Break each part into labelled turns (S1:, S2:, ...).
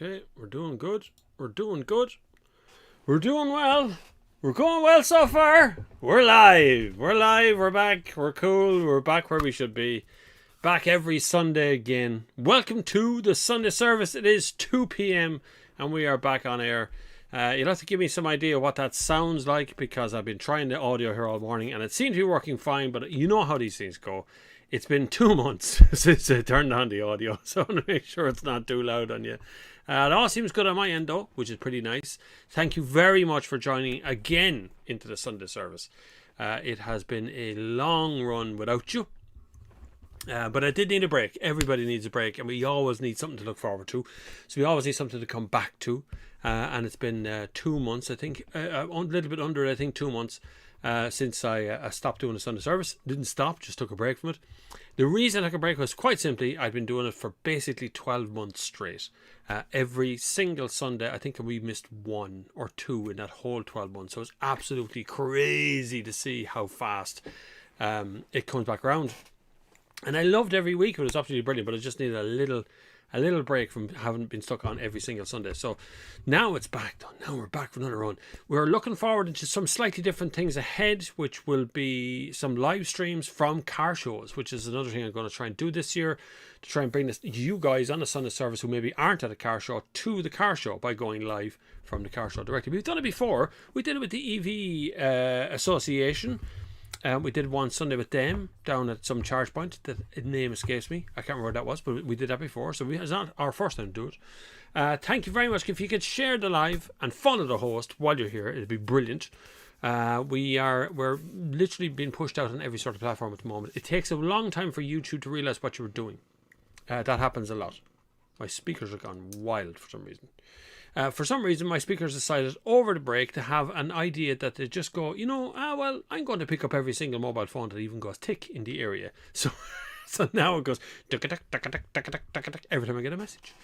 S1: Okay, we're doing good. We're doing good. We're doing well. We're going well so far. We're live. We're live. We're back. We're cool. We're back where we should be. Back every Sunday again. Welcome to the Sunday service. It is 2 p.m. and we are back on air. You'll have to give me some idea what that sounds like because I've been trying the audio here all morning and it seems to be working fine, but you know how these things go. It's been 2 months since I turned on the audio, so I want to make sure it's not too loud on you. It all seems good on my end though, which is pretty nice. Thank you very much for joining again into the Sunday service. It has been a long run without you. But I did need a break. Everybody needs a break, and we always need something to look forward to. So we always need something to come back to. And it's been 2 months, I think, a little bit under, I think, 2 months since I stopped doing the Sunday service. Didn't stop, just took a break from it. The reason I took a break was quite simply I'd been doing it for basically 12 months straight. Every single Sunday, I think we missed 1 or 2 in that whole 12 months. So it's absolutely crazy to see how fast it comes back around. And I loved every week. It was absolutely brilliant, but I just needed a little break from having been stuck on every single Sunday. So now it's back done. Now we're back for another run. We're looking forward to some slightly different things ahead, which will be some live streams from car shows, which is another thing I'm going to try and do this year, to try and bring this you guys on the Sunday service who maybe aren't at a car show to the car show by going live from the car show directly. We've done it before. We did it with the EV Association. We did one Sunday with them down at some charge point. The name escapes me. I can't remember what that was, but we did that before. So it's not our first time to do it. Thank you very much. If you could share the live and follow the host while you're here, it'd be brilliant. We're literally being pushed out on every sort of platform at the moment. It takes a long time for YouTube to realize what you're doing. That happens a lot. My speakers have gone wild for some reason. For some reason, my speakers decided over the break to have an idea that they just go, well, I'm going to pick up every single mobile phone that even goes tick in the area. So now it goes every time I get a message.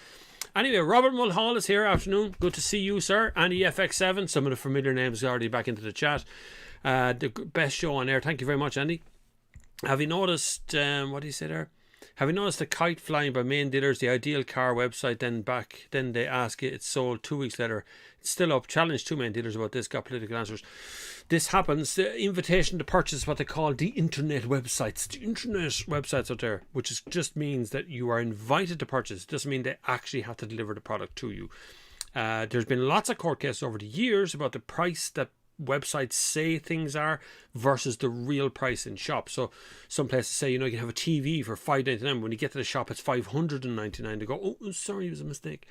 S1: Anyway, Robert Mulhall is here. Afternoon. Good to see you, sir. Andy FX7. Some of the familiar names are already back into the chat. The best show on air. Thank you very much, Andy. Have you noticed, what do you say there? Have you noticed the kite flying by main dealers, the Ideal Car website, then they ask it, it's sold 2 weeks later. It's still up. Challenge 2 main dealers about this, got political answers. This happens. The invitation to purchase is what they call the internet websites. The internet websites out there, which just means that you are invited to purchase. It doesn't mean they actually have to deliver the product to you. There's been lots of court cases over the years about the price that websites say things are versus the real price in shop. So some places say, you can have a TV for $5.99. When you get to the shop, it's $599. They go, oh, sorry, it was a mistake.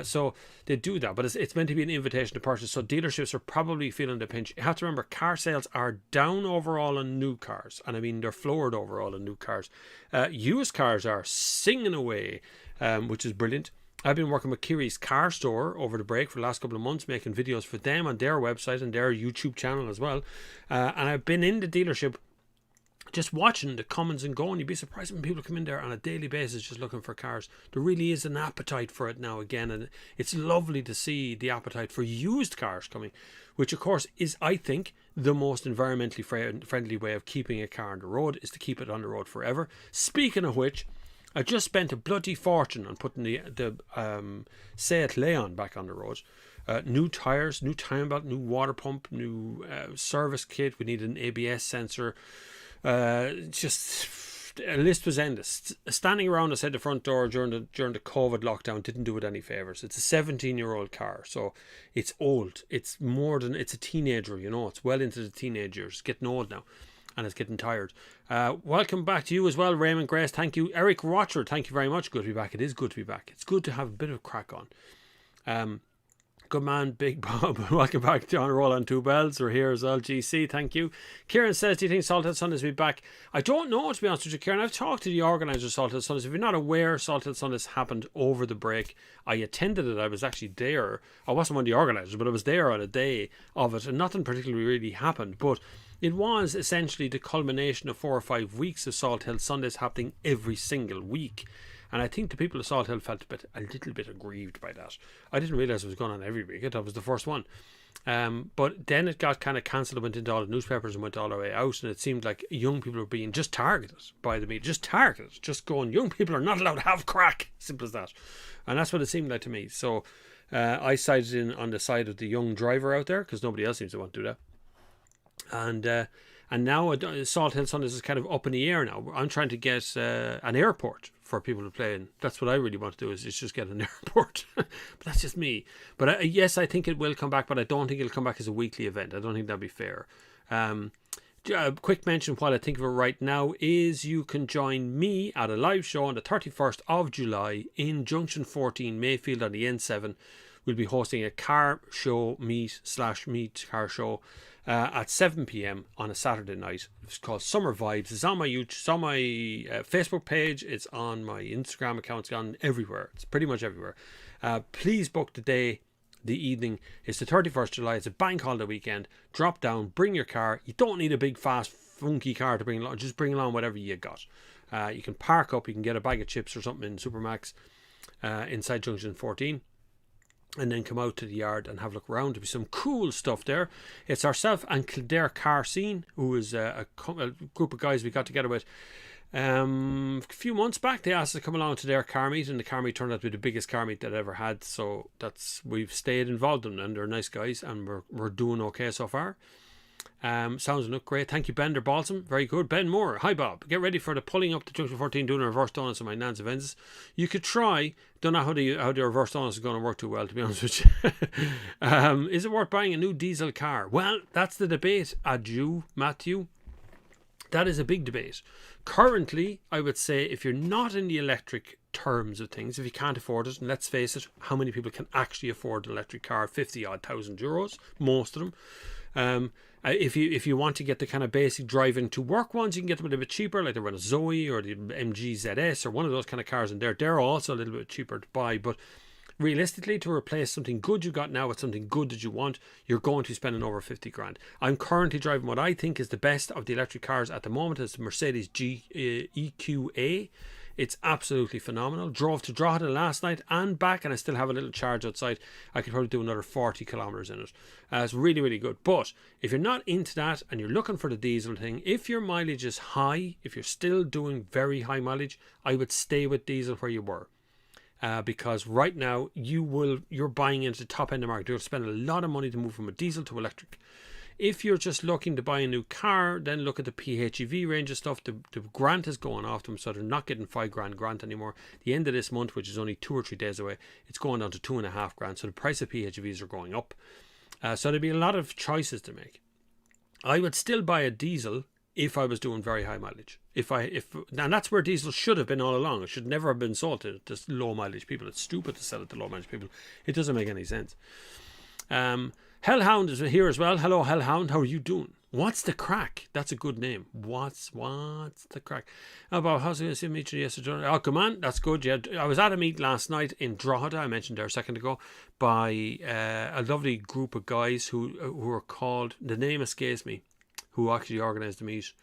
S1: So they do that, but it's meant to be an invitation to purchase. So dealerships are probably feeling the pinch. You have to remember, car sales are down overall on new cars, and I mean they're floored overall on new cars. Used cars are singing away, which is brilliant. I've been working with Kiri's Car Store over the break for the last couple of months, making videos for them on their website and their YouTube channel as well. And I've been in the dealership just watching the comings and going. You'd be surprised when people come in there on a daily basis just looking for cars. There really is an appetite for it now again, and it's lovely to see the appetite for used cars coming, which of course is, I think, the most environmentally friendly way of keeping a car on the road, is to keep it on the road forever. Speaking of which, I just spent a bloody fortune on putting the Seat Leon back on the road. New tyres, new time belt, new water pump, new service kit. We need an ABS sensor. Just a list was endless. Standing around outside the front door during the COVID lockdown didn't do it any favours. It's a 17-year-old car, so it's old. It's a teenager. It's well into the teenage years. It's getting old now. And it's getting tired. Welcome back to you as well, Raymond Grace. Thank you. Eric Rocher, thank you very much. Good to be back. It is good to be back. It's good to have a bit of crack on. Good man, Big Bob. Welcome back, John Roland Two Bells. We're here as well. GC, thank you. Kieran says, do you think Salthill Sundays will be back? I don't know, to be honest with you, Kieran. I've talked to the organiser of Salthill Sundays. If you're not aware, Salthill Sundays happened over the break. I attended it. I was actually there. I wasn't one of the organisers, but I was there on a day of it, and nothing particularly really happened. But it was essentially the culmination of 4 or 5 weeks of Salthill Sundays happening every single week. And I think the people of Salt Hill felt a little bit aggrieved by that. I didn't realise it was going on every week. I thought it was the first one. But then it got kind of cancelled, went into all the newspapers and went all the way out, and it seemed like young people were being just targeted by the media, just going, young people are not allowed to have crack, simple as that. And that's what it seemed like to me. So I sided in on the side of the young driver out there, because nobody else seems to want to do that. And now Salt Hill Sundays is kind of up in the air now. I'm trying to get an airport for people to play in. That's what I really want to do, is just get an airport. But that's just me. But yes, I think it will come back, but I don't think it'll come back as a weekly event. I don't think that'd be fair. A quick mention while I think of it right now is you can join me at a live show on the 31st of July in Junction 14 Mayfield on the N7. We'll be hosting a car show meet car show at 7 p.m. on a Saturday night. It's called Summer Vibes. It's on my YouTube, it's on my Facebook page, it's on my Instagram account, it's on everywhere. It's pretty much everywhere. Please book the day, the evening. It's the 31st July. It's a bank holiday weekend. Drop down, bring your car. You don't need a big, fast, funky car to bring along. Just bring along whatever you got. You can park up. You can get a bag of chips or something in Supermax inside Junction 14. And then come out to the yard and have a look around. There'll be some cool stuff there. It's ourselves and Kildare Car Scene, who is a group of guys we got together with a few months back. They asked us to come along to their car meet, and the car meet turned out to be the biggest car meet that I ever had. So we've stayed involved in them, and they're nice guys, and we're doing okay so far. Sounds look great. Thank you, Bender Balsam. Very good. Ben Moore. Hi, Bob. Get ready for the pulling up to Junction 14, doing a reverse donuts on my Nan's Avensis. You could try. Don't know how the reverse donuts is going to work too well, to be honest with you. Is it worth buying a new diesel car? Well, that's the debate. Adieu, Matthew. That is a big debate. Currently, I would say if you're not in the electric terms of things, if you can't afford it, and let's face it, how many people can actually afford an electric car? 50-odd thousand euros, most of them. If you want to get the kind of basic driving to work ones, you can get them a little bit cheaper, like the Renault Zoe or the MG ZS or one of those kind of cars in there. They're also a little bit cheaper to buy, but realistically, to replace something good you got now with something good that you want, you're going to be spending over 50 grand. I'm currently driving what I think is the best of the electric cars at the moment. It's the Mercedes EQA. It's absolutely phenomenal. Drove to Drogheda last night and back, and I still have a little charge outside. I could probably do another 40 kilometres in it. It's really, really good. But if you're not into that and you're looking for the diesel thing, if your mileage is high, if you're still doing very high mileage, I would stay with diesel where you were. Because right now you're buying into the top end of the market. You'll spend a lot of money to move from a diesel to electric. If you're just looking to buy a new car, then look at the PHEV range of stuff. The grant is going off them, so they're not getting £5,000 grant anymore. The end of this month, which is only 2 or 3 days away, it's going down to £2,500. So the price of PHEVs are going up. So there'll be a lot of choices to make. I would still buy a diesel if I was doing very high mileage. And that's where diesel should have been all along. It should never have been sold to low mileage people. It's stupid to sell it to low mileage people. It doesn't make any sense. Hellhound is here as well. Hello, Hellhound. How are you doing? What's the crack? That's a good name. What's the crack? About how's it going to meet you yesterday? Oh, come on. That's good. Yeah, I was at a meet last night in Drogheda. I mentioned there a second ago by a lovely group of guys who are called. The name escapes me. Who actually organised the meet?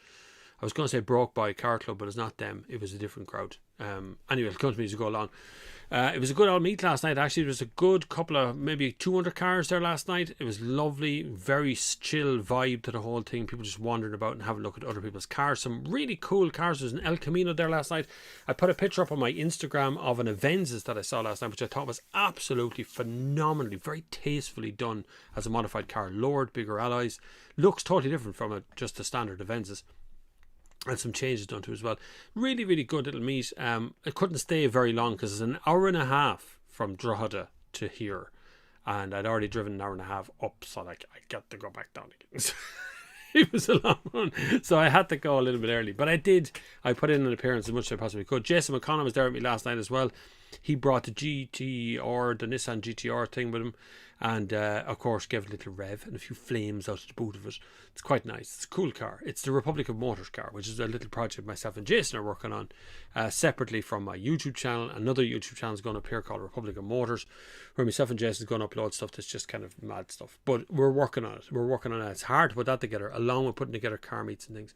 S1: I was going to say Broke by Car Club, but it's not them. It was a different crowd. Anyway, it'll come to me as we go along. It was a good old meet last night. Actually, there was a good couple of maybe 200 cars there last night. It was lovely, very chill vibe to the whole thing. People just wandering about and having a look at other people's cars. Some really cool cars. There was an El Camino there last night. I put a picture up on my Instagram of an Avensis that I saw last night, which I thought was absolutely phenomenally, very tastefully done as a modified car. Lowered, bigger alloys. Looks totally different from just a standard Avensis. And some changes done to it as well. Really, really good little meet. I couldn't stay very long because it's an hour and a half from Drogheda to here. And I'd already driven an hour and a half up, so I got to go back down again. It was a long one. So I had to go a little bit early. But I did. I put in an appearance as much as I possibly could. Jason McConnell was there with me last night as well. He brought the GTR, the Nissan GTR thing with him. And, of course, gave it a little rev and a few flames out of the boot of it. It's quite nice. It's a cool car. It's the Republic of Motors car, which is a little project myself and Jason are working on separately from my YouTube channel. Another YouTube channel is going to appear called Republic of Motors, where myself and Jason is going to upload stuff that's just kind of mad stuff. But we're working on it. It's hard to put that together, along with putting together car meets and things.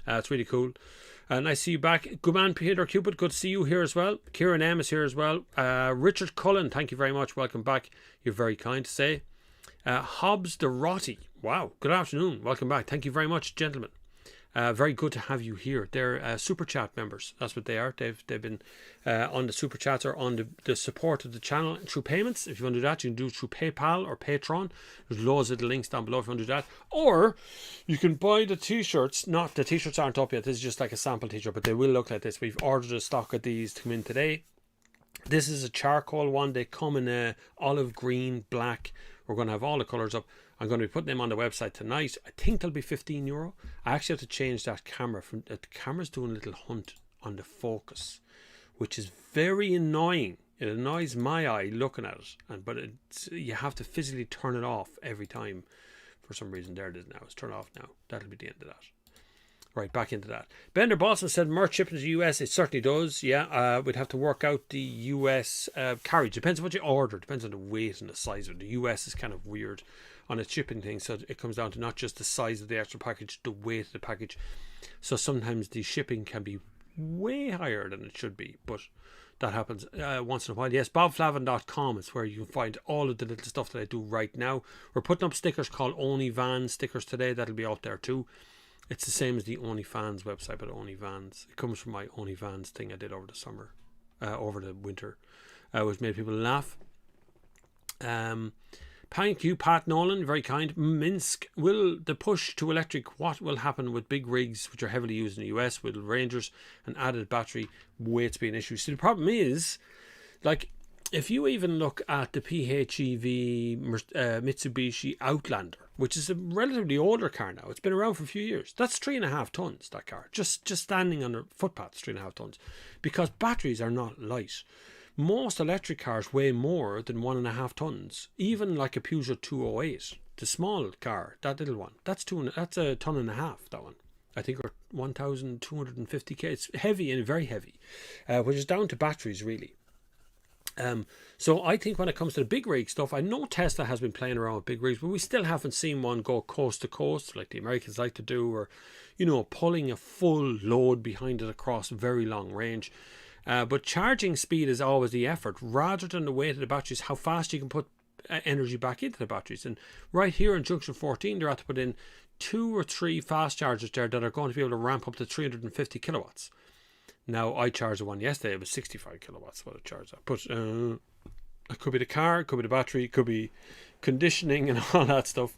S1: It's really cool. Nice to see you back. Good man, Peter Cupid. Good to see you here as well. Kieran M is here as well. Richard Cullen, thank you very much. Welcome back. You're very kind to say. Hobbs the Rotty. Wow. Good afternoon. Welcome back. Thank you very much, gentlemen. Very good to have you here. They're Super Chat members. That's what they are. They've been on the Super Chats or on the support of the channel through payments. If you want to do that, you can do it through PayPal or Patreon. There's loads of the links down below if you want to do that. Or you can buy the t-shirts. Not the t-shirts aren't up yet. This is just like a sample t-shirt, but they will look like this. We've ordered a stock of these to come in today. This is a charcoal one. They come in a olive green, black. We're going to have all the colours up. I'm going to be putting them on the website tonight. I think they'll be €15. I actually have to change that camera. The camera's doing a little hunt on the focus, which is very annoying. It annoys my eye looking at it, but you have to physically turn it off every time. For some reason, there it is now. It's turned off now. That'll be the end of that. Right, back into that. Bender Boston said merch shipping to the US. It certainly does. Yeah, we'd have to work out the US carriage. Depends on what you order. Depends on the weight and the size of it. The US is kind of weird on its shipping thing. So it comes down to not just the size of the actual package, the weight of the package. So sometimes the shipping can be way higher than it should be. But that happens once in a while. Yes, bobflavin.com is where you can find all of the little stuff that I do right now. We're putting up stickers called OnlyVans stickers today. That'll be out there too. It's the same as the OnlyFans website, but OnlyVans. It comes from my OnlyVans thing I did over the summer, over the winter, which made people laugh. Thank you, Pat Nolan, very kind. Minsk, will the push to electric, what will happen with big rigs which are heavily used in the US with Rangers and added battery weights be an issue? So the problem is, like, if you even look at the PHEV Mitsubishi Outlander, which is a relatively older car now, it's been around for a few years. That's 3.5 tons, that car. Just standing on the footpath, 3.5 tons. Because batteries are not light. Most electric cars weigh more than 1.5 tons. Even like a Peugeot 208, the small car, that little one, that's a ton and a half, that one. I think, or 1,250 kg. It's heavy and very heavy, which is down to batteries, really. So I think when it comes to the big rig stuff, I know Tesla has been playing around with big rigs, but we still haven't seen one go coast to coast like the Americans like to do, or, you know, pulling a full load behind it across very long range. But charging speed is always the effort, rather than the weight of the batteries, how fast you can put energy back into the batteries. And right here in Junction 14, they're at to put in 2 or 3 fast chargers there that are going to be able to ramp up to 350 kilowatts. Now, I charged one yesterday. It was 65 kilowatts what I charged at. But it could be the car, it could be the battery, it could be conditioning and all that stuff.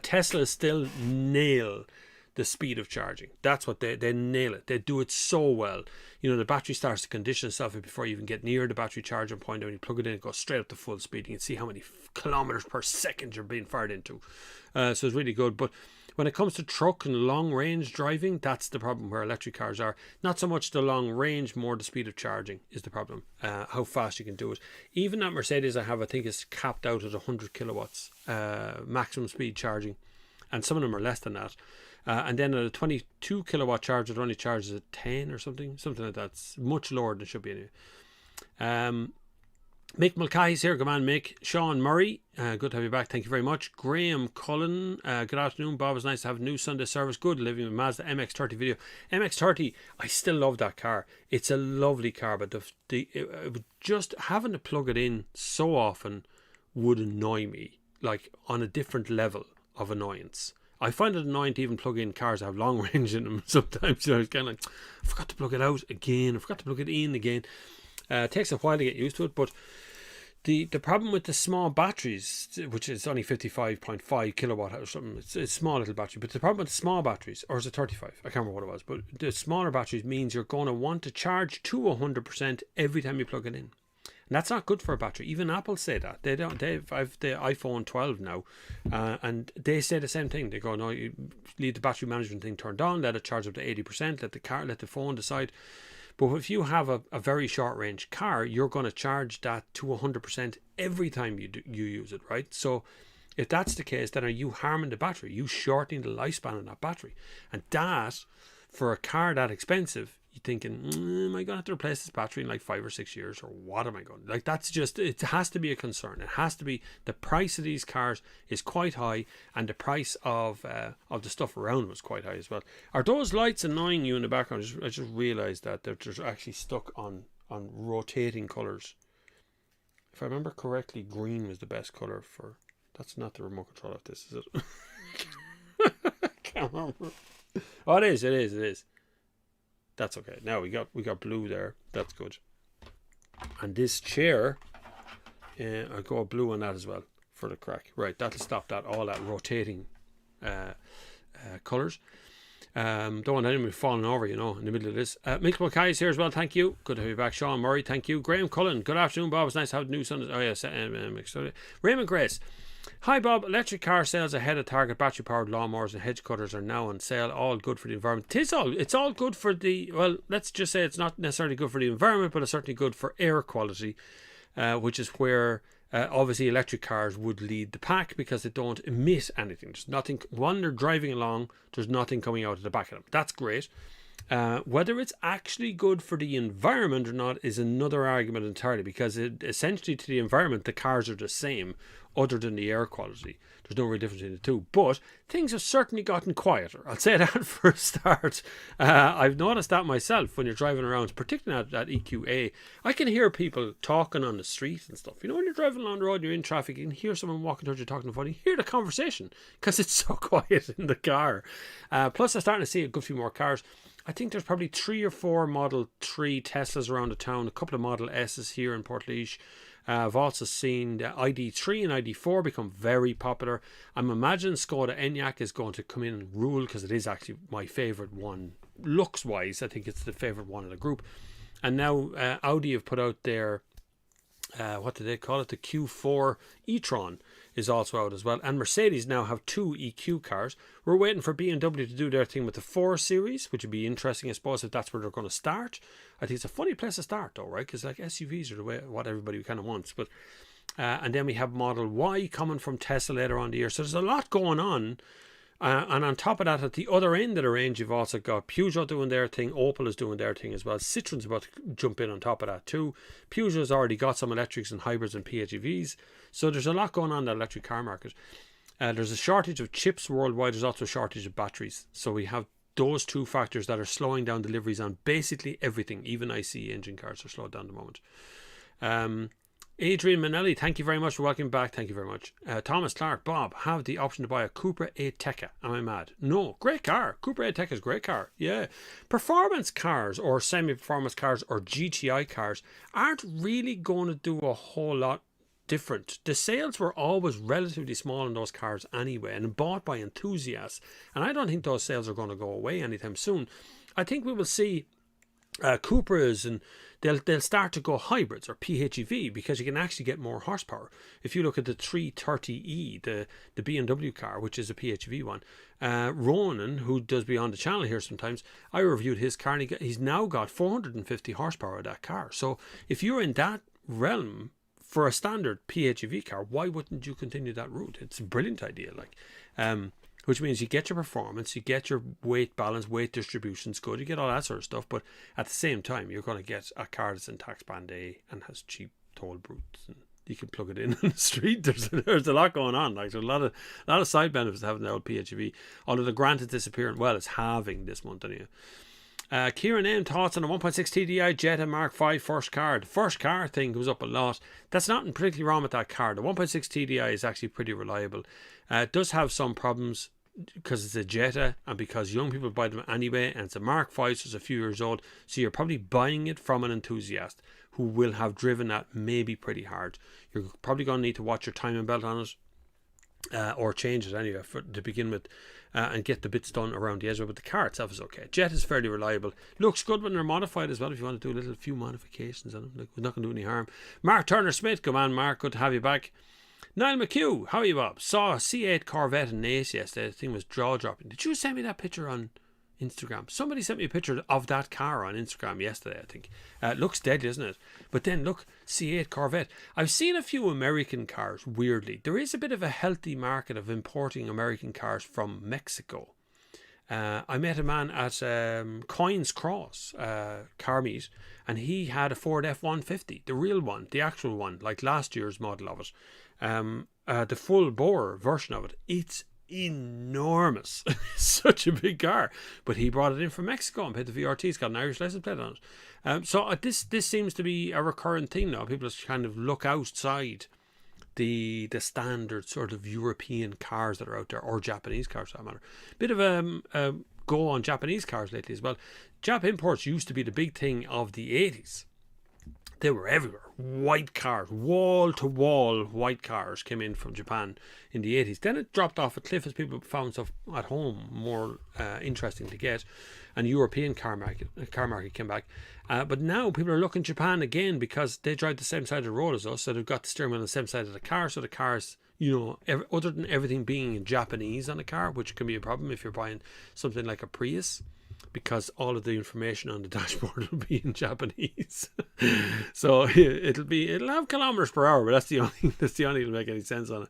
S1: Tesla still nail the speed of charging. That's what they nail it. They do it so well. You know, the battery starts to condition itself before you even get near the battery charging point. And when you plug it in, it goes straight up to full speed. You can see how many kilometers per second you're being fired into. So it's really good. But when it comes to truck and long range driving, that's the problem where electric cars are. Not so much the long range, more the speed of charging is the problem. How fast you can do it. Even that Mercedes I have, I think, is capped out at 100 kilowatts maximum speed charging. And some of them are less than that. And then a 22 kilowatt charger that only charges at 10 or something like that. It's much lower than it should be anyway. Mick Mulcahy's here. Good man, Mick. Sean Murray, good to have you back. Thank you very much. Graham Cullen, good afternoon. Bob, it's nice to have a new Sunday service. Good living with Mazda MX-30 video. MX-30, I still love that car. It's a lovely car, but just having to plug it in so often would annoy me, like on a different level of annoyance. I find it annoying to even plug in cars that have long range in them sometimes. You know, it's kind of like, I forgot to plug it out again, I forgot to plug it in again. It takes a while to get used to it, but the problem with the small batteries, which is only 55.5 kilowatt or something, it's a small little battery, but the problem with the small batteries, or is it 35? I can't remember what it was, but the smaller batteries means you're going to want to charge to 100% every time you plug it in. And that's not good for a battery. Even Apple say that. I've the iPhone 12 now, and they say the same thing. They go, no, you leave the battery management thing turned on, let it charge up to 80%, let the phone decide. But if you have a very short range car, you're going to charge that to 100% every time you use it, right? So if that's the case, then are you harming the battery? You shortening the lifespan of that battery? And that, for a car that expensive, you're thinking, am I going to have to replace this battery in like 5 or 6 years, or what am I going to, like, that's just, it has to be a concern. It has to be, the price of these cars is quite high, and the price of the stuff around them is quite high as well. Are those lights annoying you in the background? I just realised that they're just actually stuck on rotating colours. If I remember correctly, green was the best colour for, that's not the remote control of this, is it? I can't remember. Oh, it is. That's okay. Now we got blue there. That's good. And this chair, I'll go blue on that as well for the crack. Right, that'll stop all that rotating colours. Don't want anyone falling over, in the middle of this. Mick Mackay is here as well. Thank you. Good to have you back. Sean Murray, thank you. Graham Cullen, good afternoon, Bob. It's nice to have the new sun. Oh yes, Raymond Grace. Hi Bob, electric car sales ahead of target. Battery powered lawnmowers and hedge cutters are now on sale. All good for the environment. It's all good for the, well, let's just say it's not necessarily good for the environment, but it's certainly good for air quality, which is where obviously electric cars would lead the pack, because they don't emit anything. There's nothing, when they're driving along, there's nothing coming out of the back of them. That's great. Whether it's actually good for the environment or not is another argument entirely, because essentially to the environment the cars are the same, other than the air quality. There's no real difference in the two. But things have certainly gotten quieter. I'll say that for a start. I've noticed that myself when you're driving around, particularly at EQA. I can hear people talking on the street and stuff. When you're driving along the road, you're in traffic, you can hear someone walking towards you talking on the phone. You hear the conversation because it's so quiet in the car. Plus, I'm starting to see a good few more cars. I think there's probably 3 or 4 Model 3 Teslas around the town, a couple of Model S's here in Portlaoise. I've also seen the ID3 and ID4 become very popular. I'm imagining Skoda Enyaq is going to come in and rule, because it is actually my favourite one. Looks wise, I think it's the favourite one in the group. And now Audi have put out their, what do they call it? The Q4 e-tron is also out as well. And Mercedes now have 2 EQ cars. We're waiting for BMW to do their thing with the 4 Series, which would be interesting, I suppose, if that's where they're going to start. I think it's a funny place to start though, right? Because like SUVs are the way, what everybody kind of wants. But and then we have Model Y coming from Tesla later on the year. So there's a lot going on. And on top of that, at the other end of the range, you've also got Peugeot doing their thing. Opel is doing their thing as well. Citroen's about to jump in on top of that too. Peugeot's already got some electrics and hybrids and PHEVs. So there's a lot going on in the electric car market. There's a shortage of chips worldwide. There's also a shortage of batteries. So we have those 2 factors that are slowing down deliveries on basically everything. Even ICE engine cars are slowed down at the moment. Adrian Manelli, thank you very much for welcoming back. Thank you very much. Thomas Clark, Bob, have the option to buy a Cupra Ateca. Am I mad? No, great car. Cupra Ateca is a great car. Yeah. Performance cars or semi-performance cars or GTI cars aren't really going to do a whole lot different. The sales were always relatively small in those cars anyway, and bought by enthusiasts. And I don't think those sales are going to go away anytime soon. I think we will see Cupras, and they'll start to go hybrids or PHEV, because you can actually get more horsepower. If you look at the 330e, the BMW car, which is a PHEV one, Ronan, who does be on the channel here sometimes, I reviewed his car, and he's now got 450 horsepower of that car. So if you're in that realm for a standard PHEV car, why wouldn't you continue that route? It's a brilliant idea, which means you get your performance, you get your weight balance, weight distribution's good, you get all that sort of stuff, but at the same time, you're going to get a car that's in tax band A and has cheap toll booths, and you can plug it in on the street. There's a lot going on. There's a lot of side benefits to having the old PHEV, although the grant is disappearing. Well, it's halving this month anyway. Kieran M, thoughts on a 1.6 TDI Jetta Mark 5 first car. The first car thing goes up a lot. That's nothing particularly wrong with that car. The 1.6 TDI is actually pretty reliable. It does have some problems because it's a Jetta, and because young people buy them anyway, and it's a Mark 5, so it's a few years old, so you're probably buying it from an enthusiast who will have driven that maybe pretty hard. You're probably going to need to watch your timing belt on it, or change it anyway to begin with, and get the bits done around the edge of it. But the car itself is okay. Jet is fairly reliable. Looks good when they're modified as well, if you want to do a few modifications on them. It's not going to do any harm. Mark Turner Smith, come on Mark, good to have you back. Niall McHugh, how are you, Bob? Saw a C8 Corvette in Naas yesterday. The thing was jaw-dropping. Did you send me that picture on Instagram? Somebody sent me a picture of that car on Instagram yesterday, I think. It looks deadly, doesn't it? But then, look, C8 Corvette. I've seen a few American cars, weirdly. There is a bit of a healthy market of importing American cars from Mexico. I met a man at Coins Cross car meet, and he had a Ford F-150, the real one, the actual one, like last year's model of it. The full bore version of it. It's enormous. Such a big car. But he brought it in from Mexico and paid the VRT. It's got an Irish license plate on it. So this seems to be a recurrent thing now. People just kind of look outside the standard sort of European cars that are out there, or Japanese cars for that matter. Bit of a go on Japanese cars lately as well. Jap imports used to be the big thing of the 80s. They were everywhere. White cars, wall to wall white cars came in from Japan in the 80s. Then it dropped off a cliff as people found stuff at home more interesting to get, and European car market came back. But now people are looking Japan again because they drive the same side of the road as us, so they've got the steering wheel on the same side of the car. So the cars, other than everything being Japanese on the car, which can be a problem if you're buying something like a Prius, because all of the information on the dashboard will be in Japanese. So it'll have kilometers per hour, but that's the only thing that'll make any sense on it.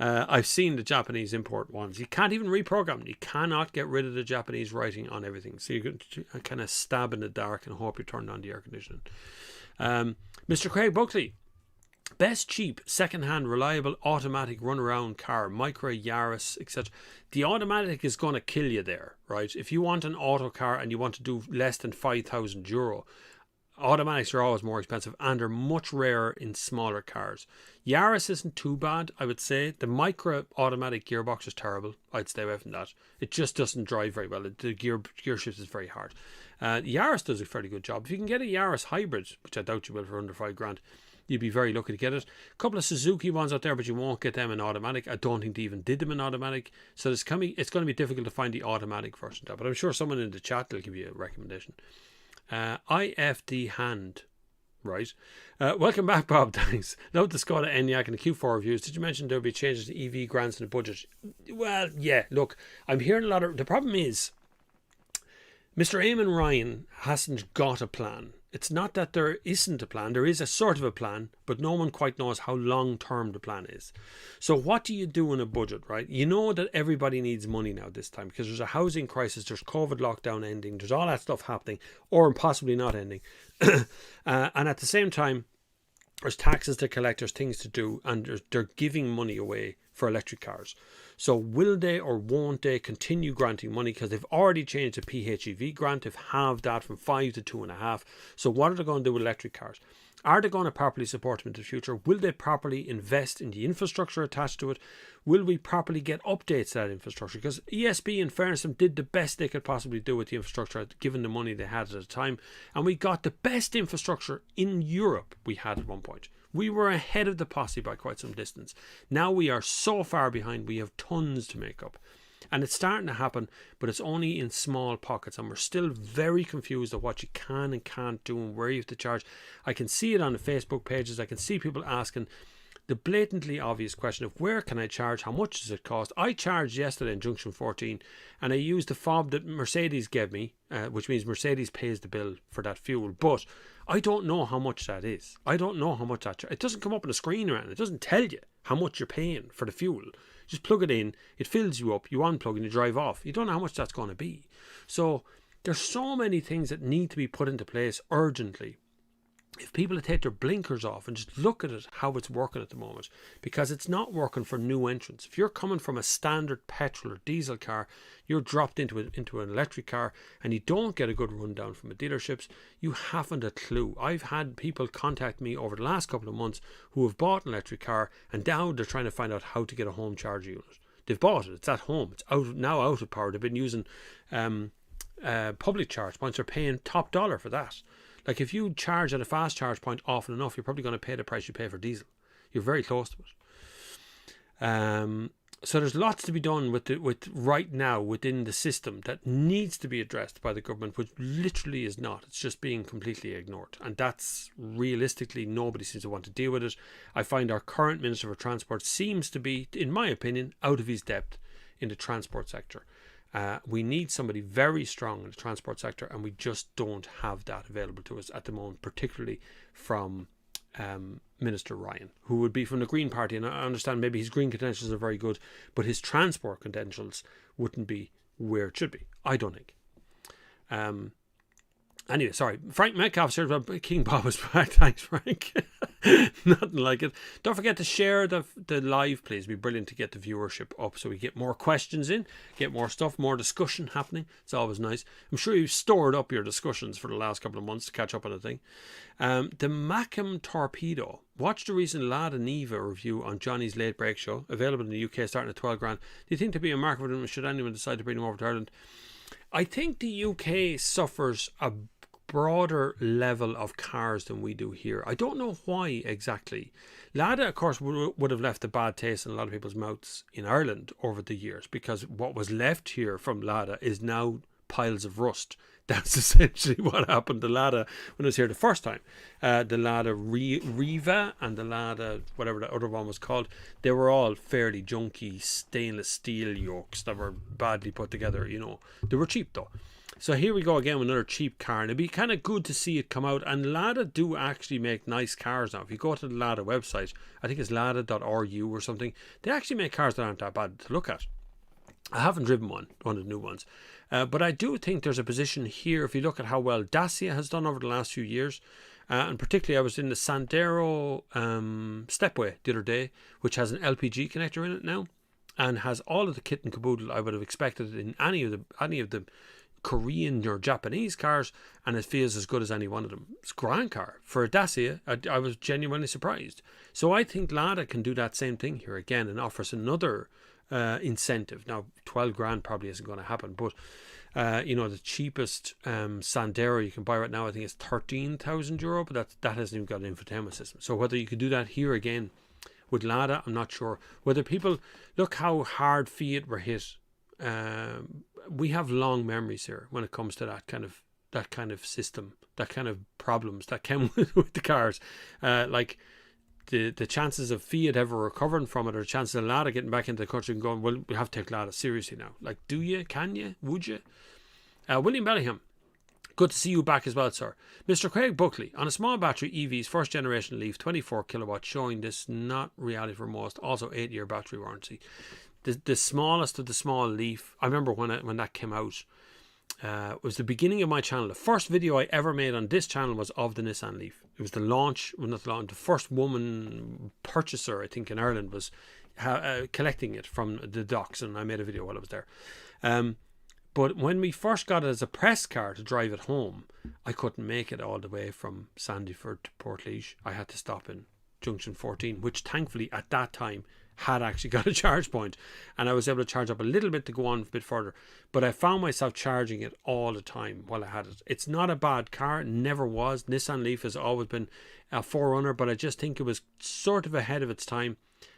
S1: I've seen the Japanese import ones. You can't even reprogram them. You cannot get rid of the Japanese writing on everything. So you can kind of stab in the dark and hope you turned on the air conditioning. Mr. Craig Buckley. Best cheap, second-hand, reliable, automatic run-around car, Micra, Yaris, etc. The automatic is going to kill you there, right? If you want an auto car and you want to do less than €5,000, automatics are always more expensive and are much rarer in smaller cars. Yaris isn't too bad, I would say. The Micra automatic gearbox is terrible. I'd stay away from that. It just doesn't drive very well. The gear shift is very hard. Yaris does a fairly good job. If you can get a Yaris hybrid, which I doubt you will for under $5,000, you'd be very lucky to get it. A couple of Suzuki ones out there, but you won't get them in automatic. I don't think they even did them in automatic. So it's going to be difficult to find the automatic version of that. But I'm sure someone in the chat will give you a recommendation. IFD Hand. Right. Welcome back, Bob. Thanks. Note the Skoda Enyaq and the Q4 reviews. Did you mention there will be changes to EV grants in the budget? Well, yeah. Look, I'm hearing a lot of... The problem is, Mr. Eamon Ryan hasn't got a plan. It's not that there isn't a plan. There is a sort of a plan, but no one quite knows how long-term the plan is. So what do you do in a budget, right? You know that everybody needs money now this time because there's a housing crisis, there's COVID lockdown ending, there's all that stuff happening, or possibly not ending. And at the same time, there's taxes to collect, there's things to do, and they're giving money away for electric cars. So will they or won't they continue granting money? Because they've already changed the PHEV grant. They've halved that from 5 to 2.5. So what are they going to do with electric cars? Are they going to properly support them into the future? Will they properly invest in the infrastructure attached to it? Will we properly get updates to that infrastructure? Because ESB, in fairness, did the best they could possibly do with the infrastructure given the money they had at the time. And we got the best infrastructure in Europe we had at one point. We were ahead of the posse by quite some distance. Now we are so far behind, we have tons to make up. And it's starting to happen, but it's only in small pockets. And we're still very confused of what you can and can't do and where you have to charge. I can see it on the Facebook pages. I can see people asking the blatantly obvious question of where can I charge? How much does it cost? I charged yesterday in Junction 14 and I used the fob that Mercedes gave me, which means Mercedes pays the bill for that fuel. But I don't know how much that is. I don't know how much that... It doesn't come up on the screen around. It doesn't tell you how much you're paying for the fuel. Just plug it in, it fills you up, you unplug and you drive off. You don't know how much that's going to be. So there's so many things that need to be put into place urgently. If people take their blinkers off and just look at it, how it's working at the moment, because it's not working for new entrants. If you're coming from a standard petrol or diesel car, you're dropped into an electric car and you don't get a good rundown from the dealerships, you haven't a clue. I've had people contact me over the last couple of months who have bought an electric car and now they're trying to find out how to get a home charger unit. They've bought it, it's at home, it's now out of power. They've been using public charge points, they're paying top dollar for that. Like if you charge at a fast charge point often enough, you're probably going to pay the price you pay for diesel. You're very close to it. So there's lots to be done with right now within the system that needs to be addressed by the government, which literally is not. It's just being completely ignored. And that's realistically, nobody seems to want to deal with it. I find our current Minister for Transport seems to be, in my opinion, out of his depth in the transport sector. We need somebody very strong in the transport sector, and we just don't have that available to us at the moment, particularly from Minister Ryan, who would be from the Green Party. And I understand maybe his green credentials are very good, but his transport credentials wouldn't be where it should be. I don't think. Anyway, sorry. Frank Metcalf says King Bob is back. Thanks, Frank. Nothing like it. Don't forget to share the live, please. It'd be brilliant to get the viewership up so we get more questions in, get more stuff, more discussion happening. It's always nice. I'm sure you've stored up your discussions for the last couple of months to catch up on the thing. The Mackem Torpedo. Watch the recent Lada Niva review on Johnny's Late Break Show. Available in the UK starting at 12 grand. Do you think there'd be a market for them should anyone decide to bring them over to Ireland? I think the UK suffers a broader level of cars than we do here. I don't know why exactly. Lada, of course, would have left a bad taste in a lot of people's mouths in Ireland over the years, because what was left here from Lada is now piles of rust. That's essentially what happened to Lada when it was here the first time. The Lada Riva and the Lada, whatever the other one was called, they were all fairly junky stainless steel yokes that were badly put together, you know. They were cheap though. So here we go again with another cheap car, and it'd be kind of good to see it come out. And Lada do actually make nice cars now. If you go to the Lada website, I think it's lada.ru or something, they actually make cars that aren't that bad to look at. I haven't driven one of the new ones, but I do think there's a position here. If you look at how well Dacia has done over the last few years, and particularly I was in the Sandero Stepway the other day, which has an LPG connector in it now, and has all of the kit and caboodle I would have expected in any of the Korean or Japanese cars, and it feels as good as any one of them. It's a grand car. For a Dacia, I was genuinely surprised. So I think Lada can do that same thing here again and offers another incentive. Now 12 grand probably isn't going to happen, but you know, the cheapest Sandero you can buy right now I think is €13,000, but that hasn't even got an infotainment system. So whether you could do that here again with Lada, I'm not sure. Whether people look how hard Fiat were hit. We have long memories here when it comes to that kind of system, that kind of problems that came with the cars. Like the chances of Fiat ever recovering from it, or the chances of Lada getting back into the country and going, well, we have to take Lada seriously now. Like, do you? Can you? Would you? William Bellingham, good to see you back as well, sir. Mr. Craig Buckley, on a small battery EV's first generation Leaf, 24 kilowatts, showing this not reality for most. Also 8-year battery warranty. The smallest of the small Leaf. I remember when that came out. It was the beginning of my channel. The first video I ever made on this channel was of the Nissan Leaf. It was the launch, well, not the launch, the first woman purchaser, I think, in Ireland was collecting it from the docks, and I made a video while I was there. But when we first got it as a press car to drive it home, I couldn't make it all the way from Sandyford to Portlaoise. I had to stop in Junction 14, which thankfully at that time had actually got a charge point, and I was able to charge up a little bit to go on a bit further, but I found myself charging it all the time while I had it. It's not a bad car, never was. Nissan Leaf has always been a forerunner, but I just think it was sort of ahead of its time,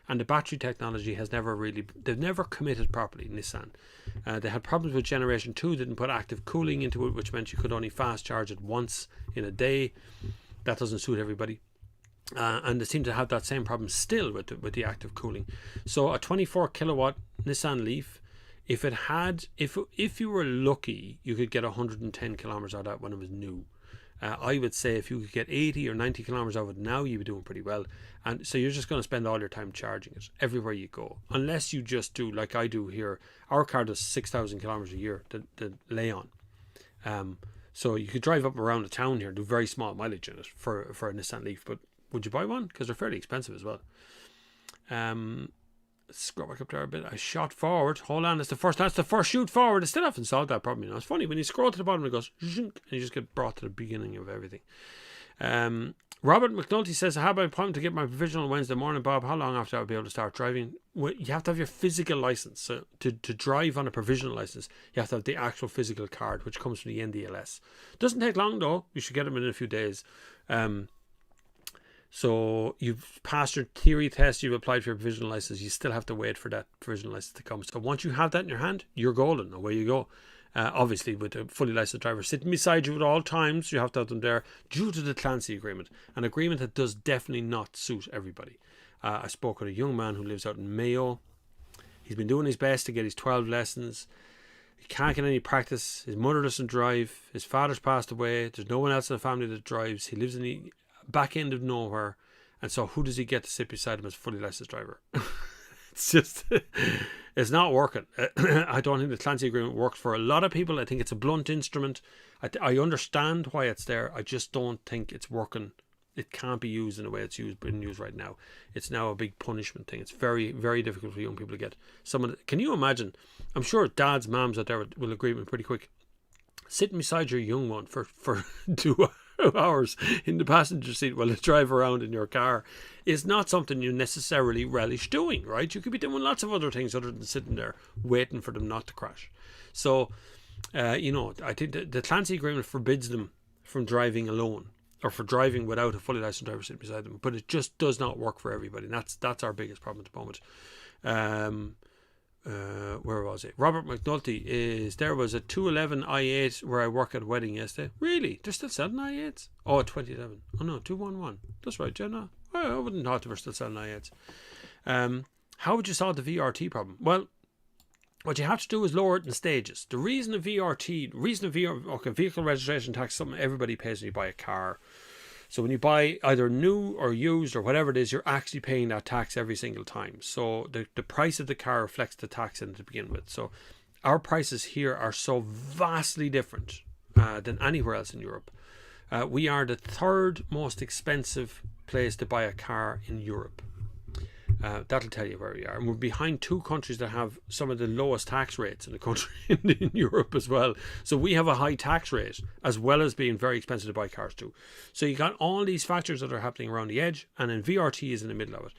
S1: and the battery technology has they've never committed properly, Nissan. They had problems with Generation 2, didn't put active cooling into it, which meant you could only fast charge it once in a day. That doesn't suit everybody. And they seem to have that same problem still with the active cooling. So a 24 kilowatt Nissan Leaf, if you were lucky, you could get 110 kilometers out of that when it was new. I would say if you could get 80 or 90 kilometers out of it now, you'd be doing pretty well. And so you're just going to spend all your time charging it everywhere you go, unless you just do like I do here. Our car does 6,000 kilometers a year, the Leon. So you could drive up around the town here and do very small mileage in it for a Nissan Leaf, but would you buy one? Because they're fairly expensive as well. Scroll back up there a bit. I shot forward. Hold on, that's the first shoot forward. I still haven't solved that problem. You know, it's funny when you scroll to the bottom, it goes and you just get brought to the beginning of everything. Robert McNulty says, I have my appointment to get my provisional Wednesday morning, Bob. How long after I'll be able to start driving? Well, you have to have your physical license. So to drive on a provisional license, you have to have the actual physical card, which comes from the NDLS. Doesn't take long though. You should get them in a few days. So you've passed your theory test, you've applied for your provisional license, you still have to wait for that provisional license to come. So once you have that in your hand, you're golden. Away you go. Obviously, with a fully licensed driver sitting beside you at all times, you have to have them there due to the Clancy agreement. An agreement that does definitely not suit everybody. I spoke with a young man who lives out in Mayo. He's been doing his best to get his 12 lessons. He can't get any practice. His mother doesn't drive. His father's passed away. There's no one else in the family that drives. He lives in the back end of nowhere, and so who does he get to sit beside him as a fully licensed driver? It's just It's not working. I don't think the Clancy Agreement works for a lot of people. I think it's a blunt instrument. I understand why it's there. I just don't think it's working. It can't be used in the way it's being used right now. It's now a big punishment thing. It's very, very difficult for young people to get someone. Can you imagine? I'm sure dads, moms out there will agree with me pretty quick. Sitting beside your young one for 2 hours in the passenger seat while they drive around in your car is not something you necessarily relish doing, right? You could be doing lots of other things other than sitting there waiting for them not to crash. So, I think the Clancy Agreement forbids them from driving alone, or for driving without a fully licensed driver sitting beside them, but it just does not work for everybody, and that's our biggest problem at the moment. Where was it? Robert McNulty there was a 211 i8 where I work at a wedding yesterday. Really? They're still selling i8s? Oh, 2011. Oh no, 211. That's right, Jenna. I wouldn't have thought they were still selling i8s. How would you solve the VRT problem? Well, what you have to do is lower it in stages. The reason vehicle registration tax is something everybody pays when you buy a car. So when you buy either new or used or whatever it is, you're actually paying that tax every single time. So the price of the car reflects the tax in it to begin with. So our prices here are so vastly different than anywhere else in Europe. We are the third most expensive place to buy a car in Europe. That'll tell you where we are. And we're behind 2 countries that have some of the lowest tax rates in the country in Europe as well. So we have a high tax rate as well as being very expensive to buy cars too. So you got all these factors that are happening around the edge, and then VRT is in the middle of it.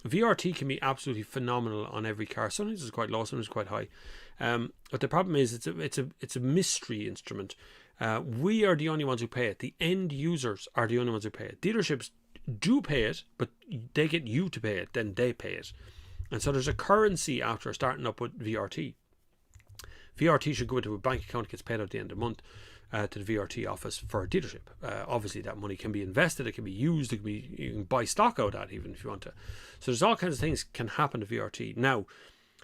S1: VRT can be absolutely phenomenal on every car. Sometimes it's quite low, sometimes it's quite high. But the problem is it's a mystery instrument. We are the only ones who pay it. The end users are the only ones who pay it. Dealerships do pay it, but they get you to pay it, then they pay it. And so there's a currency after starting up with VRT. VRT should go into a bank account, gets paid out at the end of the month to the VRT office for a dealership. Obviously that money can be invested, it can be used, you can buy stock out of that even if you want to. So there's all kinds of things can happen to VRT. Now,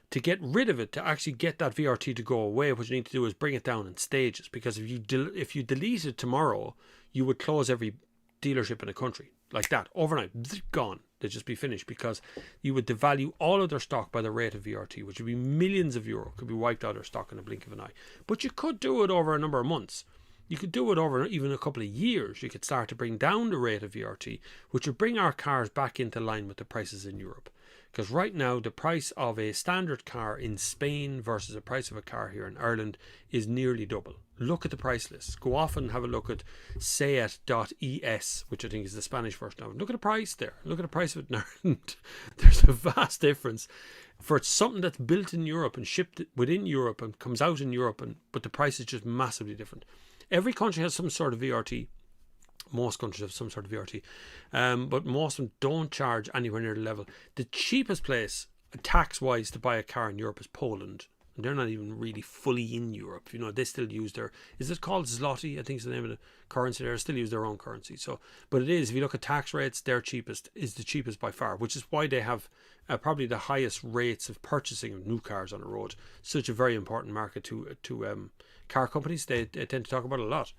S1: to get rid of it, to actually get that VRT to go away, what you need to do is bring it down in stages, because if you delete it tomorrow, you would close every dealership in the country like that overnight. Gone. They'd just be finished, because you would devalue all of their stock by the rate of VRT, which would be millions of euro could be wiped out of their stock in a blink of an eye. But you could do it over a number of months. You could do it over even a couple of years. You could start to bring down the rate of VRT, which would bring our cars back into line with the prices in Europe. Because right now, the price of a standard car in Spain versus the price of a car here in Ireland is nearly double. Look at the price list. Go off and have a look at SEAT.es, which I think is the Spanish version of it. Look at the price there. Look at the price of it in Ireland. There's a vast difference. For something that's built in Europe and shipped within Europe and comes out in Europe, but the price is just massively different. Every country has some sort of VRT. Most countries have some sort of VRT, but most of them don't charge anywhere near the level. The cheapest place, tax-wise, to buy a car in Europe is Poland. And they're not even really fully in Europe. You know, they still use is it called zloty? I think it's the name of the currency there. They still use their own currency. So, but it is, if you look at tax rates, their cheapest is the cheapest by far, which is why they have probably the highest rates of purchasing of new cars on the road. Such a very important market to car companies. They tend to talk about it a lot.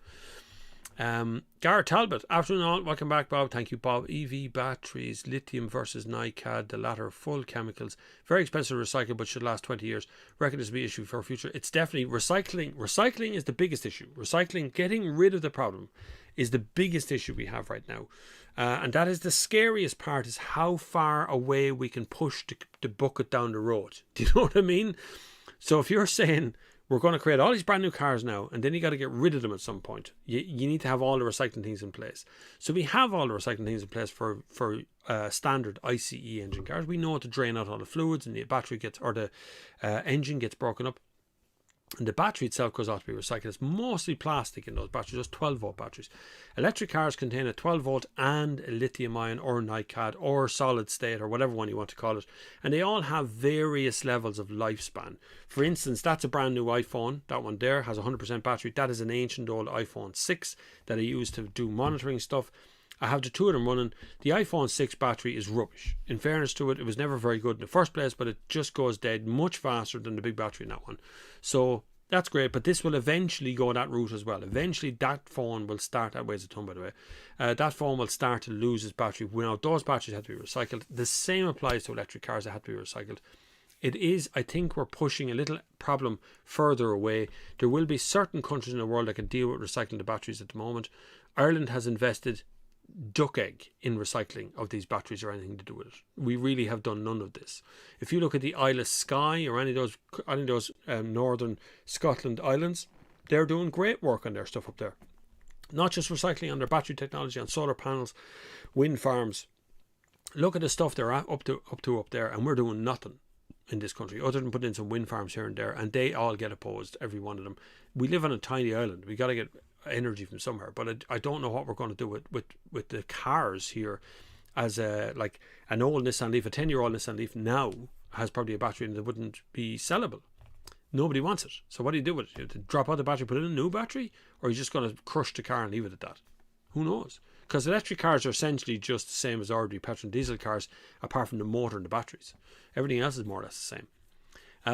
S1: Garrett Talbot, afternoon all, welcome back Bob. Thank you Bob. EV batteries, lithium versus NiCad, the latter full chemicals, very expensive to recycle but should last 20 years. Reckon this will be an issue for future. It's definitely recycling is the biggest issue. Recycling, getting rid of the problem, is the biggest issue we have right now, and that is the scariest part, is how far away we can push the bucket down the road. Do you know what I mean? So if you're saying we're going to create all these brand new cars now, and then you got to get rid of them at some point, you need to have all the recycling things in place. So we have all the recycling things in place for standard ICE engine cars. We know to drain out all the fluids, and the battery the engine gets broken up, and the battery itself goes out to be recycled. It's mostly plastic in those batteries, just 12 volt batteries. Electric cars contain a 12 volt and a lithium ion or NiCad or solid state or whatever one you want to call it, and they all have various levels of lifespan. For instance, that's a brand new iPhone. That one there has 100% battery. That is an ancient old iPhone 6 that I use to do monitoring stuff. I have the two of them running. The iPhone 6 battery is rubbish. In fairness to it, it was never very good in the first place, but it just goes dead much faster than the big battery in that one. So that's great, but this will eventually go that route as well. Eventually that phone will start, that weighs a ton by the way, that phone will start to lose its battery. Now those batteries have to be recycled. The same applies to electric cars that have to be recycled. it is, I think we're pushing a little problem further away. There will be certain countries in the world that can deal with recycling the batteries at the moment. Ireland has invested duck egg in recycling of these batteries or anything to do with it. We really have done none of this. If you look at the Isle of Skye or any of those northern Scotland islands, they're doing great work on their stuff up there. Not just recycling on their battery technology, on solar panels, wind farms. Look at the stuff they're up to up there, and we're doing nothing in this country other than putting in some wind farms here and there, and they all get opposed, every one of them. We live on a tiny island. We got to get energy from somewhere, but I don't know what we're going to do with the cars here. As like an old Nissan Leaf, a 10-year-old Nissan Leaf now has probably a battery and it wouldn't be sellable. Nobody wants it. So what do you do with it? You have to drop out the battery, put in a new battery, or are you just going to crush the car and leave it at that? Who knows? Because electric cars are essentially just the same as ordinary petrol and diesel cars, apart from the motor and the batteries. Everything else is more or less the same.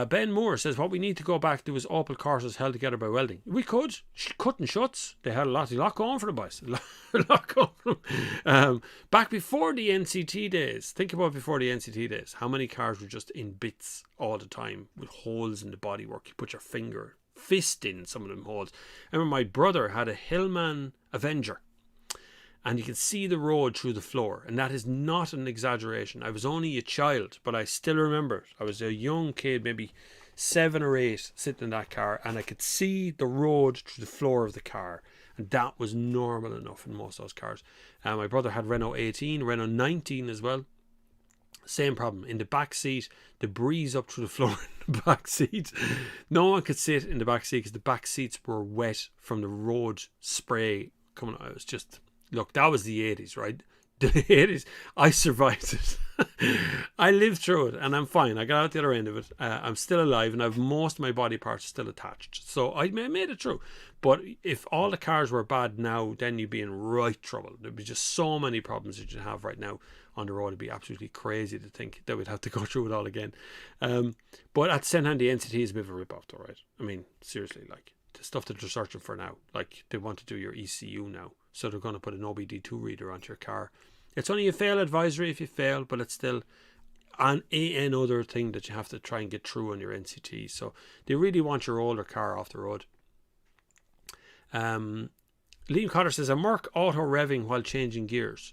S1: Ben Moore says, what we need to go back to is Opel Corsas held together by welding. We could. Cut and shuts. They had a lot going for the boys. A lot going for them. Back before the NCT days, think about before the NCT days, how many cars were just in bits all the time with holes in the bodywork. You put your fist in some of them holes. I remember my brother had a Hillman Avenger, and you can see the road through the floor, and that is not an exaggeration. I was only a child, but I still remember it. I was a young kid, maybe 7 or 8, sitting in that car, and I could see the road through the floor of the car, and that was normal enough in most of those cars. My brother had Renault 18, Renault 19 as well. Same problem. In the back seat, the breeze up through the floor in the back seat. No one could sit in the back seat because the back seats were wet from the road spray coming out. It was just... Look, that was the 80s, right? The 80s, I survived it. I lived through it, and I'm fine. I got out the other end of it. I'm still alive, and I've most of my body parts still attached. So I made it through. But if all the cars were bad now, then you'd be in right trouble. There'd be just so many problems that you'd have right now on the road. It'd be absolutely crazy to think that we'd have to go through it all again. But at the same time, the NCT is a bit of a rip-off, though, right? I mean, seriously, like, the stuff that they're searching for now, like, they want to do your ECU now. So they're going to put an OBD2 reader onto your car. It's only a fail advisory if you fail, but it's still another thing that you have to try and get through on your NCT. So they really want your older car off the road. Liam Cotter says, a Merc auto revving while changing gears.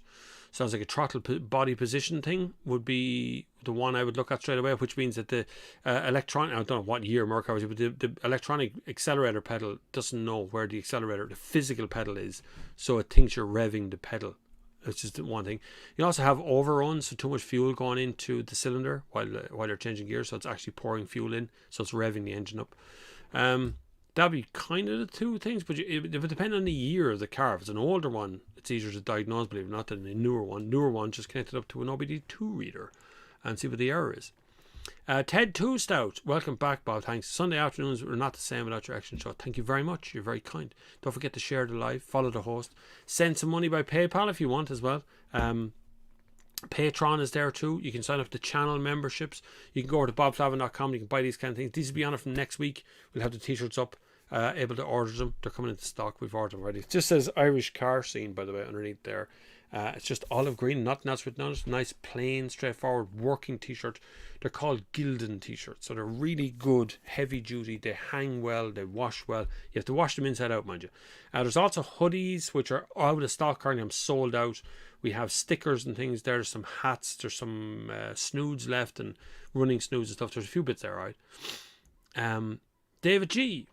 S1: Sounds like a throttle body position thing would be the one I would look at straight away, which means that the electronic, I don't know what year Merc was, but the electronic accelerator pedal doesn't know where the physical pedal is, so it thinks you're revving the pedal. It's just one thing. You also have overruns, so too much fuel going into the cylinder while you're changing gears, so it's actually pouring fuel in, so it's revving the engine up. That'd be kind of the two things, but it would depend on the year of the car. If it's an older one, it's easier to diagnose, believe it or not, than a newer one. Just connect it up to an OBD2 reader and see what the error is. Ted Two Stout, welcome back, Bob. Thanks. Sunday afternoons are not the same without your action show. Thank you very much. You're very kind. Don't forget to share the live, follow the host, send some money by PayPal if you want as well. Patreon is there too. You can sign up to channel memberships. You can go over to bobflavin.com. You can buy these kind of things. These will be on it from next week. We'll have the t-shirts up, able to order them. They're coming into stock. We've ordered them already. It just says Irish car scene, by the way, underneath there. It's just olive green, nothing else written on it. Nice, plain, straightforward working t-shirt. They're called Gildan t-shirts, so they're really good, heavy duty. They hang well, they wash well. You have to wash them inside out, mind you. There's also hoodies, which are out of stock currently. I'm sold out. We have stickers and things there. There's some hats. There's some snoods left and running snoods and stuff. There's a few bits there, right? David G.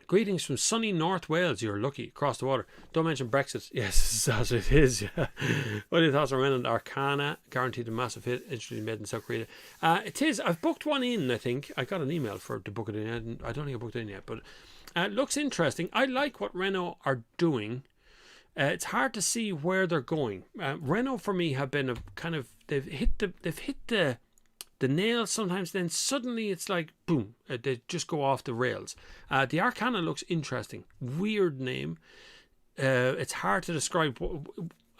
S1: Greetings from sunny North Wales. You're lucky. Across the water. Don't mention Brexit. Yes, as it is. Yeah. What are your thoughts on Renault Arcana? Guaranteed a massive hit. Initially made in South Korea. It is. I've booked one in, I think. I got an email to book it in. I don't think I booked it in yet. But it looks interesting. I like what Renault are doing. It's hard to see where they're going. Renault, for me, have been a kind of... They've hit the nail sometimes, then suddenly it's like boom, they just go off the rails. The Arcana looks interesting. Weird name. It's hard to describe.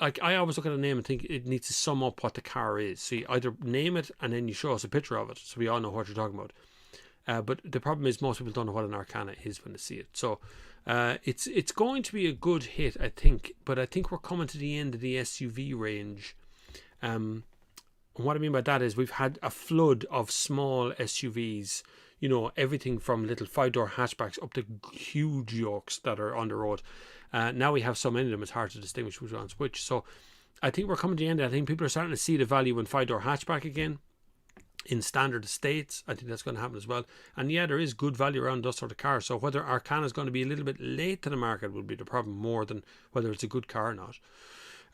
S1: Like, I always look at a name and think it needs to sum up what the car is. So you either name it and then you show us a picture of it, so we all know what you're talking about. But the problem is most people don't know what an Arcana is when they see it. So it's going to be a good hit, I think. But I think we're coming to the end of the SUV range. And what I mean by that is we've had a flood of small SUVs, you know, everything from little 5-door hatchbacks up to huge yokes that are on the road. Now we have so many of them, it's hard to distinguish which one's which. So I think we're coming to the end. I think people are starting to see the value in 5-door hatchback again. In standard estates, I think that's going to happen as well. And yeah, there is good value around those sort of cars. So whether Arcana is going to be a little bit late to the market will be the problem, more than whether it's a good car or not.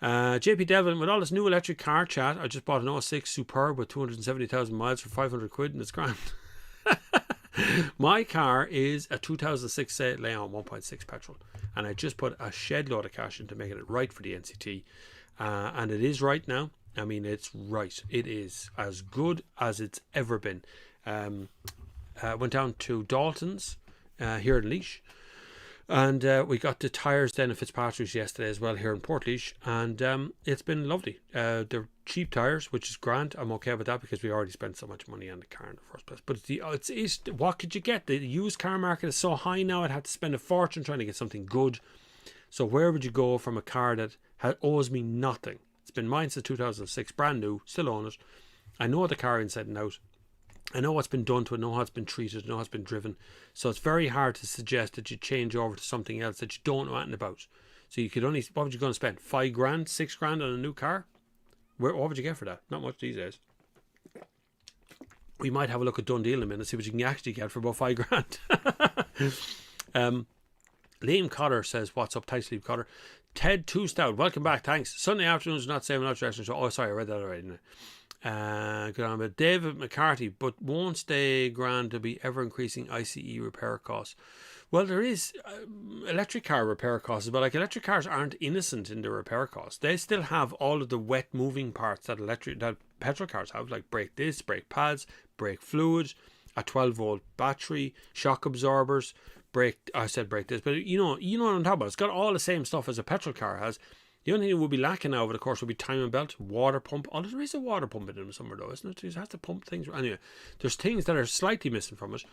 S1: JP Devlin, with all this new electric car chat, I just bought an 06 Superb with 270,000 miles for 500 quid and it's grand. My car is a 2006 Seat Leon 1.6 petrol, and I just put a shed load of cash into making it right for the NCT, and it is right now. I mean, it's right. It is as good as it's ever been. Went down to Dalton's here in Laois, and we got the tyres then at Fitzpatrick's yesterday as well here in Portlaoise, and it's been lovely. They're cheap tyres, which is grand. I'm okay with that because we already spent so much money on the car in the first place. But it's what could you get? The used car market is so high now. I'd have to spend a fortune trying to get something good. So where would you go from a car that owes me nothing? It's been mine since 2006, brand new, still own it. I know the car inside and out. I know what's been done to it, know how it's been treated, know how it's been driven. So it's very hard to suggest that you change over to something else that you don't know anything about. So you could only, what would you going to spend? 5 grand, 6 grand on a new car? What would you get for that? Not much these days. We might have a look at Dundee in a minute and see what you can actually get for about 5 grand. Liam Cotter says, what's up? Thanks, Liam Cotter. Ted Too Stout, welcome back, thanks. Sunday afternoons not saving out direction show. Oh, sorry, I read that already. Good on. But David McCarthy, but won't stay grand to be ever increasing ICE repair costs. Well, there is electric car repair costs, but like electric cars aren't innocent in their repair costs. They still have all of the wet moving parts that petrol cars have, like brake discs, brake pads, brake fluid, a 12-volt battery, shock absorbers. I said brake discs, but you know what I'm talking about. It's got all the same stuff as a petrol car has. The only thing that will be lacking now over the course will be timing belt, water pump. Oh, there is a water pump in them somewhere though, isn't it? It has to pump things. Anyway, there's things that are slightly missing from it,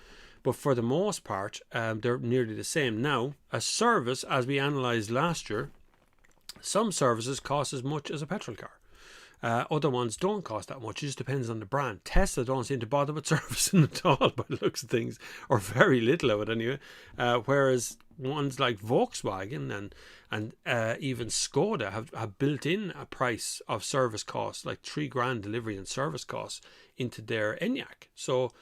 S1: but for the most part, they're nearly the same. Now, a service, as we analysed last year, some services cost as much as a petrol car. Other ones don't cost that much. It just depends on the brand. Tesla don't seem to bother with servicing at all by the looks of things, or very little of it anyway. Whereas ones like Volkswagen and even Skoda have built in a price of service costs, like 3 grand delivery and service costs into their Enyaq. So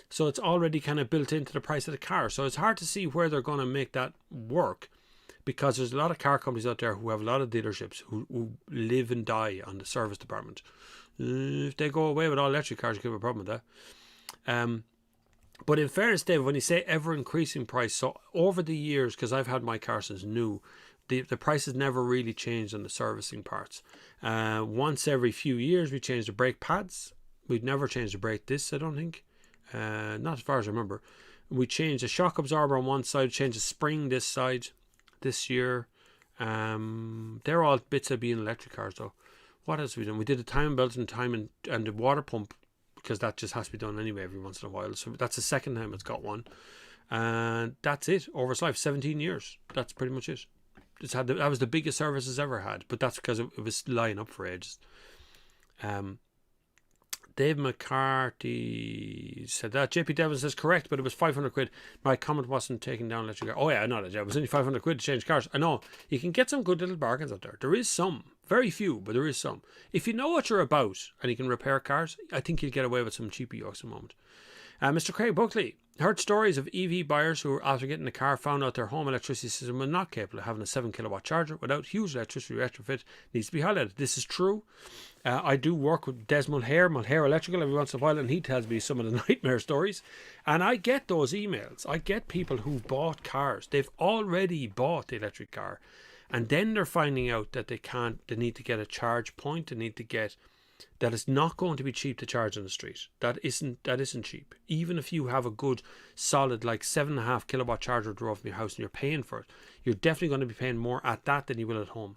S1: it's already kind of built into the price of the car. So it's hard to see where they're going to make that work, because there's a lot of car companies out there who have a lot of dealerships who live and die on the service department. If they go away with all electric cars, you could have a problem with that. But in fairness, Dave, when you say ever increasing price, so over the years, because I've had my car since new, the price has never really changed on the servicing parts. Once every few years, we change the brake pads. We'd never changed the brake discs, I don't think. Not as far as I remember. We changed the shock absorber on one side, changed the spring this side. This year, they're all bits of being electric cars though. What else have we done? We did a time belt and the water pump, because that just has to be done anyway every once in a while. So that's the second time it's got one, and that's it over its life. 17 years. That's pretty much it. That was the biggest service it's ever had, but that's because it was lying up for ages. Dave McCarthy said that. JP Devlin says correct, but it was 500 quid. My comment wasn't taken down electric car. Oh yeah, I know that. It was only 500 quid to change cars. I know. You can get some good little bargains out there. There is some. Very few, but there is some. If you know what you're about and you can repair cars, I think you'll get away with some cheaper yokes at the moment. Mr. Craig Buckley heard stories of EV buyers who, after getting the car, found out their home electricity system was not capable of having a 7 kilowatt charger without huge electricity retrofit. Needs to be highlighted. This is true. I do work with Des Mulhare Electrical every once in a while, and he tells me some of the nightmare stories. And I get those emails. I get people who've bought cars. They've already bought the electric car, and then they're finding out that they need to get a charge point. They need to get that. It's not going to be cheap to charge on the street. That isn't cheap. Even if you have a good solid like 7.5 kilowatt charger drove from your house and you're paying for it, you're definitely going to be paying more at that than you will at home.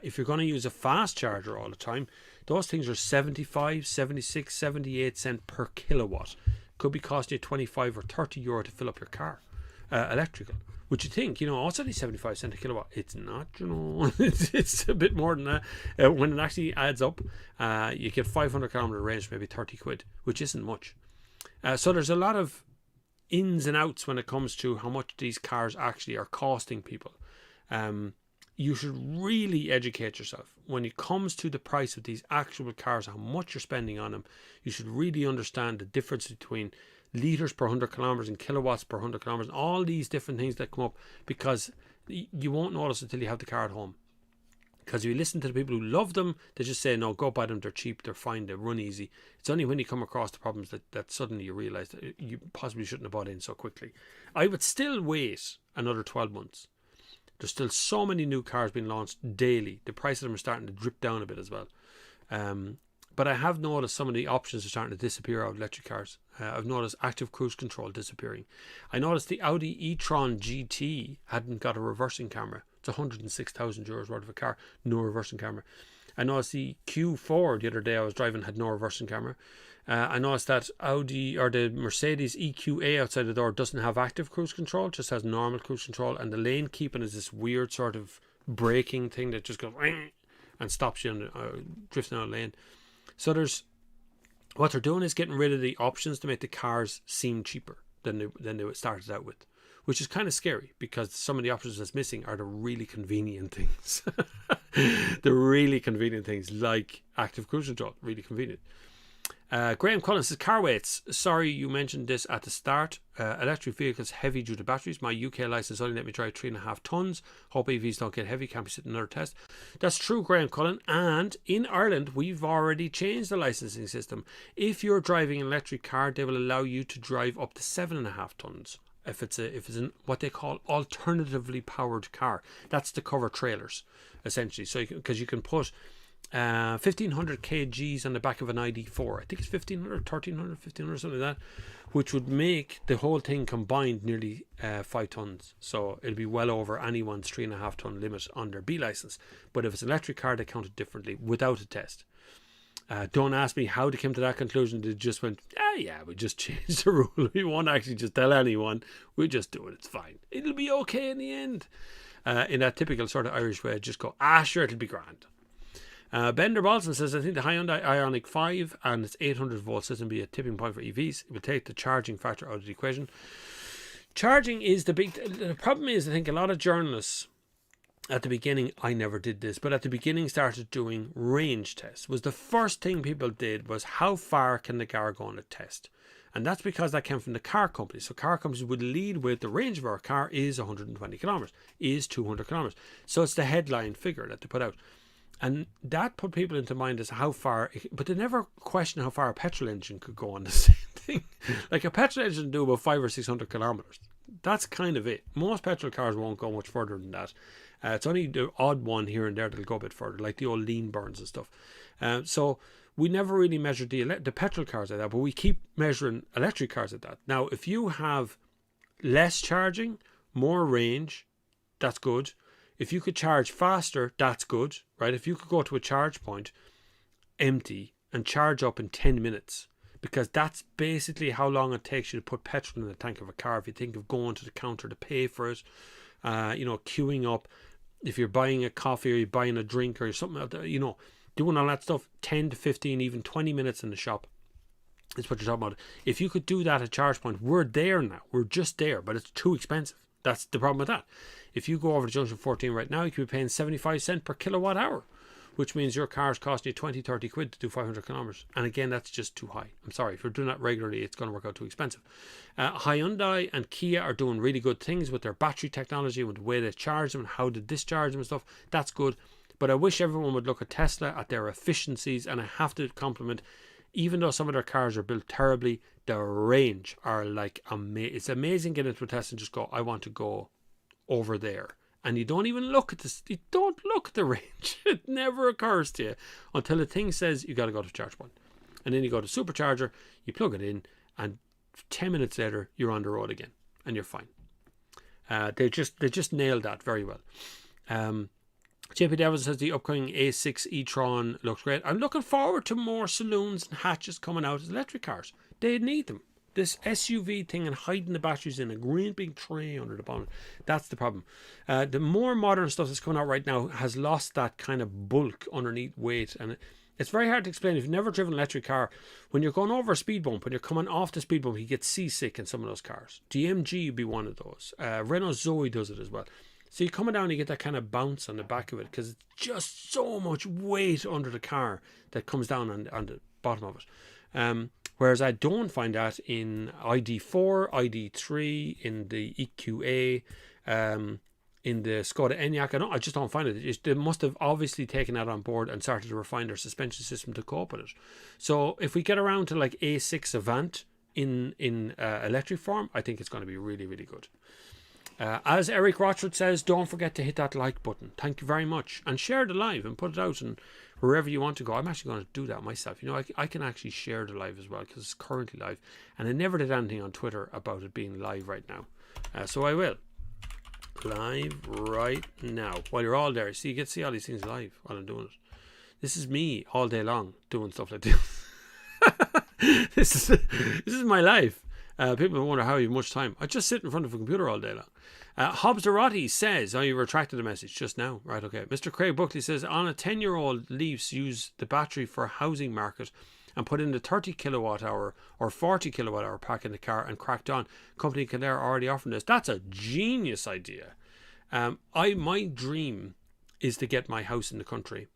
S1: If you're going to use a fast charger all the time, those things are 75, 76, 78 cents per kilowatt. Could be costing you 25 or 30 euro to fill up your car. electrical. Which you think, oh, it's only 75 cents a kilowatt. It's not, it's a bit more than that. When it actually adds up, you get 500 kilometer range, maybe 30 quid, which isn't much. So there's a lot of ins and outs when it comes to how much these cars actually are costing people. You should really educate yourself when it comes to the price of these actual cars, how much you're spending on them. You should really understand the difference between litres per 100 kilometres and kilowatts per 100 kilometres, and all these different things that come up, because you won't notice until you have the car at home. Because if you listen to the people who love them, they just say, no, go buy them, they're cheap, they're fine, they run easy. It's only when you come across the problems that suddenly you realise that you possibly shouldn't have bought in so quickly. I would still wait another 12 months. There's still so many new cars being launched daily. The price of them are starting to drip down a bit as well. But I have noticed some of the options are starting to disappear out of electric cars. I've noticed active cruise control disappearing. I noticed the Audi e-tron GT hadn't got a reversing camera. It's 106,000 euros worth of a car, no reversing camera. I noticed the Q4 the other day I was driving had no reversing camera. I noticed that Audi or the Mercedes EQA outside the door doesn't have active cruise control, just has normal cruise control, and the lane keeping is this weird sort of braking thing that just goes and stops you on drifting out of lane. So what they're doing is getting rid of the options to make the cars seem cheaper than they started out with, which is kind of scary, because some of the options that's missing are the really convenient things. The really convenient things like active cruise control, really convenient. Graham Cullen says, car weights. Sorry you mentioned this at the start. Electric vehicles heavy due to batteries. My UK license only let me drive 3.5 tons. Hope EVs don't get heavy. Can't be sitting another test. That's true, Graham Cullen. And in Ireland, we've already changed the licensing system. If you're driving an electric car, they will allow you to drive up to 7.5 tons. If it's what they call alternatively powered car. That's to cover trailers, essentially. So because you can put 1,500 kgs on the back of an ID4. I think it's 1,500, 1,300, 1,500, something like that, which would make the whole thing combined nearly 5 tons. So it'll be well over anyone's 3.5 ton limit on their B license. But if it's an electric car, they count it differently without a test. Don't ask me how they came to that conclusion. They just went, we just changed the rule. We won't actually just tell anyone. We'll just do it. It's fine. It'll be okay in the end. In that typical sort of Irish way, just go, sure, it'll be grand. Bender Balson says, I think the Hyundai Ioniq 5 and its 800 volt system will be a tipping point for EVs. It will take the charging factor out of the equation. Charging is the problem is, I think a lot of journalists at the beginning, I never did this, but at the beginning started doing range tests. Was the first thing people did was how far can the car go on a test? And that's because that came from the car companies. So car companies would lead with the range of our car is 120 kilometers, is 200 kilometers. So it's the headline figure that they put out. And that put people into mind as how far, but they never question how far a petrol engine could go on the same thing. Like a petrol engine do about 500 or 600 kilometers. That's kind of it. Most petrol cars won't go much further than that. It's only the odd one here and there that'll go a bit further, like the old lean burns and stuff. So we never really measured the petrol cars like that, but we keep measuring electric cars like that. Now, if you have less charging, more range, that's good. If you could charge faster, that's good, right? If you could go to a charge point empty and charge up in 10 minutes, because that's basically how long it takes you to put petrol in the tank of a car. If you think of going to the counter to pay for it, queuing up, if you're buying a coffee or you're buying a drink or something like that, doing all that stuff, 10 to 15, even 20 minutes in the shop is what you're talking about. If you could do that at charge point, we're there now. We're just there, but it's too expensive. That's the problem with that. If you go over to Junction 14 right now, you could be paying 75 cents per kilowatt hour, which means your car's costing you 20, 30 quid to do 500 kilometers. And again, that's just too high. I'm sorry, if you're doing that regularly, it's going to work out too expensive. Hyundai and Kia are doing really good things with their battery technology, with the way they charge them and how they discharge them and stuff. That's good. But I wish everyone would look at Tesla, at their efficiencies, and I have to compliment, even though some of their cars are built terribly, the range are like it's amazing getting into a Tesla and just go, I want to go over there. And you don't even look at this. You don't look at the range. It never occurs to you until the thing says you got to go to charge point. And then you go to supercharger, you plug it in, and 10 minutes later, you're on the road again. And you're fine. They just nailed that very well. JP Devils says the upcoming A6 e-tron looks great. I'm looking forward to more saloons and hatches coming out as electric cars. They need them. this SUV thing and hiding the batteries in a great big tray under the bonnet. That's the problem. The more modern stuff that's coming out right now has lost that kind of bulk underneath weight, and it's very hard to explain. If you've never driven an electric car, when you're going over a speed bump, when you're coming off the speed bump, you get seasick in some of those cars. The MG would be one of those. Renault Zoe does it as well. So you're coming down, you get that kind of bounce on the back of it because it's just so much weight under the car that comes down on the bottom of it. Whereas I don't find that in ID4, ID3, in the EQA, in the Skoda Enyaq. I just don't find it. They must have obviously taken that on board and started to refine their suspension system to cope with it. So if we get around to like A6 Avant in electric form, I think it's going to be really, really good. As Eric Rochford says, don't forget to hit that like button. Thank you very much. And share the live and put it out and wherever you want to go. I'm actually going to do that myself. You know, I can actually share the live as well because it's currently live. And I never did anything on Twitter about it being live right now. So I will. Live right now. While you're all there. See, you get to see all these things live while I'm doing it. This is me all day long doing stuff like this. This is my life. People wonder how you have much time. I just sit in front of a computer all day long. Hobbs Dorothy says, you retracted the message just now. Right, okay. Mr. Craig Buckley says, on a 10-year-old Leafs use the battery for housing market and put in the 30 kilowatt hour or 40 kilowatt hour pack in the car and cracked on. Company Kildare already offering this. That's a genius idea. My dream is to get my house in the country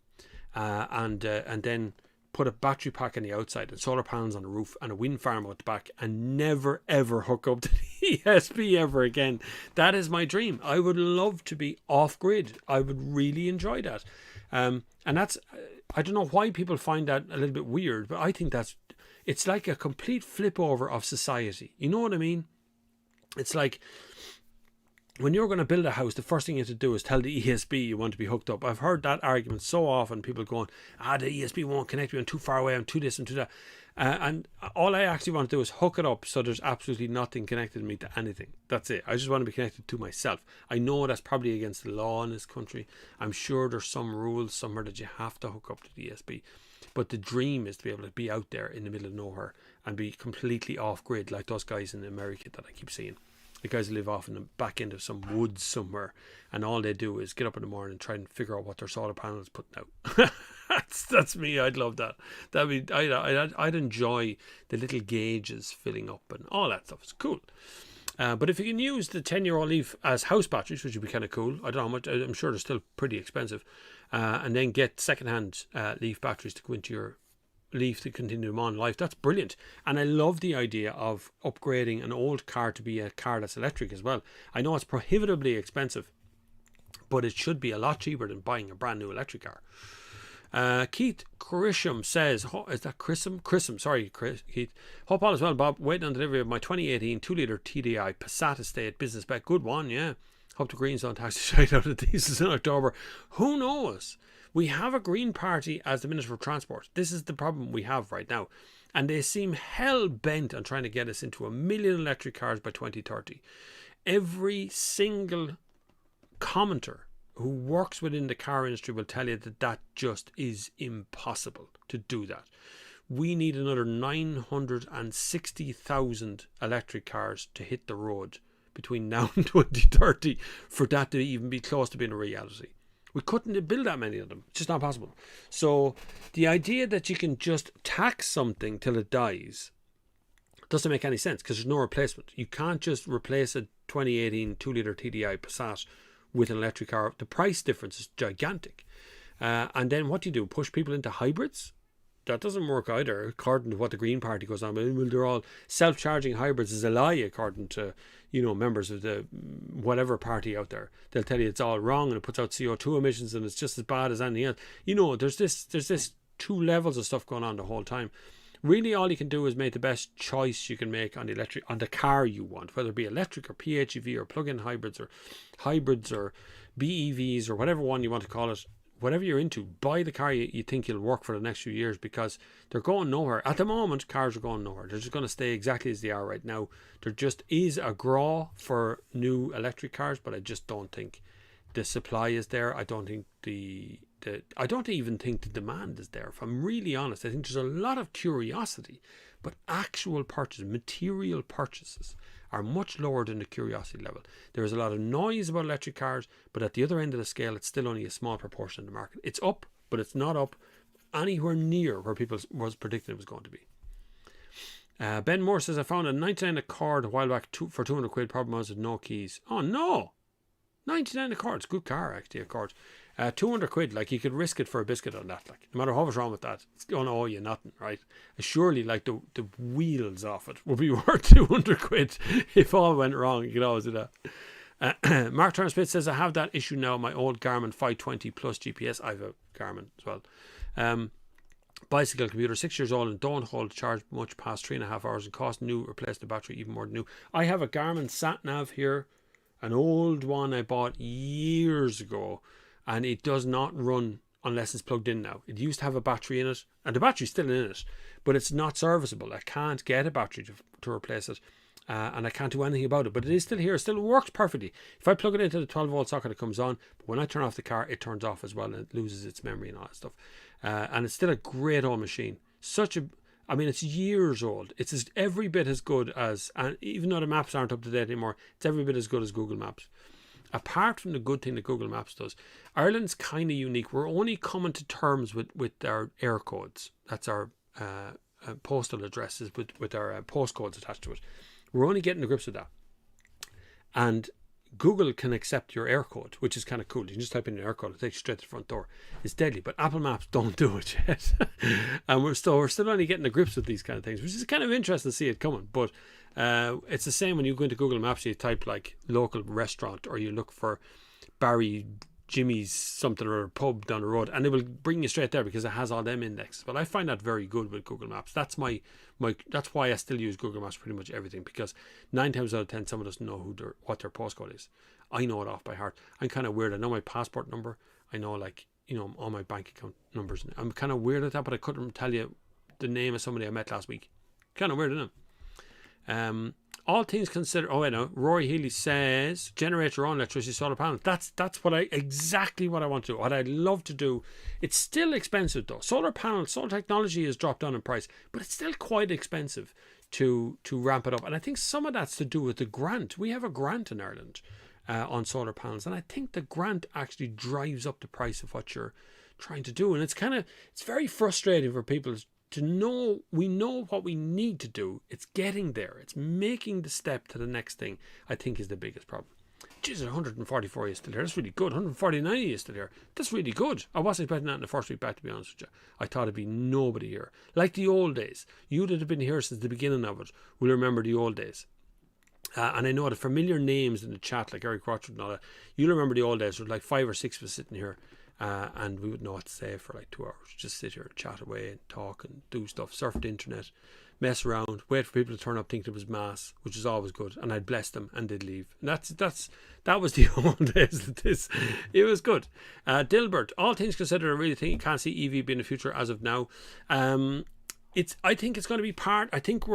S1: and then put a battery pack on the outside and solar panels on the roof and a wind farm out the back and never ever hook up to the ESP ever again. That is my dream. I would love to be off grid. I would really enjoy that. And that's, I don't know why people find that a little bit weird, but I think it's like a complete flip over of society. You know what I mean? It's like, when you're going to build a house, the first thing you have to do is tell the ESP you want to be hooked up. I've heard that argument so often, people going, the ESP won't connect me, I'm too far away, I'm too this and too that. And all I actually want to do is hook it up so there's absolutely nothing connected me to anything. That's it. I just want to be connected to myself. I know that's probably against the law in this country. I'm sure there's some rules somewhere that you have to hook up to the ESP. But the dream is to be able to be out there in the middle of nowhere and be completely off grid like those guys in America that I keep seeing. The guys who live off in the back end of some woods somewhere, and all they do is get up in the morning and try and figure out what their solar panel is putting out. That's me. I'd love that. I'd enjoy the little gauges filling up and all that stuff. It's cool. But if you can use the 10-year-old Leaf as house batteries, which would be kind of cool. I don't know how much. I'm sure they're still pretty expensive. And then get second-hand Leaf batteries to go into your Leaf to continue them on life. That's brilliant. And I love the idea of upgrading an old car to be a car that's electric as well. I know it's prohibitively expensive, but it should be a lot cheaper than buying a brand new electric car. Keith Chrisham says, is that Chrisham? Chrisham, sorry, Keith. Hope all is well, Bob. Waiting on delivery of my 2018 2-litre TDI Passat Estate business spec. Good one, yeah. Hope the Greens don't tax the shite out of these in October. Who knows? We have a Green Party as the Minister for Transport. This is the problem we have right now. And they seem hell-bent on trying to get us into 1 million electric cars by 2030. Every single commenter who works within the car industry will tell you that just is impossible to do that. We need another 960,000 electric cars to hit the road between now and 2030 for that to even be close to being a reality. We couldn't build that many of them. It's just not possible. So the idea that you can just tax something till it dies doesn't make any sense because there's no replacement. You can't just replace a 2018 2-litre TDI Passat with an electric car. The price difference is gigantic. And then what do you do? Push people into hybrids? That doesn't work either, according to what the Green Party goes on. Well, they're all self-charging hybrids is a lie, according to, members of the whatever party out there. They'll tell you it's all wrong and it puts out CO2 emissions and it's just as bad as anything else. There's this two levels of stuff going on the whole time. Really, all you can do is make the best choice you can make on the car you want, whether it be electric or PHEV or plug-in hybrids or BEVs or whatever one you want to call it. Whatever you're into, buy the car you think you'll work for the next few years because they're going nowhere. At the moment, cars are going nowhere. They're just going to stay exactly as they are right now. There just is a draw for new electric cars, but I just don't think the supply is there. I don't think I don't even think the demand is there. If I'm really honest, I think there's a lot of curiosity, but actual purchases, material purchases, are much lower than the curiosity level. There is a lot of noise about electric cars, but at the other end of the scale, it's still only a small proportion of the market. It's up, but it's not up anywhere near where people was predicting it was going to be. Ben Moore says, I found a 99 Accord a while back for 200 quid, problem was with no keys. Oh no! 99 Accord, it's a good car actually, Accord. 200 quid, like you could risk it for a biscuit on that, like no matter what was wrong with that, it's going to owe you nothing, right? Surely like the wheels off it would be worth 200 quid if all went wrong. You could always do that. Mark Turner-Smith says, I have that issue now, my old Garmin 520 plus GPS. I have a Garmin as well. Bicycle computer, 6 years old and don't hold charge much past 3.5 hours and cost new, replace the battery even more than new. I have a Garmin sat nav here, an old one I bought years ago, and it does not run unless it's plugged in now. It used to have a battery in it, and the battery's still in it, but it's not serviceable. I can't get a battery to replace it, and I can't do anything about it, but it is still here. It still works perfectly. If I plug it into the 12 volt socket, it comes on, but when I turn off the car, it turns off as well, and it loses its memory and all that stuff. And it's still a great old machine. It's years old. It's every bit as good as, and even though the maps aren't up to date anymore, it's every bit as good as Google Maps. Apart from the good thing that Google Maps does, Ireland's kind of unique. We're only coming to terms with our air codes. That's our postal addresses with our postcodes attached to it. We're only getting to grips with that. And Google can accept your air code, which is kind of cool. You can just type in your air code, it takes you straight to the front door. It's deadly, but Apple Maps don't do it yet. And we're still only getting to grips with these kind of things, which is kind of interesting to see it coming. But it's the same when you go into Google Maps, you type like local restaurant, or you look for Barry Jimmy's something or a pub down the road, and it will bring you straight there because it has all them indexes. But I find that very good with Google Maps. That's that's why I still use Google Maps pretty much everything, because 9 times out of 10 someone doesn't know what their postcode is. I know it off by heart. I'm kind of weird. I know my passport number. I know all my bank account numbers. I'm kind of weird at that, but I couldn't tell you the name of somebody I met last week. Kind of weird, isn't it? All things considered, Rory Healy says, generate your own electricity solar panels. That's exactly what I want to do. What I'd love to do. It's still expensive though. Solar technology has dropped down in price, but it's still quite expensive to ramp it up. And I think some of that's to do with the grant. We have a grant in Ireland on solar panels, and I think the grant actually drives up the price of what you're trying to do. And it's very frustrating for people to know we know what we need to do. It's getting there. It's making the step to the next thing, I think, is the biggest problem. Jesus, 144 is still here. That's really good. 149 is still here. That's really good. I wasn't expecting that in the first week back, to be honest with you. I thought it'd be nobody here. Like the old days. You that have been here since the beginning of it will remember the old days. And I know the familiar names in the chat, like Eric Rochford and all that. You'll remember the old days. There was like 5 or 6 of us sitting here. And we wouldn't know what to say for like 2 hours. Just sit here, chat away and talk and do stuff, surf the internet, mess around, wait for people to turn up, think it was mass, which is always good. And I'd bless them and they'd leave. And that was the old days. It was good. Dilbert, all things considered, I really think you can't see EV being the future as of now. I think it's going to be I think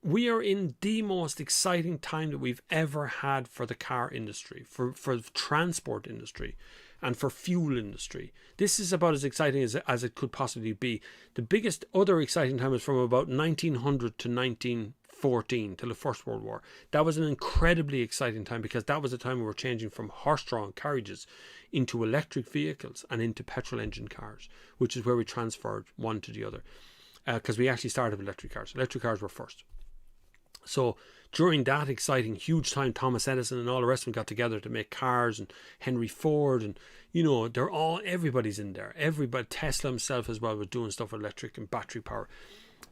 S1: we are in the most exciting time that we've ever had for the car industry, for the transport industry, and for fuel industry. This is about as exciting as it could possibly be. The biggest other exciting time is from about 1900 to 1914, till the First World War. That was an incredibly exciting time, because that was the time we were changing from horse-drawn carriages into electric vehicles and into petrol engine cars, which is where we transferred one to the other. Because we actually started with electric cars. Electric cars were first. So during that exciting, huge time, Thomas Edison and all the rest of them got together to make cars, and Henry Ford, and everybody's in there. Everybody, Tesla himself as well, was doing stuff with electric and battery power.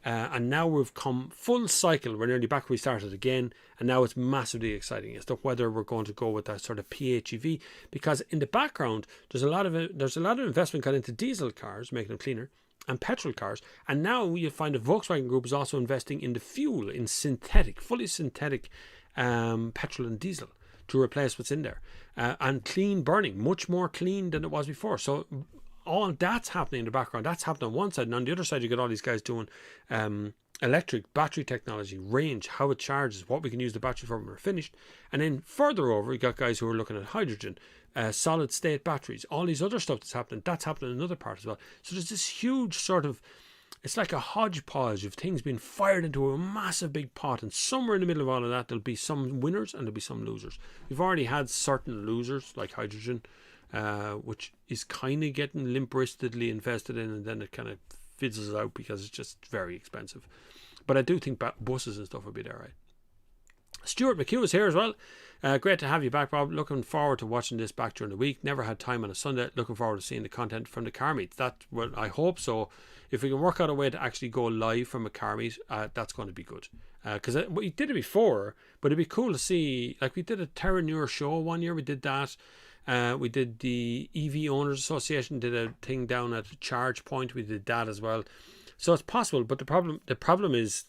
S1: And now we've come full cycle. We're nearly back where we started again, and now it's massively exciting as to whether we're going to go with that sort of PHEV, because in the background there's a lot of investment gone into diesel cars, making them cleaner, and petrol cars. And now you find the Volkswagen Group is also investing in the fuel, in fully synthetic petrol and diesel to replace what's in there, and clean burning, much more clean than it was before. So all that's happening in the background. That's happening on one side, and on the other side you got all these guys doing electric battery technology, range, how it charges, what we can use the battery for when we're finished. And then further over, you got guys who are looking at hydrogen, solid state batteries, all these other stuff that's happening in another part as well. So there's this huge sort of it's like a hodgepodge of things being fired into a massive big pot, and somewhere in the middle of all of that there'll be some winners and there'll be some losers. We've already had certain losers like hydrogen, which is kind of getting limp-wristedly invested in, and then it kind of fizzles out because it's just very expensive. But I do think buses and stuff will be there, right? Stuart McHugh is here as well. Great to have you back, Bob. Looking forward to watching this back during the week. Never had time on a Sunday. Looking forward to seeing the content from the car meets. Well, I hope so. If we can work out a way to actually go live from a car meet, that's going to be good. Because we did it before, but it'd be cool to see. Like we did a Terra Nure show one year. We did that. We did the EV Owners Association did a thing down at Charge Point. We did that as well. So it's possible, but the problem is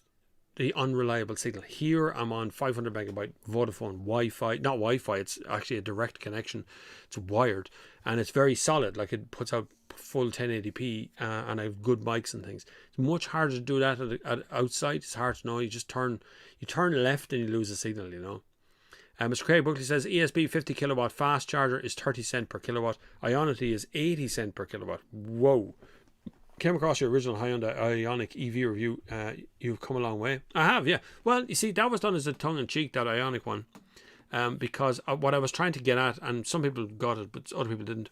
S1: the unreliable signal. Here I'm on 500 megabyte Vodafone Wi-Fi, not Wi-Fi, it's actually a direct connection. It's wired and it's very solid, like it puts out full 1080p and I have good mics and things. It's much harder to do that at outside. It's hard to know. You turn left and you lose the signal, you know. Mr. Craig Buckley says ESB 50 kilowatt fast charger is 30 cent per kilowatt. Ionity is 80 cent per kilowatt. Whoa. Came across your original Hyundai Ioniq EV review. You've come a long way. I have, yeah. Well, you see, that was done as a tongue-in-cheek, that Ioniq one, because what I was trying to get at, and some people got it, but other people didn't.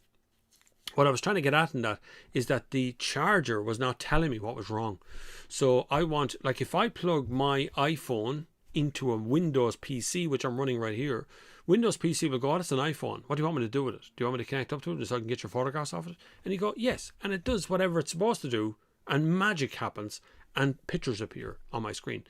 S1: What I was trying to get at in that is that the charger was not telling me what was wrong. So I want, like, if I plug my iPhone into a Windows PC, which I'm running right here, Windows PC will go, oh, that's an iPhone. What do you want me to do with it? Do you want me to connect up to it so I can get your photographs off it? And you go, yes. And it does whatever it's supposed to do. And magic happens. And pictures appear on my screen.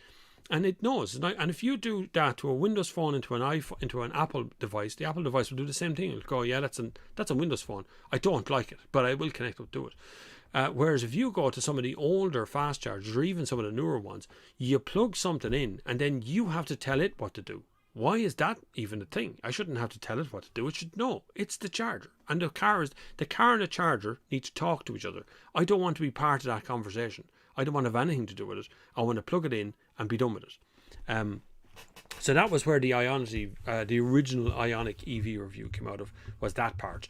S1: And it knows. And if you do that to a Windows phone into an iPhone, into an Apple device, the Apple device will do the same thing. It'll go, yeah, that's a Windows phone. I don't like it, but I will connect up to it. Whereas if you go to some of the older fast chargers, or even some of the newer ones, you plug something in and then you have to tell it what to do. Why is that even a thing? I shouldn't have to tell it what to do. It should know. It's the charger. And the car and the charger need to talk to each other. I don't want to be part of that conversation. I don't want to have anything to do with it. I want to plug it in and be done with it. So that was where the Ionity, the original Ioniq EV review came out of, was that part.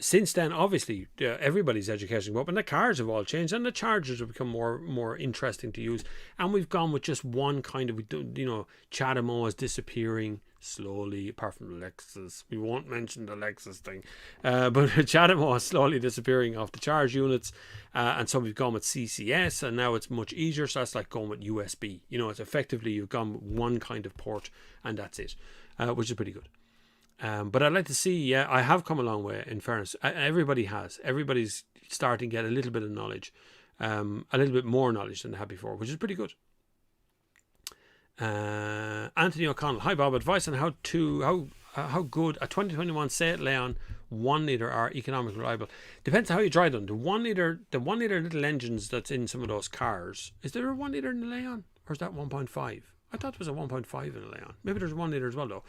S1: Since then, obviously, everybody's education up, and the cars have all changed, and the chargers have become more interesting to use. And we've gone with just one kind of, you know, CHAdeMO is disappearing slowly, apart from the Lexus. We won't mention the Lexus thing, but CHAdeMO is slowly disappearing off the charge units, and so we've gone with CCS, and now it's much easier. So that's like going with USB. You know, it's effectively you've gone with one kind of port, and that's it, which is pretty good. But I'd like to see, yeah, I have come a long way, in fairness. Everybody has. Everybody's starting to get a little bit of knowledge, a little bit more knowledge than they had before, which is pretty good. Anthony O'Connell, hi Bob, advice on how good a 2021 Seat Leon 1 litre are economic reliable. Depends on how you drive them. The 1 litre little engines that's in some of those cars, is there a 1 litre in the Leon, or is that 1.5? I thought it was a 1.5 in a Leon. Maybe there's a 1 litre as well though.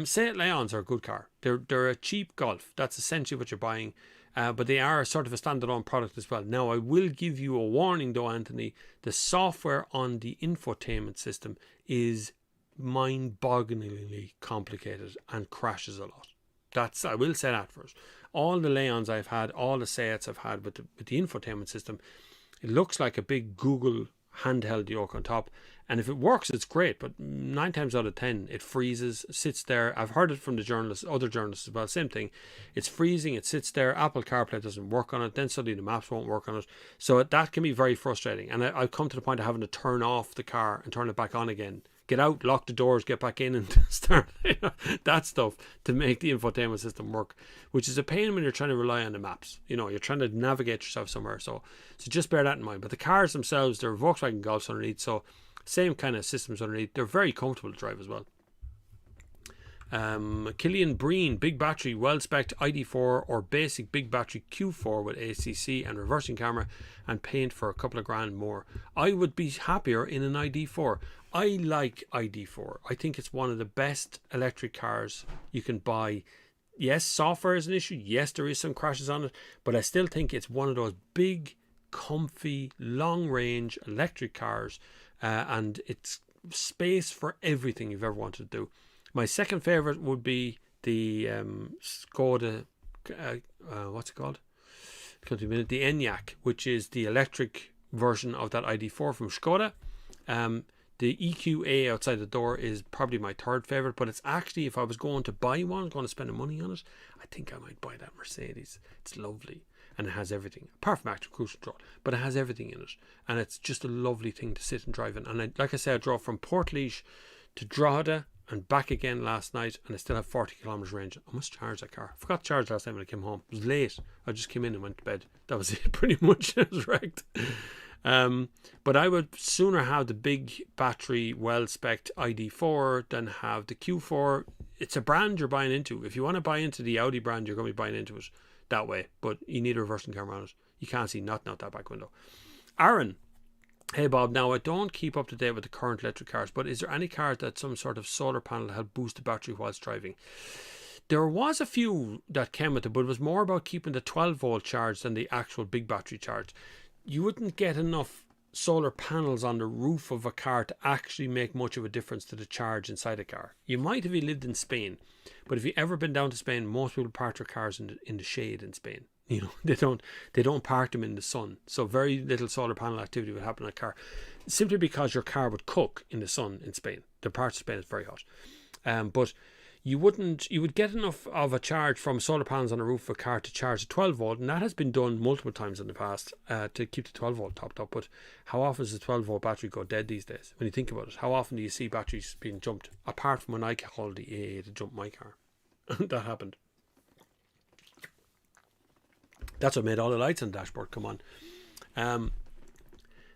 S1: Seat Leons are a good car. They're a cheap Golf. That's essentially what you're buying. But they are sort of a standalone product as well. Now, I will give you a warning though, Anthony. The software on the infotainment system is mind-bogglingly complicated and crashes a lot. I will say that first. All the Leons I've had, all the Seats I've had with the infotainment system, it looks like a big Google handheld yoke on top, and if it works it's great, but 9 times out of 10 it freezes, sits there. I've heard it from the journalists, other journalists as well, same thing. It's freezing, it sits there, Apple CarPlay doesn't work on it, then suddenly the maps won't work on it, so that can be very frustrating. And I've come to the point of having to turn off the car and turn it back on again, get out, lock the doors, get back in and start that stuff to make the infotainment system work, which is a pain when you're trying to rely on the maps. You know, you're trying to navigate yourself somewhere, so just bear that in mind. But the cars themselves, they're Volkswagen Golfs underneath, so same kind of systems underneath. They're very comfortable to drive as well. Killian Breen, big battery, well-spec'd ID4 or basic big battery Q4 with ACC and reversing camera and paint for a couple of grand more. I would be happier in an ID4. I like ID4. I think it's one of the best electric cars you can buy. Yes, software is an issue. Yes, there is some crashes on it, but I still think it's one of those big, comfy, long-range electric cars, and it's space for everything you've ever wanted to do. My second favourite would be the Skoda, what's it called? come to a minute, the Enyaq, which is the electric version of that ID4 from Skoda. The EQA outside the door is probably my third favourite, but it's actually, if I was going to buy one, going to spend the money on it, I think I might buy that Mercedes. It's lovely, and it has everything, apart from active cruise control, but it has everything in it, and it's just a lovely thing to sit and drive in. And like I said, I drove from Portlaoise to Drogheda and back again last night, and I still have 40 kilometres range. I must charge that car. I forgot to charge last time when I came home. It was late. I just came in and went to bed. That was it, pretty much. It was wrecked. But I would sooner have the big battery, well-spec'd ID4 than have the Q4. It's a brand you're buying into. If you want to buy into the Audi brand, you're going to be buying into it that way. But you need a reversing camera on it. You can't see nothing out that back window. Aaron, hey Bob, now I don't keep up to date with the current electric cars, but is there any car that some sort of solar panel help boost the battery whilst driving? There was a few that came with it, but it was more about keeping the 12 volt charge than the actual big battery charge. You wouldn't get enough solar panels on the roof of a car to actually make much of a difference to the charge inside a car. You might if you lived in Spain, but if you've ever been down to Spain, most people park their cars in the shade in Spain. You know, they don't park them in the sun, so very little solar panel activity would happen in a car, simply because your car would cook in the sun in Spain. The parts of Spain is very hot, but you would get enough of a charge from solar panels on the roof of a car to charge a 12 volt, and that has been done multiple times in the past to keep the 12 volt topped up. But how often does the 12 volt battery go dead these days? When you think about it, how often do you see batteries being jumped? Apart from when I called the AA to jump my car, that happened. That's what made all the lights on the dashboard come on.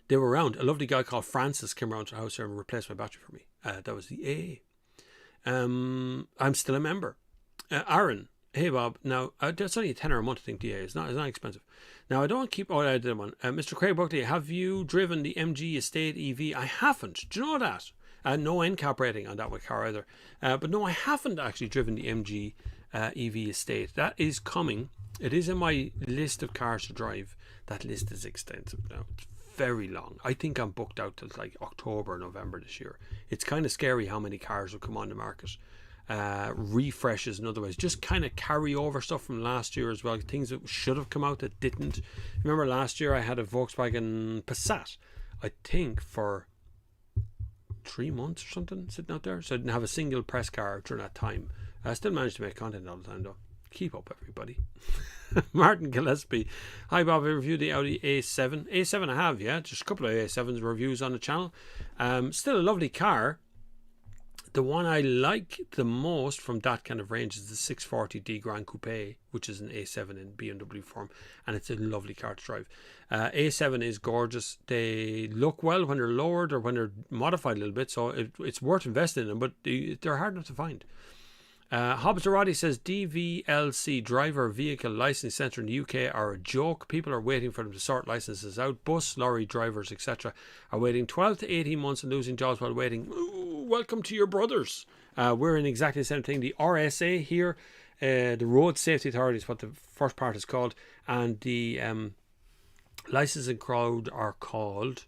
S1: They were around. A lovely guy called Francis came around to the house here and replaced my battery for me. That was the AA. I'm still a member. Aaron, hey Bob. Now that's only a tenner a month. I think the AA is not. It's not expensive. Now I don't keep. Oh, I did one. Mr. Craig Buckley, have you driven the MG Estate EV? I haven't. Do you know that? No NCAP rating on that one car either. But no, I haven't actually driven the MG EV Estate. That is coming. It is in my list of cars to drive. That list is extensive now. It's very long. I think I'm booked out till like October, November this year. It's kind of scary how many cars will come on the market. Refreshes and otherwise. Just kind of carry over stuff from last year as well. Things that should have come out that didn't. Remember last year I had a Volkswagen Passat, I think for 3 months or something, sitting out there. So I didn't have a single press car during that time. I still managed to make content all the time though. Keep up, everybody. Martin Gillespie. Hi Bob, I reviewed the Audi A7. A7 I have, yeah. Just a couple of A7 reviews on the channel. Still a lovely car. The one I like the most from that kind of range is the 640D Grand Coupe, which is an A7 in BMW form, and it's a lovely car to drive. A7 is gorgeous. They look well when they're lowered or when they're modified a little bit, so it's worth investing in them, but they're hard enough to find. Hobbs Arati says DVLC driver vehicle license centre in the UK are a joke. People are waiting for them to sort licenses out. Bus, lorry drivers, etc. are waiting 12 to 18 months and losing jobs while waiting. Ooh, welcome to your brothers. We're in exactly the same thing. The RSA here, the Road Safety Authority is what the first part is called, and the licensing crowd are called,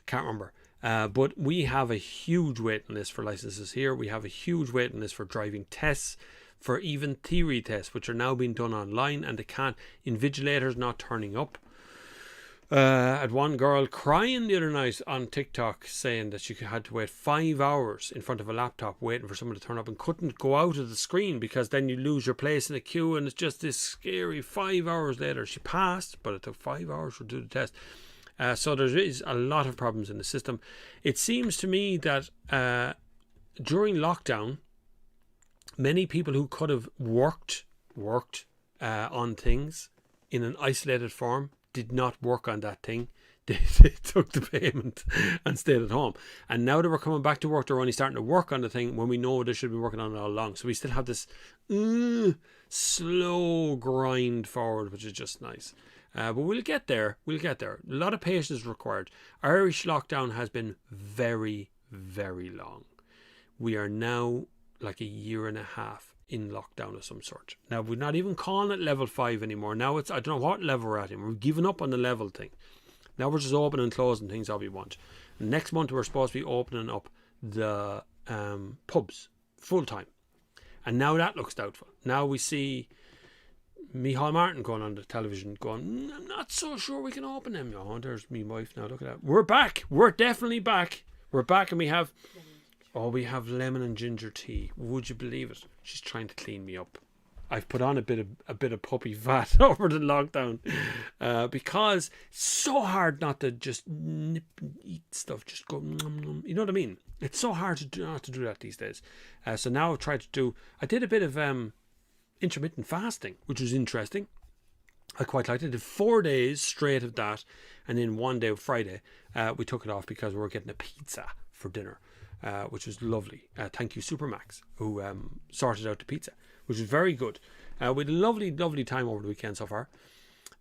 S1: can't remember. But we have a huge waiting list for licenses here. We have a huge waiting list for driving tests, for even theory tests, which are now being done online, and they can't. Invigilators not turning up. I had one girl crying the other night on TikTok saying that she had to wait 5 hours in front of a laptop waiting for someone to turn up and couldn't go out of the screen because then you lose your place in the queue, and it's just this scary. 5 hours later, she passed, but it took 5 hours to do the test. So there is a lot of problems in the system. It seems to me that during lockdown, many people who could have worked on things in an isolated form did not work on that thing. They took the payment and stayed at home. And now that we're coming back to work, they're only starting to work on the thing when we know they should be working on it all along. So we still have this slow grind forward, which is just nice. But we'll get there. We'll get there. A lot of patience required. Irish lockdown has been very, very long. We are now like a year and a half in lockdown of some sort. Now, we're not even calling it level 5 anymore. Now it's, I don't know what level we're at. We're giving up on the level thing. Now we're just opening and closing things all we want. Next month we're supposed to be opening up the pubs full time. And now that looks doubtful. Now we see Micheál Martin going on the television going, I'm not so sure we can open them. Oh, there's me wife now. Look at that. We're back. We're definitely back. We're back, and we have lemon and ginger tea. Would you believe it? She's trying to clean me up. I've put on a bit of puppy fat over the lockdown because it's so hard not to just nip and eat stuff. Just go, nom, nom. You know what I mean? It's so hard not to do that these days. So now I've tried to do. I did a bit of intermittent fasting, which was interesting. I quite liked it. I did 4 days straight of that, and then one day, Friday, we took it off because we were getting a pizza for dinner, which was lovely. Thank you, Supermax, who sorted out the pizza, which was very good. We had a lovely, lovely time over the weekend so far.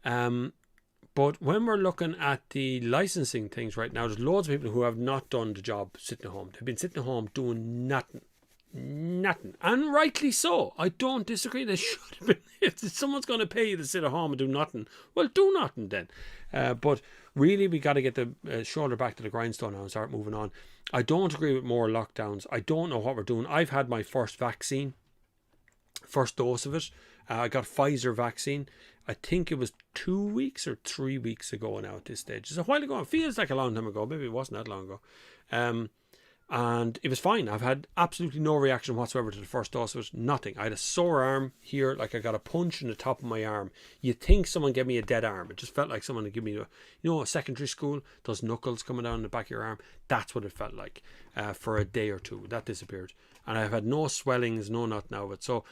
S1: But when we're looking at the licensing things right now, there's loads of people who have not done the job sitting at home. They've been sitting at home doing nothing. And rightly so. I don't disagree. They should have been. If someone's going to pay you to sit at home and do nothing, well, do nothing then. But really, we got to get the shoulder back to the grindstone now and start moving on. I don't agree with more lockdowns. I don't know what we're doing. I've had my first vaccine, first dose of it. I got Pfizer vaccine. I think it was 2 weeks or 3 weeks ago now at this stage. It's a while ago. It feels like a long time ago. Maybe it wasn't that long ago. And it was fine. I've had absolutely no reaction whatsoever to the first dose of it. Nothing. I had a sore arm here, like I got a punch in the top of my arm. You'd think someone gave me a dead arm. It just felt like someone had given me, a secondary school, those knuckles coming down the back of your arm. That's what it felt like for a day or two. That disappeared. And I've had no swellings, no nothing now. So,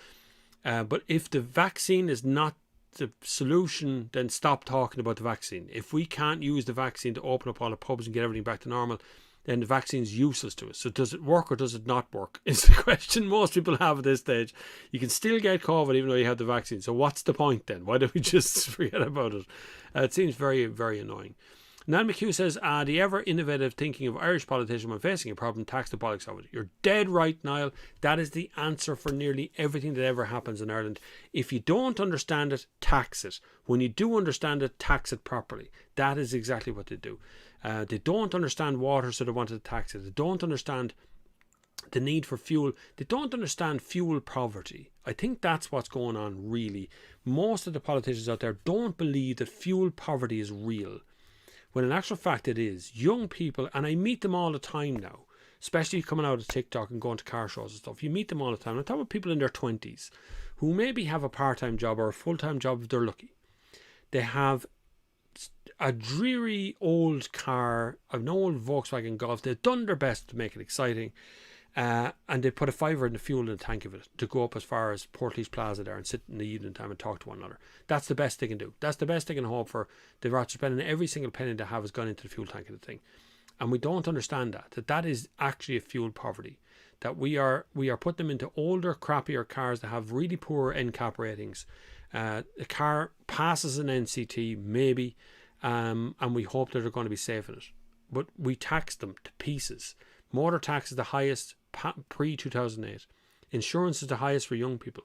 S1: but if the vaccine is not the solution, then stop talking about the vaccine. If we can't use the vaccine to open up all the pubs and get everything back to normal, then the vaccine's useless to us. So does it work or does it not work? Is the question most people have at this stage. You can still get COVID even though you have the vaccine. So what's the point then? Why don't we just forget about it? It seems very, very annoying. Nan McHugh says, the ever innovative thinking of Irish politicians when facing a problem, tax the bollocks of it. You're dead right, Niall. That is the answer for nearly everything that ever happens in Ireland. If you don't understand it, tax it. When you do understand it, tax it properly. That is exactly what they do. They don't understand water, so they wanted to tax it. They don't understand the need for fuel. They don't understand fuel poverty. I think that's what's going on, really. Most of the politicians out there don't believe that fuel poverty is real, when in actual fact it is. Young people, and I meet them all the time now, especially coming out of TikTok and going to car shows and stuff. You meet them all the time. I'm talking about people in their 20s who maybe have a part-time job or a full-time job if they're lucky. They have a dreary old car, an old Volkswagen Golf. They've done their best to make it exciting, and they put a fiver in the fuel in the tank of it to go up as far as Portlaoise Plaza there and sit in the evening time and talk to one another. That's the best they can do. That's the best they can hope for. They're after spending every single penny they have has gone into the fuel tank of the thing, and we don't understand that is actually a fuel poverty. That we are putting them into older, crappier cars that have really poor NCAP ratings. The car passes an NCT maybe. And we hope that they're going to be safe in it. But we tax them to pieces. Motor tax is the highest pre-2008. Insurance is the highest for young people.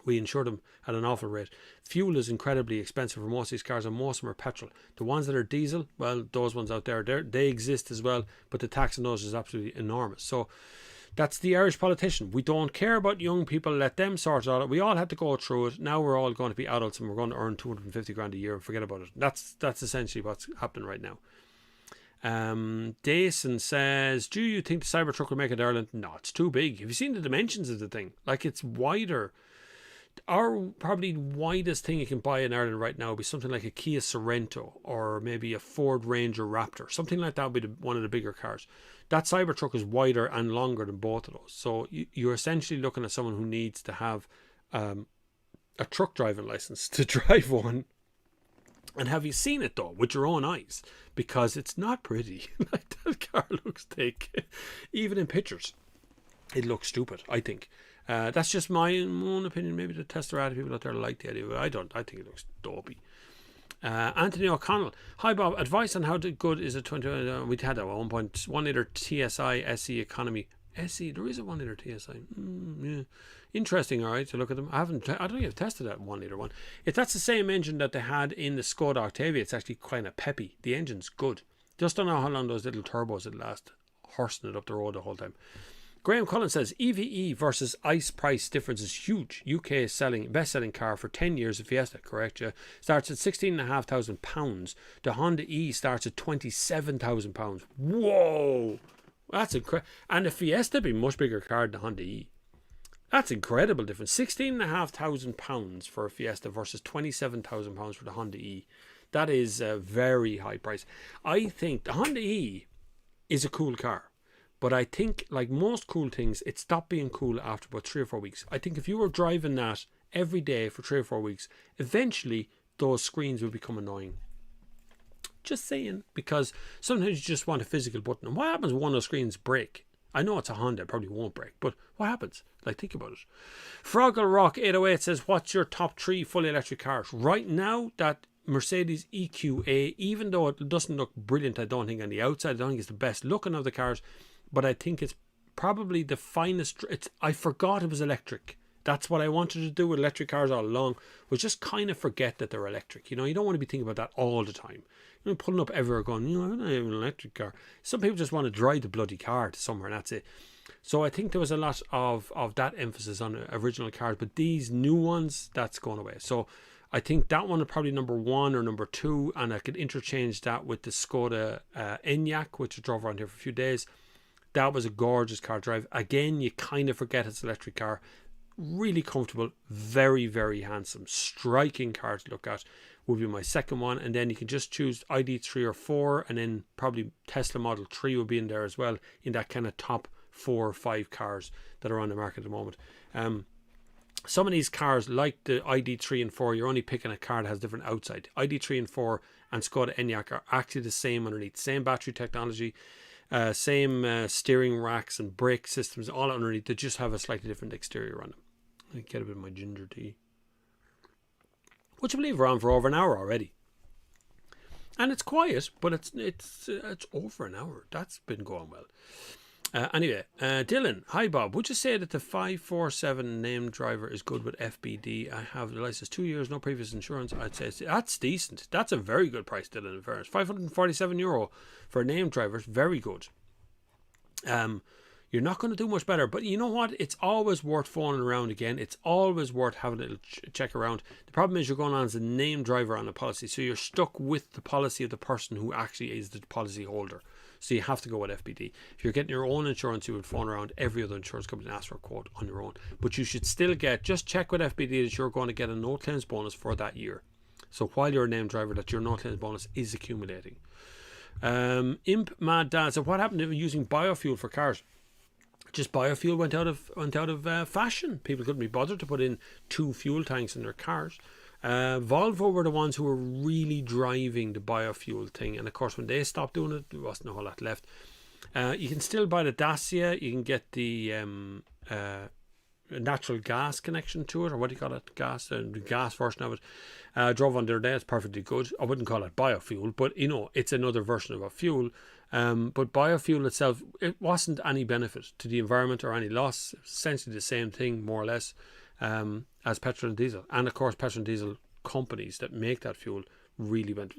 S1: We insure them at an awful rate. Fuel is incredibly expensive for most of these cars, and most of them are petrol. The ones that are diesel, well, those ones out there, they exist as well, but the tax on those is absolutely enormous. So that's the Irish politician. We don't care about young people. Let them sort it out. We all had to go through it. Now we're all going to be adults and we're going to earn 250 grand a year and forget about it. That's essentially what's happening right now. Dason says, do you think the Cybertruck will make it to Ireland? No, it's too big. Have you seen the dimensions of the thing? Like, it's wider. Our probably widest thing you can buy in Ireland right now would be something like a Kia Sorento or maybe a Ford Ranger Raptor. Something like that would be one of the bigger cars. That Cybertruck is wider and longer than both of those. So you're essentially looking at someone who needs to have a truck driving license to drive one. And have you seen it though with your own eyes? Because it's not pretty. Like, that car looks thick. Even in pictures, it looks stupid, I think. That's just my own opinion. Maybe the Teslarati people out there like the idea, but I don't. I think it looks dopey. Anthony O'Connell, hi Bob, advice on how good is a 20, we had a 1.1 litre TSI SE economy. SE, there is a 1 litre TSI. Yeah. Interesting, alright, to look at them. I don't think I've tested that 1 litre one. If that's the same engine that they had in the Skoda Octavia, it's actually kind of peppy. The engine's good. Just don't know how long those little turbos will last, horsing it up the road the whole time. Graham Cullen says EVE versus ICE price difference is huge. UK best-selling car for 10 years, the Fiesta, correct? Yeah, starts at £16,500. The Honda E starts at £27,000. Whoa, that's incredible. And the Fiesta be much bigger car than the Honda E. That's incredible difference. £16,500 for a Fiesta versus £27,000 for the Honda E. That is a very high price. I think the Honda E is a cool car. But I think, like most cool things, it stopped being cool after about 3 or 4 weeks. I think if you were driving that every day for 3 or 4 weeks, eventually those screens will become annoying. Just saying, because sometimes you just want a physical button. And what happens when one of those screens break? I know it's a Honda, it probably won't break, but what happens? Like, think about it. Froggle Rock 808 says, what's your top 3 fully electric cars? Right now, that Mercedes EQA, even though it doesn't look brilliant, I don't think on the outside, I don't think it's the best looking of the cars, but I think it's probably the finest. I forgot it was electric. That's what I wanted to do with electric cars all along, was just kind of forget that they're electric. You know, you don't want to be thinking about that all the time. You know, pulling up everywhere going, you know, I don't have an electric car. Some people just want to drive the bloody car to somewhere and that's it. So I think there was a lot of that emphasis on original cars, but these new ones, that's going away. So I think that one is probably number 1 or number 2, and I could interchange that with the Skoda Enyaq, which I drove around here for a few days. That was a gorgeous car drive. Again, you kind of forget it's an electric car. Really comfortable, very, very handsome. Striking car to look at would be my second one. And then you can just choose ID3 or 4, and then probably Tesla Model 3 will be in there as well, in that kind of top 4 or 5 cars that are on the market at the moment. Some of these cars, like the ID3 and 4, you're only picking a car that has different outside. ID3 and 4 and Skoda Enyaq are actually the same underneath. Same battery technology. Same steering racks and brake systems all underneath. They just have a slightly different exterior on them. I get a bit of my ginger tea, which I believe we're on for over an hour already, and it's quiet, but it's over an hour. That's been going well. Anyway, Dylan, hi Bob. Would you say that the 547 named driver is good with FBD? I have the license 2 years, no previous insurance. I'd say that's decent. That's a very good price, Dylan. In fairness, €547 for a named driver is very good. You're not going to do much better, but you know what? It's always worth phoning around again. It's always worth having a little check around. The problem is you're going on as a named driver on a policy, so you're stuck with the policy of the person who actually is the policy holder. So you have to go with FBD. If you're getting your own insurance, you would phone around every other insurance company and ask for a quote on your own. But you should still just check with FBD that you're going to get a no claims bonus for that year. So while you're a named driver, that your no claims bonus is accumulating. Imp Mad Dad, so what happened to using biofuel for cars? Just biofuel went out of fashion. People couldn't be bothered to put in 2 fuel tanks in their cars. Volvo were the ones who were really driving the biofuel thing, and of course when they stopped doing it, there wasn't a whole lot left. You can still buy the Dacia. You can get the natural gas connection to it, or what do you call it, the gas version of it. I drove on the other day. It's perfectly good. I wouldn't call it biofuel, but you know, it's another version of a fuel. But biofuel itself, it wasn't any benefit to the environment or any loss. Essentially the same thing, more or less, as petrol and diesel. And of course, petrol and diesel companies that make that fuel really went,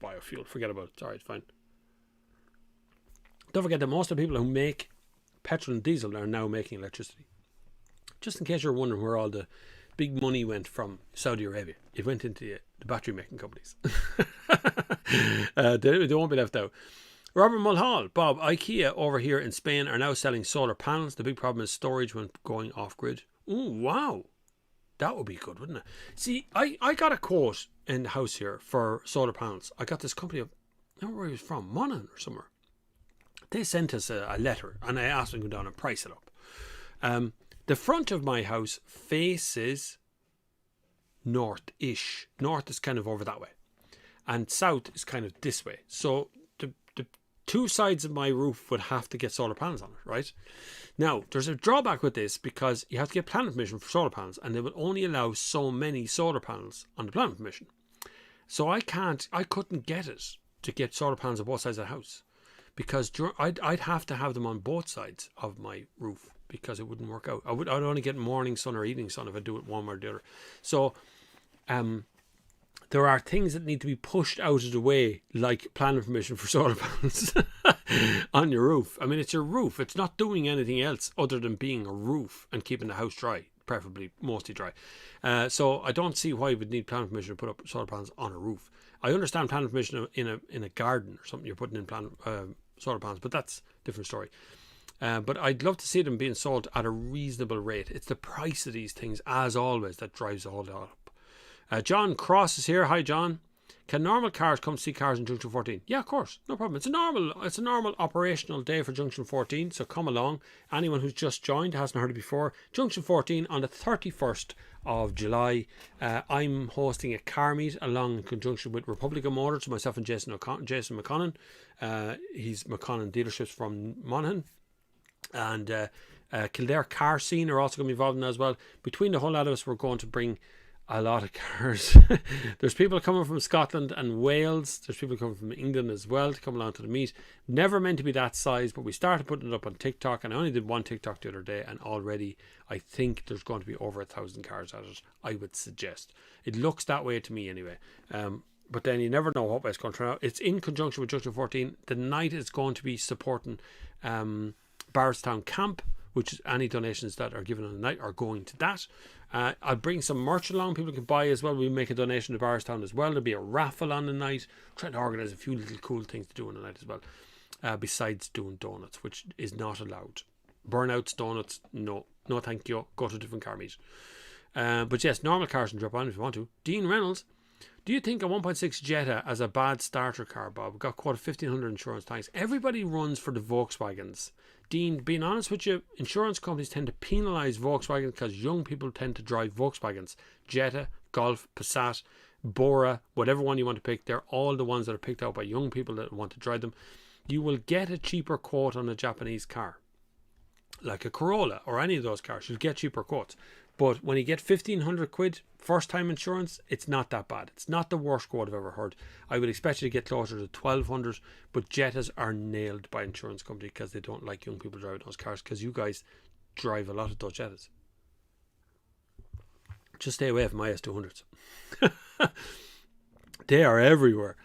S1: biofuel, forget about it. Sorry, it's fine. Don't forget that most of the people who make petrol and diesel are now making electricity. Just in case you're wondering where all the big money went from Saudi Arabia, it went into the battery making companies. They won't be left out. Robert Mulhall, Bob, IKEA over here in Spain are now selling solar panels. The big problem is storage when going off grid. Oh, wow. That would be good, wouldn't it? See, I got a quote in the house here for solar panels. I got this company, I don't know where he was from, Monaghan or somewhere. They sent us a letter, and I asked them to go down and price it up. The front of my house faces north-ish. North is kind of over that way, and south is kind of this way. So the 2 sides of my roof would have to get solar panels on it, right? Now, there's a drawback with this because you have to get planning permission for solar panels, and they will only allow so many solar panels on the planning permission. So I couldn't get it to get solar panels on both sides of the house, because I'd have to have them on both sides of my roof, because it wouldn't work out. I'd only get morning sun or evening sun if I do it one way or the other. So there are things that need to be pushed out of the way, like planning permission for solar panels on your roof. I mean, it's your roof. It's not doing anything else other than being a roof and keeping the house dry, preferably mostly dry. So I don't see why you would need planning permission to put up solar panels on a roof. I understand planning permission in a garden or something, you're putting in solar panels, but that's a different story. But I'd love to see them being sold at a reasonable rate. It's the price of these things, as always, that drives all that up. John Cross is here. Hi, John. Can normal cars come see cars in Junction 14? Yeah, of course, no problem. It's a normal operational day for Junction 14, so come along. Anyone who's just joined, hasn't heard it before, Junction 14 on the 31st of July. I'm hosting a car meet along in conjunction with Republican Motors, myself and Jason McConnon. He's McConnon Dealerships from Monaghan. And Kildare Car Scene are also going to be involved in that as well. Between the whole lot of us, we're going to bring a lot of cars. There's people coming from Scotland and Wales. There's people coming from England as well to come along to the meet. Never meant to be that size, but we started putting it up on TikTok, and I only did one TikTok the other day, and already I think there's going to be over 1,000 cars at it, I would suggest. It looks that way to me anyway. But then you never know what way it's going to turn out. It's in conjunction with Junction 14. The night is going to be supporting Barrestown Camp, which is any donations that are given on the night are going to that. I'll bring some merch along people can buy as well. We make a donation to Barrestown as well. There'll be a raffle on the night. I'm trying to organise a few little cool things to do on the night as well, besides doing donuts, which is not allowed. Burnouts, donuts, no thank you, go to a different car meet. But yes, normal cars can drop on if you want to. Dean Reynolds, do you think a 1.6 Jetta as a bad starter car, Bob? Got quoted 1,500 insurance, thanks. Everybody runs for the Volkswagens. Dean, being honest with you, insurance companies tend to penalise Volkswagen because young people tend to drive Volkswagens. Jetta, Golf, Passat, Bora, whatever one you want to pick, they're all the ones that are picked out by young people that want to drive them. You will get a cheaper quote on a Japanese car, like a Corolla or any of those cars. You'll get cheaper quotes. But when you get 1,500 quid first time insurance, it's not that bad. It's not the worst quote I've ever heard. I would expect you to get closer to 1,200, but Jettas are nailed by insurance company because they don't like young people driving those cars, because you guys drive a lot of those Jettas. Just stay away from IS200s. They are everywhere.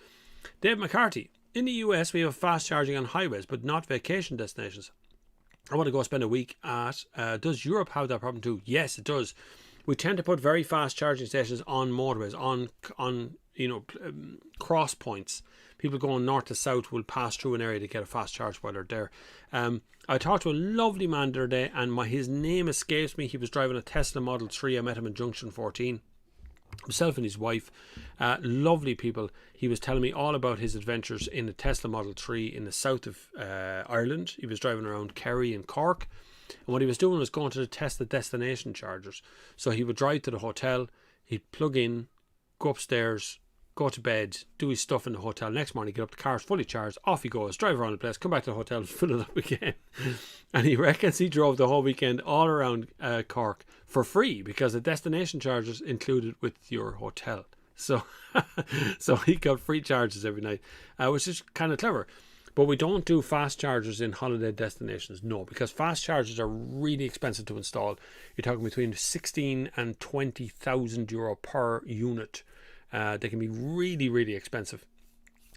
S1: Dave McCarthy, in the US we have fast charging on highways but not vacation destinations. I want to go spend a week at, does Europe have that problem too? Yes, it does. We tend to put very fast charging stations on motorways, on cross points. People going north to south will pass through an area to get a fast charge while they're there. I talked to a lovely man the other day, and his name escapes me. He was driving a Tesla Model 3. I met him in Junction 14. Himself and his wife, lovely people. He was telling me all about his adventures in the Tesla Model 3 in the south of Ireland. He was driving around Kerry and Cork, and what he was doing was going to the Tesla destination chargers. So he would drive to the hotel, he'd plug in, go upstairs, go to bed, do his stuff in the hotel. Next morning, get up, the car's fully charged, off he goes, drive around the place, come back to the hotel, fill it up again. And he reckons he drove the whole weekend all around Cork for free, because the destination charges included with your hotel. So he got free charges every night, which is kind of clever. But we don't do fast chargers in holiday destinations, no, because fast chargers are really expensive to install. You're talking between 16 and 20,000 euro per unit. They can be really, really expensive.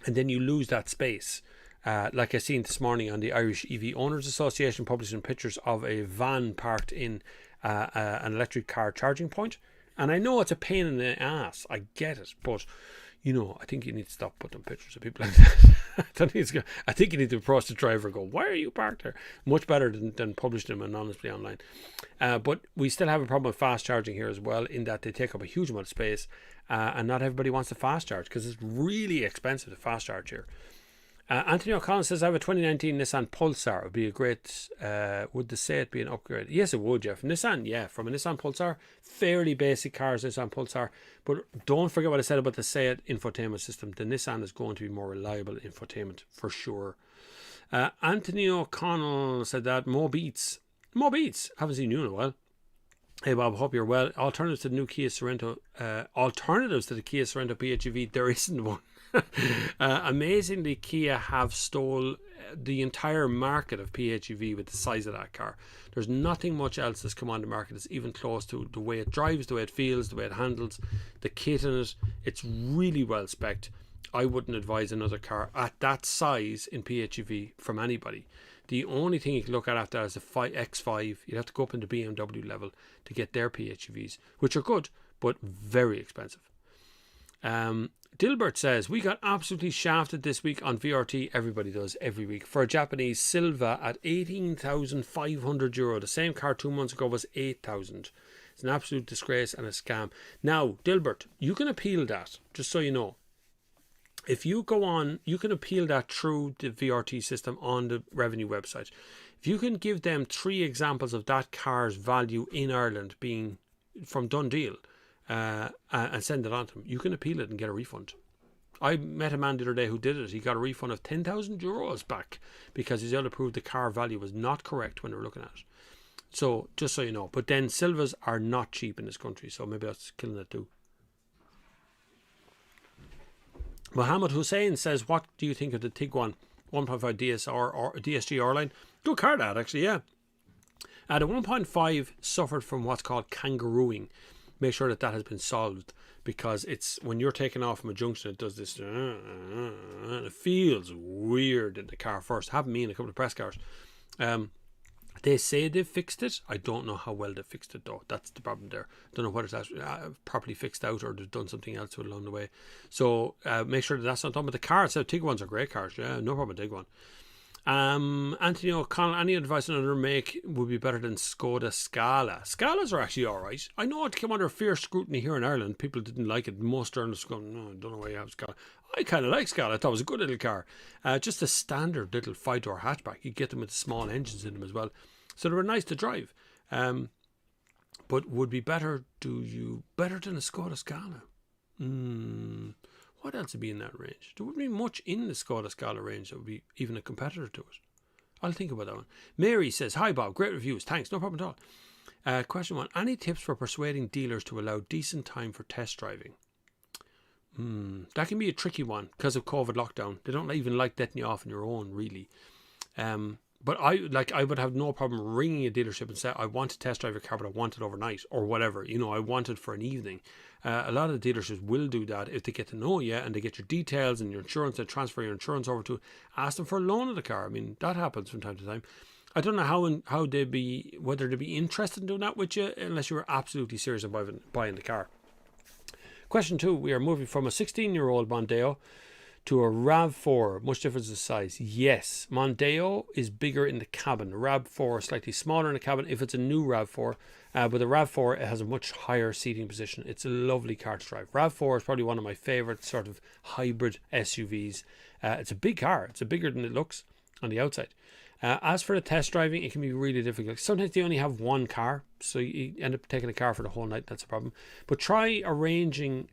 S1: And then you lose that space. Like I seen this morning on the Irish EV Owners Association publishing pictures of a van parked in an electric car charging point. And I know it's a pain in the ass. I get it. But, I think you need to stop putting pictures of people like that. I think you need to approach the driver and go, why are you parked there? Much better than publishing them anonymously online. But we still have a problem with fast charging here as well, in that they take up a huge amount of space. And not everybody wants to fast charge, because it's really expensive to fast charge here. Anthony O'Connell says, I have a 2019 Nissan Pulsar. It would be a great, would the Seat be an upgrade? Yes, it would, Jeff. Nissan, yeah, from a Nissan Pulsar. Fairly basic cars, Nissan Pulsar. But don't forget what I said about the Seat infotainment system. The Nissan is going to be more reliable infotainment, for sure. Anthony O'Connell said that. Mo Beats. Haven't seen you in a while. Hey Bob, hope you're well. Alternatives to the new Kia Sorento, alternatives to the Kia Sorento PHEV, there isn't one. Amazingly, Kia have stole the entire market of PHEV with the size of that car. There's nothing much else that's come on the market that's even close to the way it drives, the way it feels, the way it handles, the kit in it. It's really well spec'd. I wouldn't advise another car at that size in PHEV from anybody. The only thing you can look at after that is the X5. You'd have to go up into BMW level to get their PHEVs, which are good, but very expensive. Dilbert says, we got absolutely shafted this week on VRT. Everybody does every week. For a Japanese Silva at €18,500. The same car 2 months ago was 8,000. It's an absolute disgrace and a scam. Now, Dilbert, you can appeal that, just so you know. If you go on, you can appeal that through the VRT system on the revenue website. If you can give them 3 examples of that car's value in Ireland being from done deal, and send it on to them, you can appeal it and get a refund. I met a man the other day who did it. He got a refund of €10,000 back because he's able to prove the car value was not correct when they were looking at it. So, just so you know. But then Silvas are not cheap in this country, so maybe that's killing it too. Mohammed Hussein says, what do you think of the Tiguan 1.5 DSR or DSG R-Line? Good car that, actually, yeah. The 1.5 suffered from what's called kangarooing. Make sure that has been solved, because it's when you're taking off from a junction, it does this, and it feels weird in the car first. It happened to me in a couple of press cars. They say they've fixed it. I don't know how well they fixed it though. That's the problem there. Don't know whether it's actually properly fixed out or they've done something else to it along the way. So make sure that's not done. But the car itself, Tiguan's are great cars. Yeah, no problem with Tiguan. Anthony O'Connell, any advice on another make would be better than Skoda Scala? Scalas are actually alright. I know it came under fierce scrutiny here in Ireland. People didn't like it. Most journalists go, no, I don't know why you have Scala. I kind of like Scala. I thought it was a good little car. Just a standard little 5-door hatchback. You get them with small engines in them as well. So they were nice to drive. But would be better better than a Skoda Scala? What else would be in that range? There wouldn't be much in the Skoda Scala range that would be even a competitor to it. I'll think about that one. Mary says, hi Bob, great reviews. Thanks, no problem at all. Question 1. Any tips for persuading dealers to allow decent time for test driving? That can be a tricky one because of COVID lockdown. They don't even like letting you off on your own, really. But I would have no problem ringing a dealership and say, I want to test drive your car, but I want it overnight or whatever. I want it for an evening. A lot of the dealerships will do that if they get to know you and they get your details and your insurance, they transfer your insurance over to, ask them for a loan of the car. I mean, that happens from time to time. I don't know whether they'd be interested in doing that with you unless you were absolutely serious about buying the car. Question 2, we are moving from a 16-year-old Mondeo to a RAV4. Much difference in size? Yes. Mondeo is bigger in the cabin. RAV4 is slightly smaller in the cabin if it's a new RAV4. But the RAV4, it has a much higher seating position. It's a lovely car to drive. RAV4 is probably one of my favourite sort of hybrid SUVs. It's a big car. It's bigger than it looks on the outside. As for the test driving, it can be really difficult. Sometimes they only have one car, so you end up taking a car for the whole night. That's a problem. But try arranging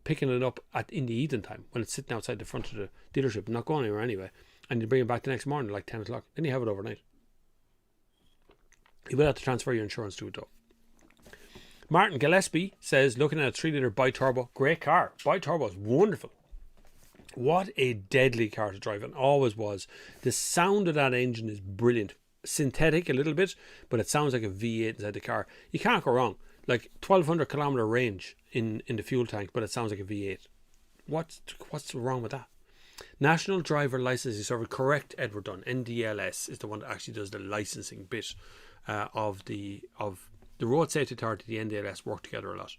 S1: picking it up in the evening time when it's sitting outside the front of the dealership, not going anywhere anyway, and you bring it back the next morning like 10 o'clock. Then you have it overnight. You will have to transfer your insurance to it though. Martin Gillespie says, looking at a 3-litre bi-turbo, great car. Bi-turbo is wonderful. What a deadly car to drive, and always was. The sound of that engine is brilliant. Synthetic a little bit, but it sounds like a V8 inside the car. You can't go wrong. Like 1,200 kilometre range in the fuel tank, but it sounds like a V8. What's wrong with that? National Driver Licensing Service, correct, Edward Dunn. NDLS is the one that actually does the licensing bit of the Road Safety Authority. The NDLS work together a lot,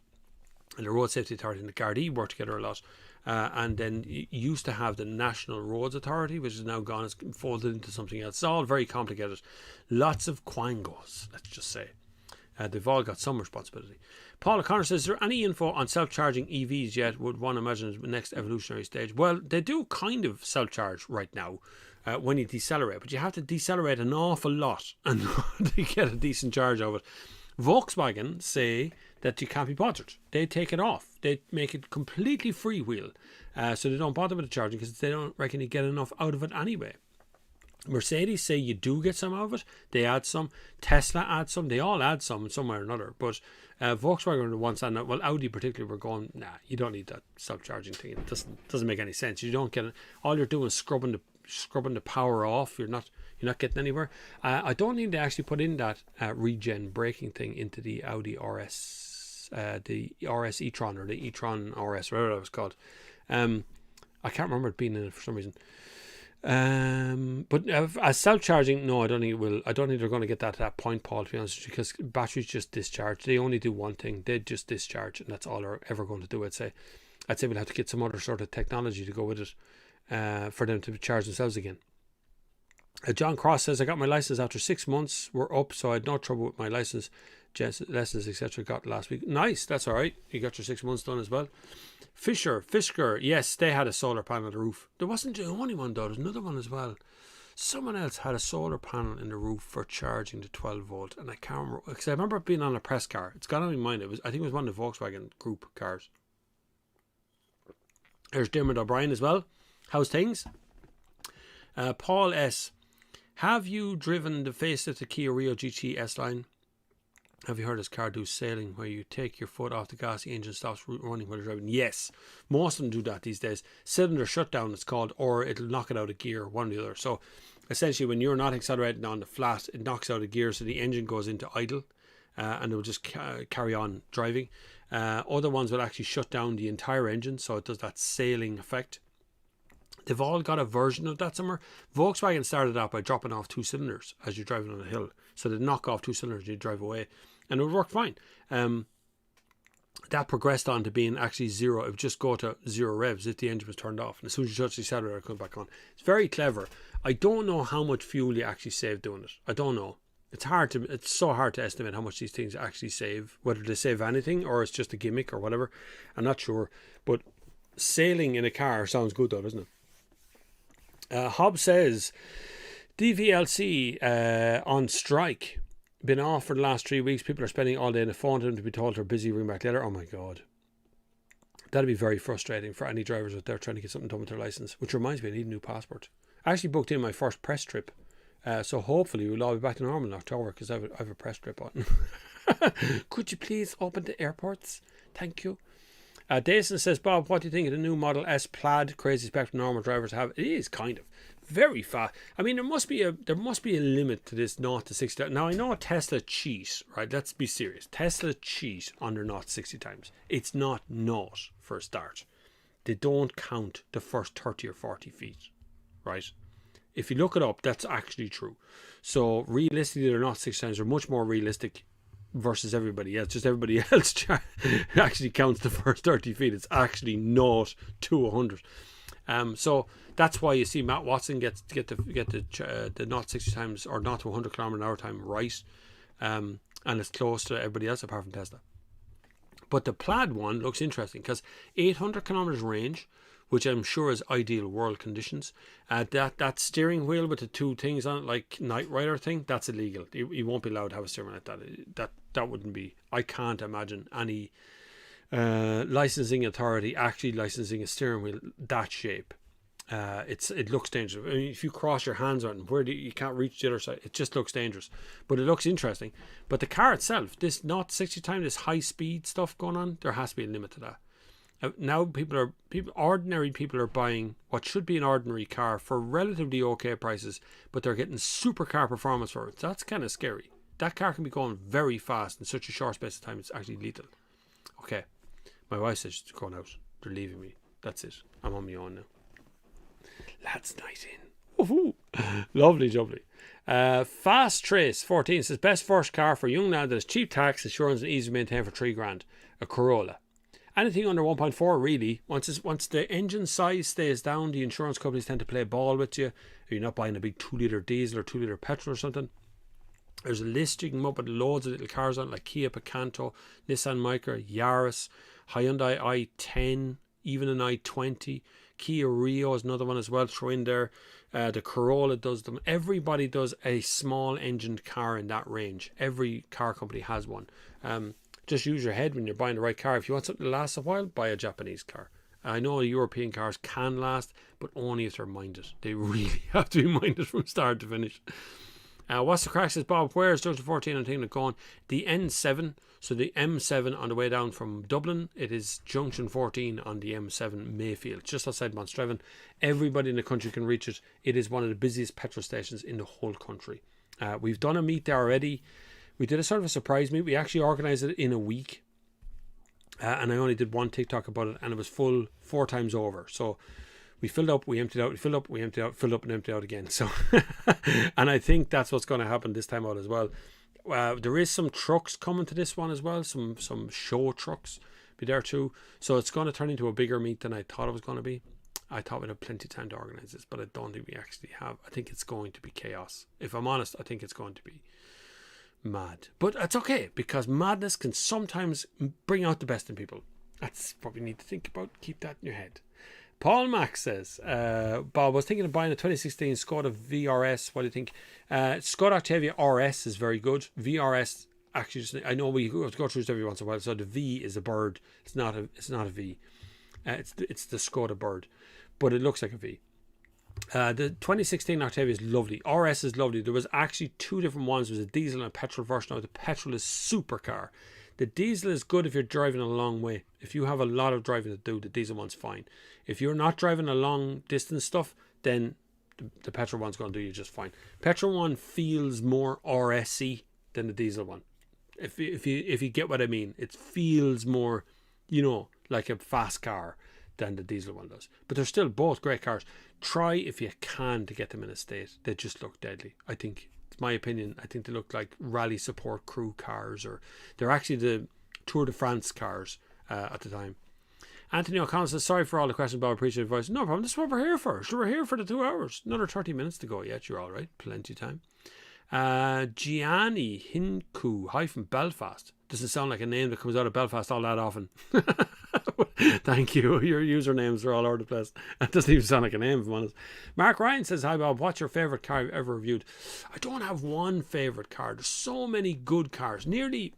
S1: and the Road Safety Authority and the Gardaí work together a lot. And then you used to have the National Roads Authority, which is now gone. It's folded into something else. It's all very complicated. Lots of quangos, let's just say. They've all got some responsibility. Paul O'Connor says, is there any info on self-charging EVs yet? Would one imagine the next evolutionary stage? Well, they do kind of self-charge right now when you decelerate, but you have to decelerate an awful lot and to get a decent charge of it. Volkswagen say that you can't be bothered. They take it off. They make it completely freewheel. So they don't bother with the charging because they don't reckon you get enough out of it anyway. Mercedes say you do get some out of it. They add some. Tesla adds some. They all add some somewhere or another. But Volkswagen are the ones that, well, Audi particularly, were going, nah, you don't need that self-charging thing. It doesn't make any sense. You don't get it. All you're doing is scrubbing scrubbing the power off. You're not getting anywhere. I don't think they actually put in that regen braking thing into the Audi RS, the RS e-tron or the e-tron RS, whatever that was called. I can't remember it being in it for some reason. But as self-charging, no, I don't think it will. I don't think they're going to get that to that point, Paul, to be honest, because batteries just discharge. They only do one thing. They just discharge, and that's all they're ever going to do, I'd say. We'll have to get some other sort of technology to go with it for them to charge themselves again. John Cross says, I got my license after 6 months. We're up, so I had no trouble with my license. Lessons, etc. got last week. Nice, that's all right. You got your 6 months done as well. Fisker, yes, they had a solar panel on the roof. There wasn't the only one though. There's another one as well. Someone else had a solar panel in the roof for charging the 12 volt, and I can't remember because I remember it being on a press car. It's gone on my mind. I think it was one of the Volkswagen Group cars. There's Dermot O'Brien as well. How's things? Paul S. Have you driven the facelift Kia Rio GT S-Line? Have you heard this car do sailing where you take your foot off the gas, the engine stops running while you're driving? Yes, most of them do that these days. Cylinder shutdown it's called, or it'll knock it out of gear, one or the other. So essentially when you're not accelerating on the flat, it knocks out of gear, so the engine goes into idle and it will just carry on driving. Other ones will actually shut down the entire engine, so it does that sailing effect. They've all got a version of that somewhere. Volkswagen started out by dropping off 2 cylinders as you're driving on a hill. So they knock off 2 cylinders and you drive away. And it would work fine. That progressed on to being actually zero. It would just go to 0 revs if the engine was turned off. And as soon as you touch the accelerator, it comes back on. It's very clever. I don't know how much fuel you actually save doing it. I don't know. It's so hard to estimate how much these things actually save. Whether they save anything or it's just a gimmick or whatever. I'm not sure. But sailing in a car sounds good though, doesn't it? Hobbs says, DVLC on strike. Been off for the last 3 weeks. People are spending all day on the phone to them to be told they're busy, ring back later. Oh my God. That'd be very frustrating for any drivers out there trying to get something done with their license. Which reminds me, I need a new passport. I actually booked in my first press trip. So hopefully we'll all be back to normal in October because I have a press trip on. Could you please open the airports? Thank you. Dason says, Bob, what do you think of the new Model S Plaid? Crazy spec for normal drivers have. It is kind of very fast. I mean, there must be a limit to this 0 to 60. Now I know Tesla cheat, right? Let's be serious. Tesla cheat on their 0 to 60 times. It's not not for a start. They don't count the first 30 or 40 feet, right? If you look it up, that's actually true. So realistically, they're not 60 times. They're much more realistic versus everybody else. Just everybody else actually counts the first 30 feet. It's actually 0 to 100. So that's why you see Matt Watson get the 0 to 60 times or 0 to 100 km an hour time right, and it's close to everybody else apart from Tesla. But the Plaid one looks interesting because 800 kilometers range, which I'm sure is ideal world conditions. That steering wheel with the 2 things on it, like Knight Rider thing, that's illegal. You won't be allowed to have a steering wheel like that. That wouldn't be. I can't imagine any licensing authority actually licensing a steering wheel that shape. It looks dangerous. I mean, if you cross your hands on it, you can't reach the other side, it just looks dangerous. But it looks interesting. But the car itself, this not 60 times, this high speed stuff going on, there has to be a limit to that. Now ordinary people are buying what should be an ordinary car for relatively okay prices, but they're getting supercar performance for it. So that's kind of scary. That car can be going very fast in such a short space of time. It's actually lethal. Okay, my wife says she's going out. They're leaving me. That's it. I'm on my own now. Lads night in. Woohoo! Lovely jubbly. Fast Trace 14 says, best first car for a young lad that has cheap tax, insurance and easy to maintain for $3,000. A Corolla. Anything under 1.4 really. Once the engine size stays down, the insurance companies tend to play ball with you. You're not buying a big 2-litre diesel or 2-litre petrol or something. There's a list you can come up with loads of little cars on it, like Kia Picanto, Nissan Micra, Yaris, Hyundai i10, even an i20. Kia Rio is another one as well. Throw in there. The Corolla does them. Everybody does a small engined car in that range. Every car company has one. Just use your head when you're buying the right car. If you want something to last a while, buy a Japanese car. I know European cars can last, but only if they're minded. They really have to be minded from start to finish. What's the crack, says Bob? Where's Junction 14? I'm thinking of going the N7. So the M7 on the way down from Dublin. It is Junction 14 on the M7 Mayfield, just outside Montstreven. Everybody in the country can reach it. It is one of the busiest petrol stations in the whole country. We've done a meet there already. We did a sort of a surprise meet. We actually organised it in a week. And I only did one TikTok about it, and it was full 4 times over. So we filled up, we emptied out, we filled up, we emptied out, filled up and emptied out again. So, and I think that's what's going to happen this time out as well. There is some trucks coming to this one as well. Some show trucks be there too. So it's going to turn into a bigger meet than I thought it was going to be. I thought we'd have plenty of time to organise this, but I don't think we actually have. I think it's going to be chaos. If I'm honest, I think it's going to be mad. But it's okay, because madness can sometimes bring out the best in people. That's what we need to think about. Keep that in your head. Paul Max says, Bob, I was thinking of buying a 2016 Skoda VRS. What do you think? Skoda Octavia RS is very good. VRS, actually, I know we go through this every once in a while. So the V is a bird. It's not a V. It's the Skoda bird, but it looks like a V. The 2016 Octavia is lovely. RS is lovely. There was actually 2 different ones. There was a diesel and a petrol version. Now the petrol is supercar. The diesel is good if you're driving a long way. If you have a lot of driving to do, the diesel one's fine. If you're not driving a long distance stuff, then the petrol one's going to do you just fine. Petrol one feels more RS-y than the diesel one. If you get what I mean, it feels more, like a fast car than the diesel one does. But they're still both great cars. Try if you can to get them in a state. They just look deadly. I think, it's my opinion, I think they look like rally support crew cars, or they're actually the Tour de France cars at the time. Anthony O'Connell says, sorry for all the questions about appreciative voice. No problem, this is what we're here for. So we're here for the 2 hours. Another 30 minutes to go yet. You're all right. Plenty of time. Gianni Hinku, hi from Belfast. Doesn't sound like a name that comes out of Belfast all that often. Thank you. Your usernames are all over the place. That doesn't even sound like a name, if I'm honest. Mark Ryan says, hi Bob, what's your favourite car you've ever reviewed? I don't have one favourite car. There's so many good cars. Nearly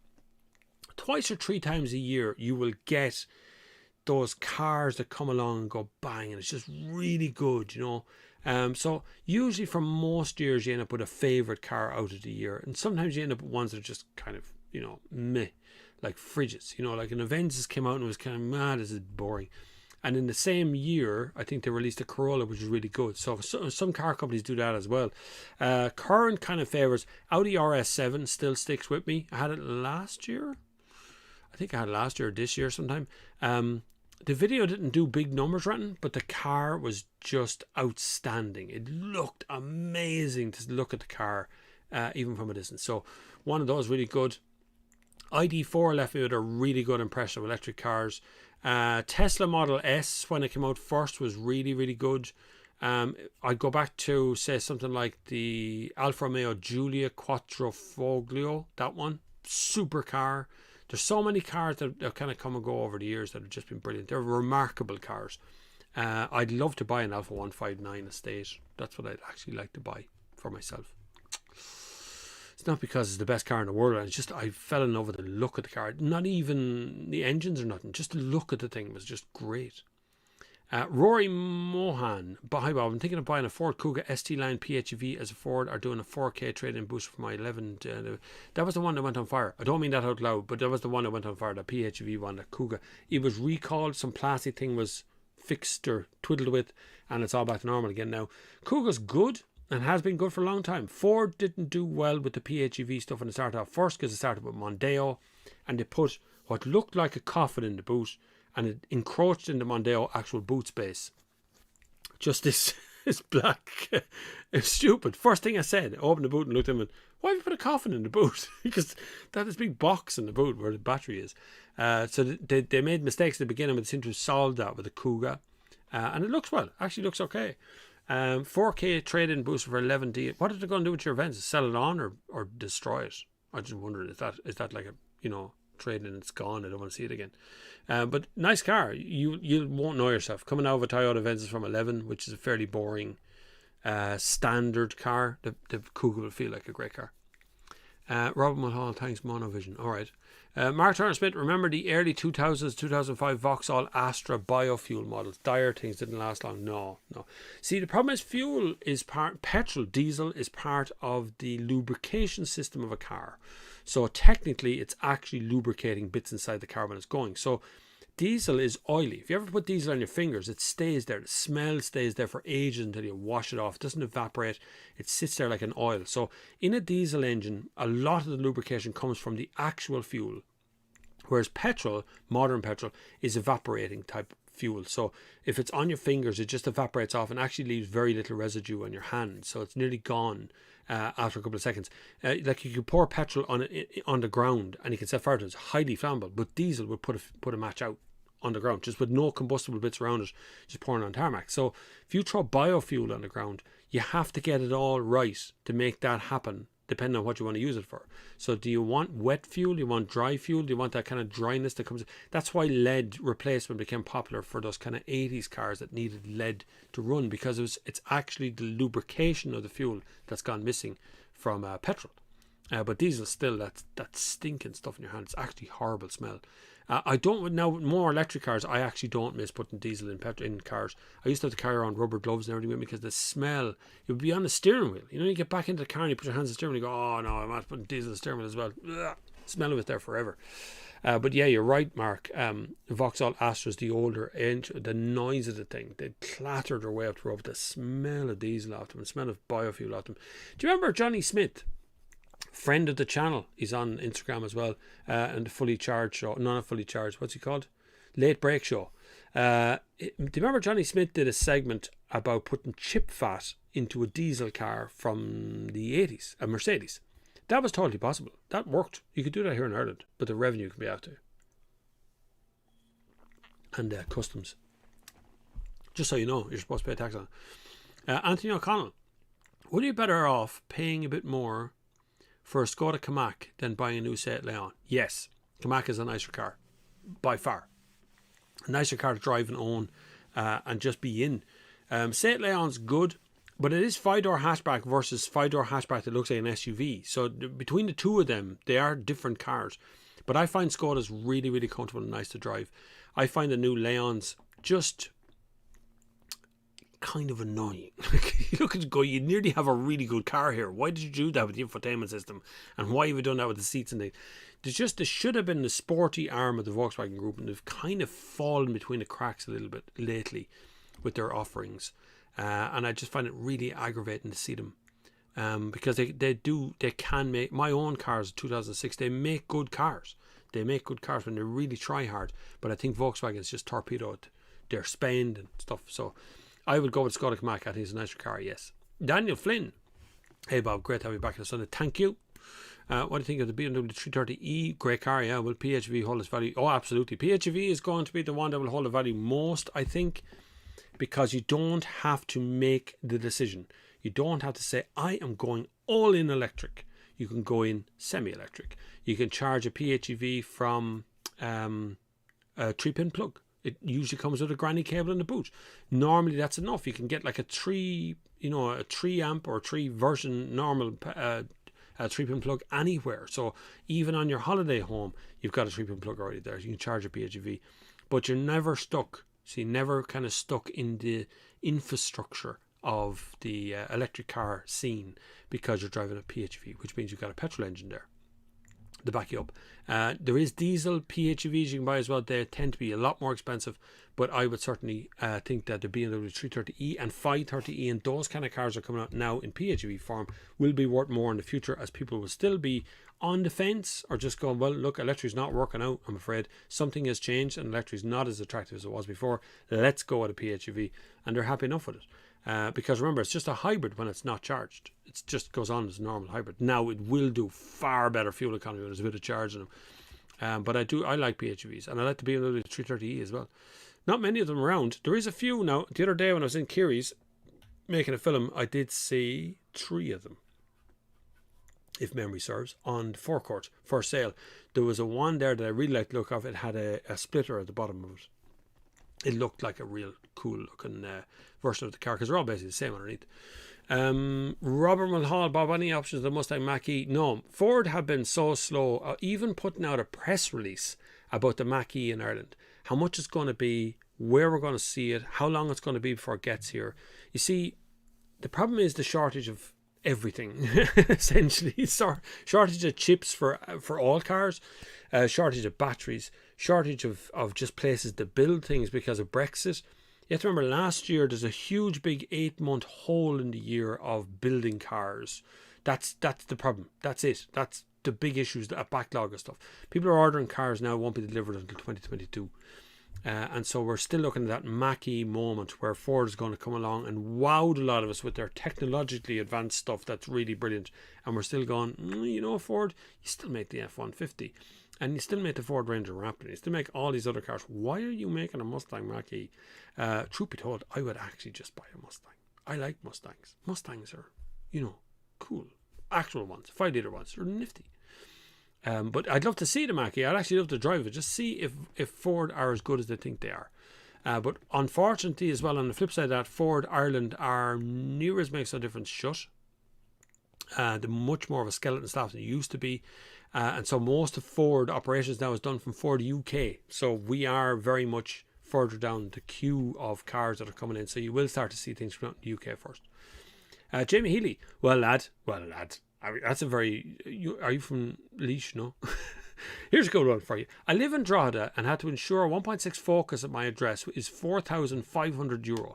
S1: twice or 3 times a year you will get those cars that come along and go bang, and it's just really good, so usually for most years you end up with a favourite car out of the year, and sometimes you end up with ones that are just kind of meh, like fridges, like an Avensis came out and it was kind of mad, this is boring. And in the same year I think they released a Corolla, which is really good. So some car companies do that as well. Current kind of favourites, Audi RS7 still sticks with me. I had it last year, I think I had it last year or this year sometime. The video didn't do big numbers running, but the car was just outstanding. It looked amazing to look at the car, even from a distance. So one of those really good. ID4 left me with a really good impression of electric cars. Tesla Model S, when it came out first, was really, really good. I'd go back to, say, something like the Alfa Romeo Giulia Quattrofoglio. That one, super car. There's so many cars that have kind of come and go over the years that have just been brilliant. They're remarkable cars. I'd love to buy an Alfa 159 Estate. That's what I'd actually like to buy for myself. It's not because it's the best car in the world. It's just I fell in love with the look of the car. Not even the engines or nothing. Just the look of the thing was just great. Rory Mohan, hi Bob, I'm thinking of buying a Ford Kuga ST Line PHEV as a Ford, or doing a 4K trade-in boost for my 11. That was the one that went on fire. I don't mean that out loud, but that was the one that went on fire, the PHEV one, that Kuga. It was recalled, some plastic thing was fixed or twiddled with, and it's all back to normal again now. Kuga's good, and has been good for a long time. Ford didn't do well with the PHEV stuff when it started off. First, because it started with Mondeo, and they put what looked like a coffin in the boot, and it encroached in the Mondeo actual boot space. Just this black. It's stupid. First thing I said, I opened the boot and looked at him and, why have you put a coffin in the boot? Because that is a big box in the boot where the battery is. So they made mistakes at the beginning, but they seem to have solved that with the Kuga. And it looks well. Actually looks okay. 4K trade-in boost for 11D. What are they going to do with your events? Sell it on or destroy it? I just wondered, is that like a, trade-in, it's gone, I don't want to see it again. But nice car. You won't know yourself. Coming out of a Toyota Avensis from 11, which is a fairly boring standard car, the Kuga will feel like a great car. Robert Mulhall, thanks, Monovision. All right. Mark Turner Smith, remember the early 2000s, 2005 Vauxhall Astra biofuel models? Dire things, didn't last long. No. See, the problem is fuel is petrol, diesel is part of the lubrication system of a car. So technically, it's actually lubricating bits inside the car when it's going. So diesel is oily. If you ever put diesel on your fingers, it stays there. The smell stays there for ages until you wash it off. It doesn't evaporate. It sits there like an oil. So in a diesel engine, a lot of the lubrication comes from the actual fuel. Whereas petrol, modern petrol, is evaporating type fuel. So if it's on your fingers, it just evaporates off and actually leaves very little residue on your hand. So it's nearly gone after a couple of seconds. Like you can pour petrol on the ground and you can set fire to it. It's highly flammable. But diesel would put a match out on the ground, just with no combustible bits around it, just pouring on tarmac. So if you throw biofuel on the ground, you have to get it all right to make that happen, depending on what you want to use it for. So do you want wet fuel? Do you want dry fuel? Do you want that kind of dryness that comes? That's why lead replacement became popular for those kind of 80s cars that needed lead to run, because it's actually the lubrication of the fuel that's gone missing from petrol. But diesel still, that stinking stuff in your hand. It's actually horrible smell. I don't now, more electric cars, I actually don't miss putting diesel in cars. I used to have to carry around rubber gloves and everything with me because the smell, it would be on the steering wheel. You know, you get back into the car and you put your hands on the steering wheel and you go, oh no, I'm not putting diesel in the steering wheel as well. Ugh, smell of it there forever. But yeah, you're right, Mark. Vauxhall Astras, the older engine, the noise of the thing, they clattered their way up the road. The smell of diesel off them, the smell of biofuel off them. Do you remember Johnny Smith? Friend of the channel, he's on Instagram as well, and the Fully Charged show, not a Fully Charged, what's he called? Late Break Show. Do you remember Johnny Smith did a segment about putting chip fat into a diesel car from the 80s, a Mercedes? That was totally possible. That worked. You could do that here in Ireland, but the revenue can be out there. And customs. Just so you know, you're supposed to pay tax on it. Anthony O'Connell, would you be better off paying a bit more for a Skoda Kamiq than buying a new Seat Leon? Yes, Kamiq is a nicer car, by far. A nicer car to drive and own and just be in. Seat Leon's good, but it is 5-door hatchback versus 5-door hatchback that looks like an SUV. So between the two of them, they are different cars. But I find Skoda's really, really comfortable and nice to drive. I find the new Leons just kind of annoying. You look at it, go, you nearly have a really good car here. Why did you do that with the infotainment system? And why have you done that with the seats and things? There should have been the sporty arm of the Volkswagen Group, and they've kind of fallen between the cracks a little bit lately with their offerings. And I just find it really aggravating to see them. Because they can make, my own cars, 2006, they make good cars. They make good cars when they really try hard. But I think Volkswagen's just torpedoed their spend and stuff. So I would go with Skoda Kamiq. I think it's a nicer car, yes. Daniel Flynn. Hey Bob, great to have you back on the Sunday. Thank you. What do you think of the BMW 330e? Great car, yeah. Will PHEV hold its value? Oh, absolutely. PHEV is going to be the one that will hold the value most, I think, because you don't have to make the decision. You don't have to say, I am going all in electric. You can go in semi-electric. You can charge a PHEV from a 3-pin plug. It usually comes with a granny cable in the boot. Normally that's enough. You can get like a 3 amp or 3 version normal 3-pin plug anywhere. So even on your holiday home, you've got a 3-pin plug already there. You can charge a PHEV, but you're never stuck. So you're never kind of stuck in the infrastructure of the electric car scene because you're driving a PHEV, which means you've got a petrol engine there to back you up. There is diesel PHEVs you can buy as well. They tend to be a lot more expensive, but I would certainly think that the BMW 330e and 530e and those kind of cars are coming out now in PHEV form will be worth more in the future, as people will still be on the fence or just going, well, look, electric's not working out, I'm afraid. Something has changed and electric's not as attractive as it was before. Let's go with a PHEV, and they're happy enough with it. Because remember, it's just a hybrid when it's not charged. It just goes on as a normal hybrid. Now it will do far better fuel economy when there's a bit of charge in them. But I like PHEVs, and I like the BMW 330e as well. Not many of them around. There is a few now. The other day when I was in Kerry's making a film, I did see 3 of them, if memory serves, on the forecourt for sale. There was a one there that I really liked the look of. It had a splitter at the bottom of it. It looked like a real cool looking version of the car, because they're all basically the same underneath. Robert Mulhall, Bob, any options of the Mustang Mach-E? No, Ford have been so slow, even putting out a press release about the Mach-E in Ireland. How much it's going to be, where we're going to see it, how long it's going to be before it gets here. You see, the problem is the shortage of everything, essentially. Shortage of chips for all cars, shortage of batteries, shortage of just places to build things because of Brexit. You have to remember, last year there's a huge big 8-month hole in the year of building cars. That's the problem. That's it. That's the big issues, a backlog of stuff. People are ordering cars now, won't be delivered until 2022. And so we're still looking at that Mach-E moment where Ford is going to come along and wowed a lot of us with their technologically advanced stuff that's really brilliant. And we're still going, you know, Ford, you still make the F-150. And you still make the Ford Ranger Raptor. You still make all these other cars. Why are you making a Mustang Mach-E? Truth be told, I would actually just buy a Mustang. I like Mustangs. Mustangs are, you know, cool. Actual ones, 5-litre ones. They're nifty. But I'd love to see the Mach-E. I'd actually love to drive it. Just see if Ford are as good as they think they are. But unfortunately as well, on the flip side of that, Ford Ireland are near as makes no difference shut. They're much more of a skeleton staff than it used to be. And so most of Ford operations now is done from Ford UK. So we are very much further down the queue of cars that are coming in. So you will start to see things from the UK first. Jamie Healy. Well, lad. That's a very... Are you from Laois? No? Here's a good one for you. I live in Drogheda and had to insure a 1.6 Focus at my address is €4,500.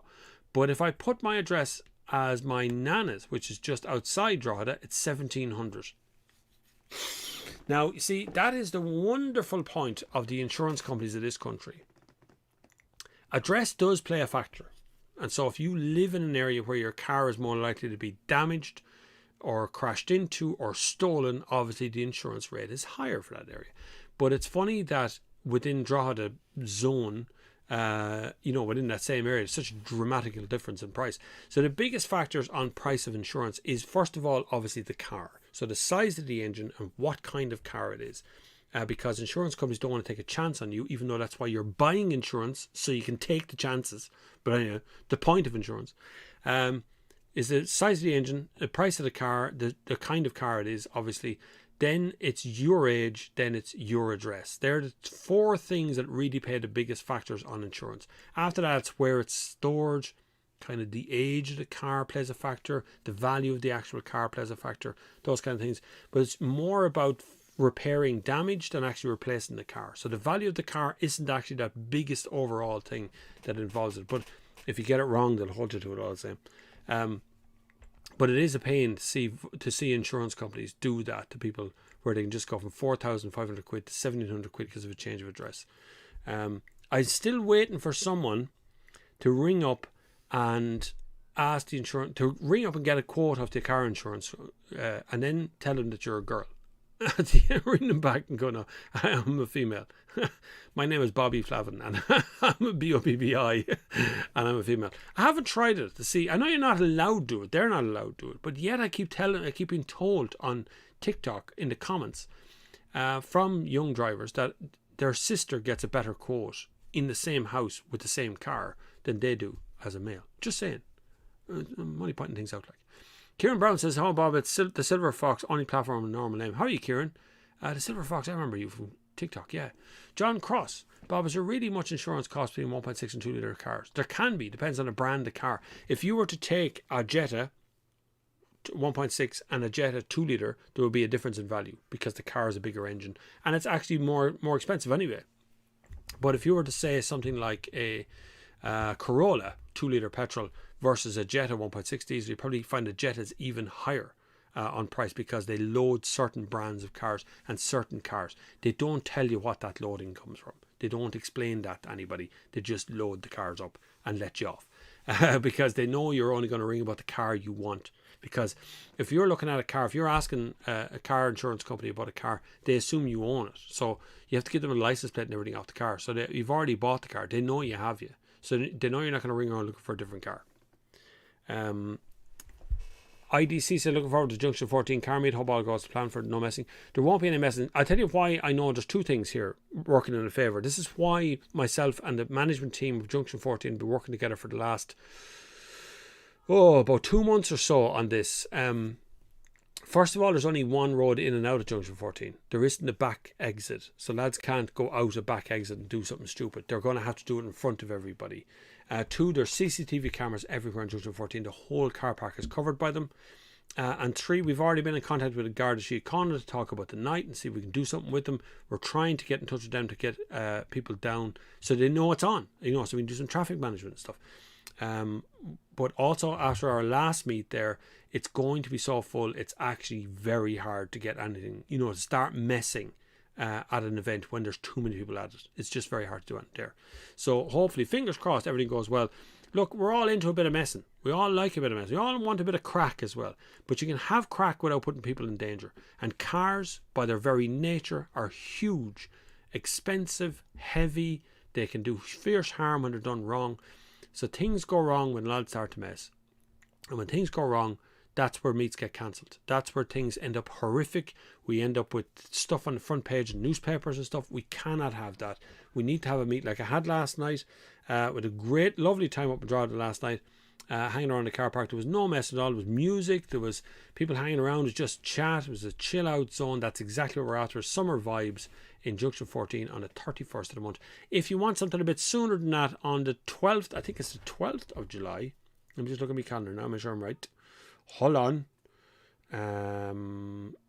S1: But if I put my address as my nana's, which is just outside Drogheda, it's 1,700. Now, you see, that is the wonderful point of the insurance companies of this country. Address does play a factor. And so if you live in an area where your car is more likely to be damaged or crashed into or stolen, obviously the insurance rate is higher for that area. But it's funny that within Drogheda zone, within that same area, there's such a dramatical difference in price. So the biggest factors on price of insurance is, first of all, obviously the car. So the size of the engine and what kind of car it is. Because insurance companies don't want to take a chance on you, even though that's why you're buying insurance, so you can take the chances. But anyway, the point of insurance is the size of the engine, the price of the car, the kind of car it is, obviously. Then it's your age, then it's your address. They're the 4 things that really play the biggest factors on insurance. After that, it's where it's stored, kind of the age of the car plays a factor, the value of the actual car plays a factor, those kind of things. But it's more about repairing damage than actually replacing the car. So the value of the car isn't actually that biggest overall thing that involves it. But if you get it wrong, they'll hold you to it all the same. But it is a pain to see insurance companies do that to people, where they can just go from 4,500 quid to 1,700 quid because of a change of address. I'm still waiting for someone to ring up and ask the insurance, to ring up and get a quote off the car insurance, and then tell them that you're a girl. Ring them back and go, no, I'm a female. My name is Bobby Flavin and I'm a BOBBI and I'm a female. I haven't tried it to see. I know you're not allowed to do it. They're not allowed to do it. But yet I keep being told on TikTok in the comments from young drivers that their sister gets a better quote in the same house with the same car than they do as a male. Just saying. I'm only pointing things out like. Kieran Brown says, "Hello, Bob. It's the Silver Fox, only platform with a normal name." How are you, Kieran? The Silver Fox, I remember you from TikTok, yeah. John Cross, Bob, is there really much insurance cost between 1.6 and 2 litre cars? There can be, depends on the brand of car. If you were to take a Jetta 1.6 and a Jetta 2 litre, there would be a difference in value because the car is a bigger engine and it's actually more expensive anyway. But if you were to say something like a Corolla 2 litre petrol versus a Jetta 1.6 diesel, you probably find the Jetta's even higher on price because they load certain brands of cars and certain cars. They don't tell you what that loading comes from. They don't explain that to anybody. They just load the cars up and let you off because they know you're only going to ring about the car you want. Because if you're looking at a car, if you're asking a car insurance company about a car, they assume you own it. So you have to give them a license plate and everything off the car. So you've already bought the car. They know you have you. So they know you're not going to ring around looking for a different car. IDC said, looking forward to Junction 14 car meet. Hope all goes to plan for no messing. There won't be any messing. I'll tell you why I know there's 2 things here working in a favour. This is why myself and the management team of Junction 14 have been working together for the last about 2 months or so on this. First of all, there's only one road in and out of Junction 14. There isn't a back exit. So lads can't go out a back exit and do something stupid. They're going to have to do it in front of everybody. 2, there's CCTV cameras everywhere in Junction 14. The whole car park is covered by them. And 3, we've already been in contact with the Garda Síochána to talk about the night and see if we can do something with them. We're trying to get in touch with them to get people down so they know it's on. So we can do some traffic management and stuff. But also after our last meet there, it's going to be so full, it's actually very hard to get anything, to start messing at an event when there's too many people at it. It's just very hard to do it there. So hopefully, fingers crossed, everything goes well. Look, we're all into a bit of messing. We all like a bit of messing. We all want a bit of crack as well. But you can have crack without putting people in danger. And cars, by their very nature, are huge, expensive, heavy. They can do fierce harm when they're done wrong. So things go wrong when lads start to mess. And when things go wrong, that's where meets get cancelled. That's where things end up horrific. We end up with stuff on the front page in newspapers and stuff. We cannot have that. We need to have a meet like I had last night with a great, lovely time up in Drogheda last night, hanging around the car park. There was no mess at all. There was music. There was people hanging around. It was just chat. It was a chill out zone. That's exactly what we're after. Summer vibes in Junction 14 on the 31st of the month. If you want something a bit sooner than that, on the 12th, I think it's the 12th of July. Let me just look at my calendar now, make sure I'm right. Hold on.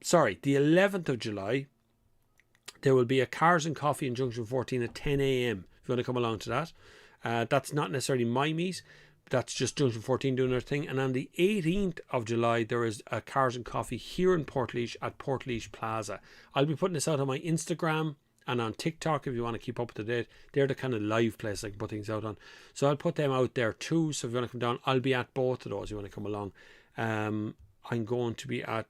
S1: Sorry, the 11th of July, there will be a Cars and Coffee in Junction 14 at 10 a.m. if you want to come along to that. That's not necessarily my meet. That's just Junction 14 doing their thing. And on the 18th of July, there is a Cars and Coffee here in Portlaoise at Portlaoise Plaza. I'll be putting this out on my Instagram and on TikTok if you want to keep up to date. They're the kind of live place I can put things out on. So I'll put them out there too. So if you want to come down, I'll be at both of those if you want to come along. I'm going to be I'll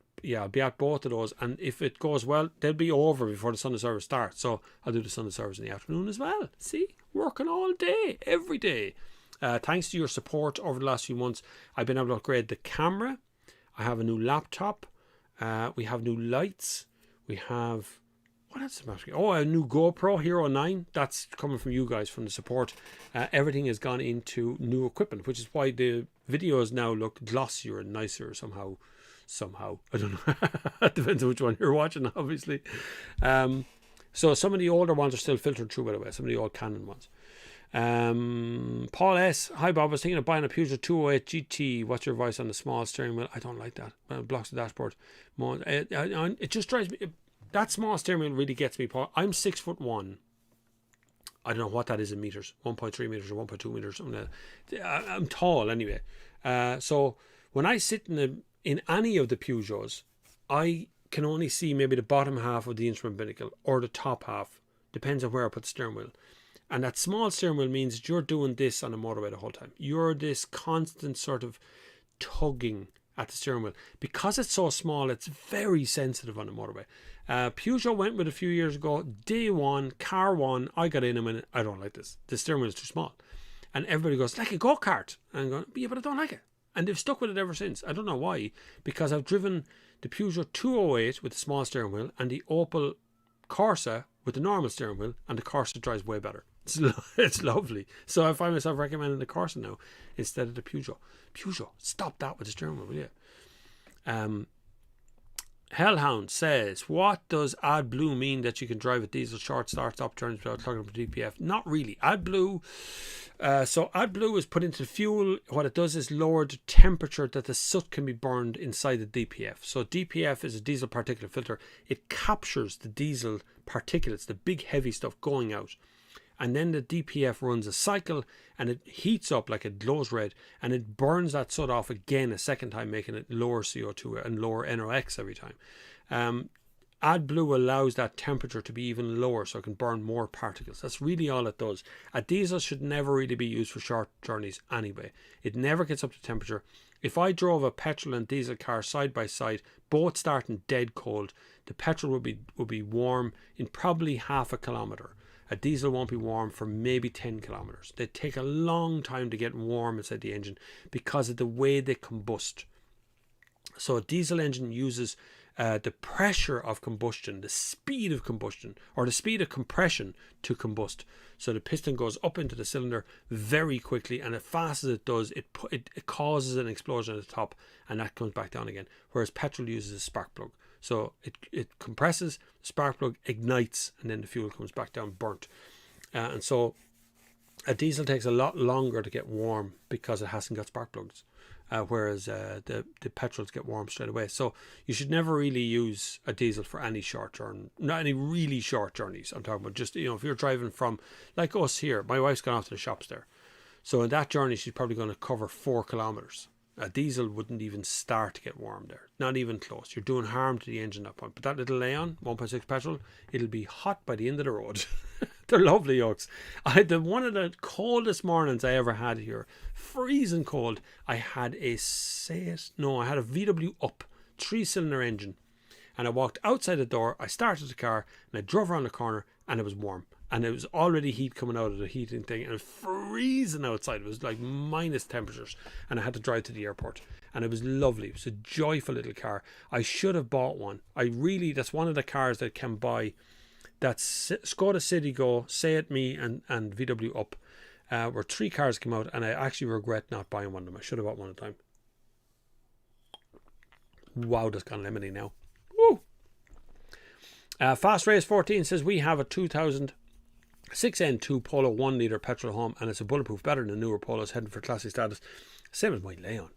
S1: be at both of those, and if it goes well, they'll be over before the Sunday service starts. So I'll do the Sunday service in the afternoon as well. See, working all day, every day. Thanks to your support over the last few months, I've been able to upgrade the camera. I have a new laptop. We have new lights. We have, what else? A new GoPro Hero 9. That's coming from you guys, from the support. Everything has gone into new equipment, which is why the videos now look glossier and nicer somehow. I don't know. It depends on which one you're watching, obviously. So some of the older ones are still filtered through, by the way. Some of the old Canon ones. Paul S. Hi Bob, I was thinking of buying a Peugeot 208 GT. What's your advice on the small steering wheel? I don't like that. It blocks the dashboard. It just drives me. That small steering wheel really gets me, Paul. I'm 6'1". I don't know what that is in meters. 1.3 meters or 1.2 meters. Something like that. I'm tall anyway. So when I sit in any of the Peugeots, I can only see maybe the bottom half of the instrument binnacle or the top half. Depends on where I put the steering wheel. And that small steering wheel means that you're doing this on a motorway the whole time. You're this constant sort of tugging at the steering wheel. Because it's so small, it's very sensitive on the motorway. Peugeot went with a few years ago. Day one, car one, I got in a minute. I don't like this. The steering wheel is too small. And everybody goes, like a go-kart. And I'm going, yeah, but I don't like it. And they've stuck with it ever since. I don't know why. Because I've driven the Peugeot 208 with the small steering wheel and the Opel Corsa with the normal steering wheel, and the Corsa drives way better. It's lovely. So I find myself recommending the Corsa now instead of the Peugeot. Peugeot, stop that with the steering wheel, will you? Hellhound says, what does AdBlue mean that you can drive with diesel short starts, upturns without plugging up the DPF? Not really. AdBlue, so AdBlue is put into the fuel. What it does is lower the temperature that the soot can be burned inside the DPF. So DPF is a diesel particulate filter. It captures the diesel particulates, the big heavy stuff going out. And then the DPF runs a cycle and it heats up like it glows red and it burns that soot off again a second time, making it lower CO2 and lower NOx every time. AdBlue allows that temperature to be even lower so it can burn more particles. That's really all it does. A diesel should never really be used for short journeys anyway. It never gets up to temperature. If I drove a petrol and diesel car side by side, both starting dead cold, the petrol would be warm in probably half a kilometre. A diesel won't be warm for maybe 10 kilometres. They take a long time to get warm inside the engine because of the way they combust. So a diesel engine uses the pressure of combustion, the speed of combustion, or the speed of compression to combust. So the piston goes up into the cylinder very quickly, and as fast as it does, it causes an explosion at the top, and that comes back down again. Whereas petrol uses a spark plug. So it compresses, the spark plug ignites, and then the fuel comes back down burnt. And so a diesel takes a lot longer to get warm because it hasn't got spark plugs. Whereas the petrols get warm straight away. So you should never really use a diesel for any short journey, not any really short journeys. I'm talking about just, if you're driving from, like us here, my wife's gone off to the shops there. So in that journey, she's probably going to cover 4 kilometres. A diesel wouldn't even start to get warm there. Not even close. You're doing harm to the engine at that point. But that little Leon, 1.6 petrol, it'll be hot by the end of the road. They're lovely yokes. One of the coldest mornings I ever had here, freezing cold, I had a VW Up 3-cylinder engine. And I walked outside the door, I started the car, and I drove around the corner, and it was warm. And it was already heat coming out of the heating thing, and it was freezing outside. It was like minus temperatures, and I had to drive to the airport, and it was lovely. It was a joyful little car. I should have bought one. That's one of the cars that can buy. That's Skoda Citigo, Say It Me, and VW Up, where 3 cars came out, and I actually regret not buying one of them. I should have bought one at the time. Wow, that's gone lemony now. Woo! Fast Race 14 says we have a 2006 N2 Polo 1 litre petrol home, and it's a bulletproof, better than newer Polos, heading for classic status. Same as my Leon.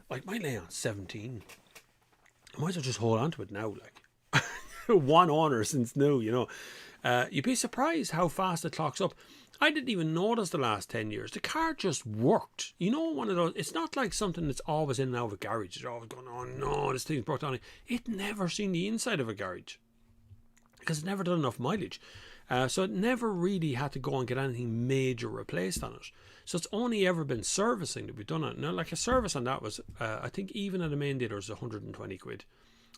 S1: Like, my Leon's 17. I might as well just hold on to it now, like. One owner since new, you'd be surprised how fast it clocks up. I didn't even notice the last 10 years. The car just worked. One of those, it's not like something that's always in and out of a garage. It's always going, oh no, this thing's broke down. It never seen the inside of a garage because it never done enough mileage. So it never really had to go and get anything major replaced on it. So it's only ever been servicing that we've done it. Now, like a service on that was, I think even at a main dealer, it was 120 quid.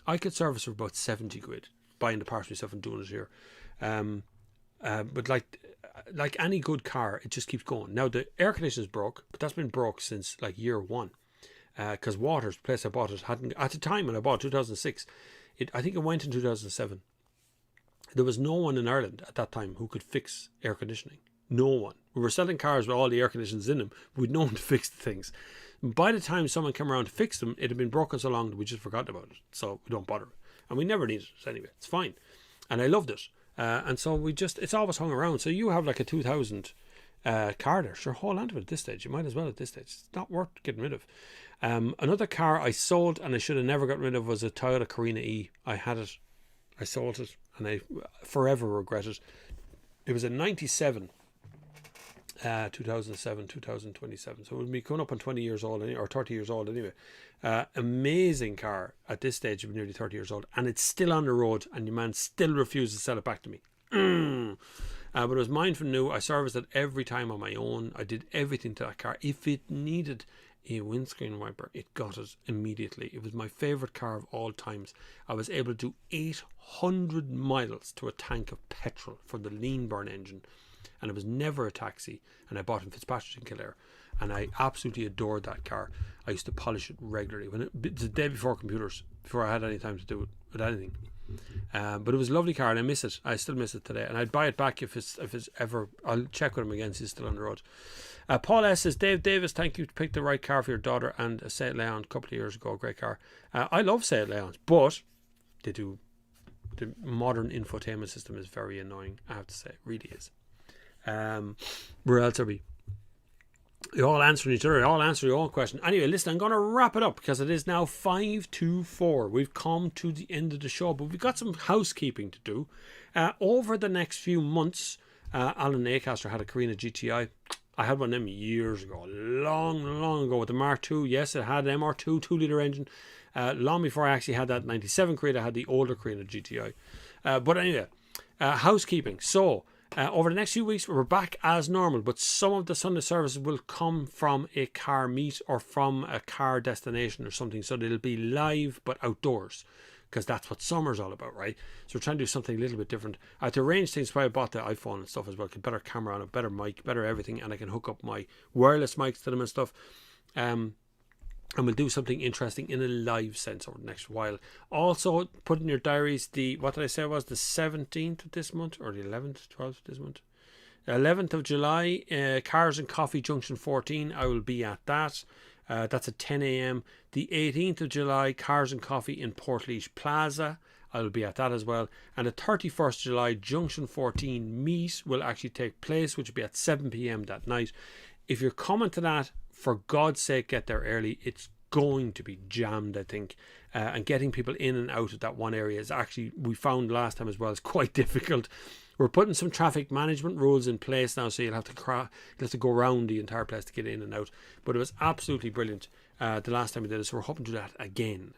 S1: I could service for about 70 quid. Buying the parts myself and doing it here, but like any good car, it just keeps going. Now the air conditioner's broke, but that's been broke since like year 1, because Waters, the place I bought it, hadn't at the time when I bought it, 2006. I think it went in 2007. There was no one in Ireland at that time who could fix air conditioning. No one. We were selling cars with all the air conditioners in them. We'd no one to fix the things. By the time someone came around to fix them, it had been broken so long that we just forgot about it. So we don't bother. And we never needed it anyway. It's fine. And I loved it. And so it's always hung around. So you have like a 2000 car there. Sure, hold on to it at this stage. You might as well at this stage. It's not worth getting rid of. Another car I sold and I should have never gotten rid of was a Toyota Carina E. I had it. I sold it. And I forever regret it. It was a 97. 2007, 2027. So it would be coming up on 20 years old or 30 years old anyway. Amazing car at this stage of nearly 30 years old, and it's still on the road, and your man still refuses to sell it back to me. But it was mine from new. I serviced it every time on my own. I did everything to that car. If it needed a windscreen wiper, it got it immediately. It was my favourite car of all times. I was able to do 800 miles to a tank of petrol for the lean burn engine. And it was never a taxi, and I bought it in Fitzpatrick in Kildare, and I absolutely adored that car. I used to polish it regularly the day before computers, before I had any time to do it with anything. But it was a lovely car, and I miss it. I still miss it today, and I'd buy it back if it's ever. I'll check with him again. He's still on the road. Paul S says, Dave Davis, thank you to pick the right car for your daughter and a Seat Leon a couple of years ago. Great car. I love Seat Leons, but the modern infotainment system is very annoying. I have to say, it really is. Where else are we? You're all answering each other. You all answer your own question. Anyway, listen, I'm going to wrap it up because it is now 5:54. We've come to the end of the show, but we've got some housekeeping to do. Over the next few months, Alan Acaster had a Carina GTI. I had one of them years ago, long ago with the Mark II. Yes, it had an MR2 2-litre engine. Long before I actually had that 97 Carina, I had the older Carina GTI. But anyway, housekeeping. So, over the next few weeks, we're back as normal, but some of the Sunday services will come from a car meet or from a car destination or something. So they'll be live, but outdoors, because that's what summer's all about, right? So we're trying to do something a little bit different. I had to arrange things, so I bought the iPhone and stuff as well. Get better camera on it, better mic, better everything, and I can hook up my wireless mics to them and stuff. and we'll do something interesting in a live sense over the next while. Also, put in your diaries what did I say was the 17th of this month, or the 11th, 12th of this month? 11th of July, Cars and Coffee Junction 14. I will be at that. That's at 10 a.m. The 18th of July, Cars and Coffee in Portlaoise Plaza. I will be at that as well. And the 31st of July, Junction 14 meet will actually take place, which will be at 7 p.m. that night. If you're coming to that, for God's sake, get there early. It's going to be jammed, I think. And getting people in and out of that one area is actually, we found last time as well, is quite difficult. We're putting some traffic management rules in place now, so you'll have to go around the entire place to get in and out. But it was absolutely brilliant the last time we did it, so we're hoping to do that again.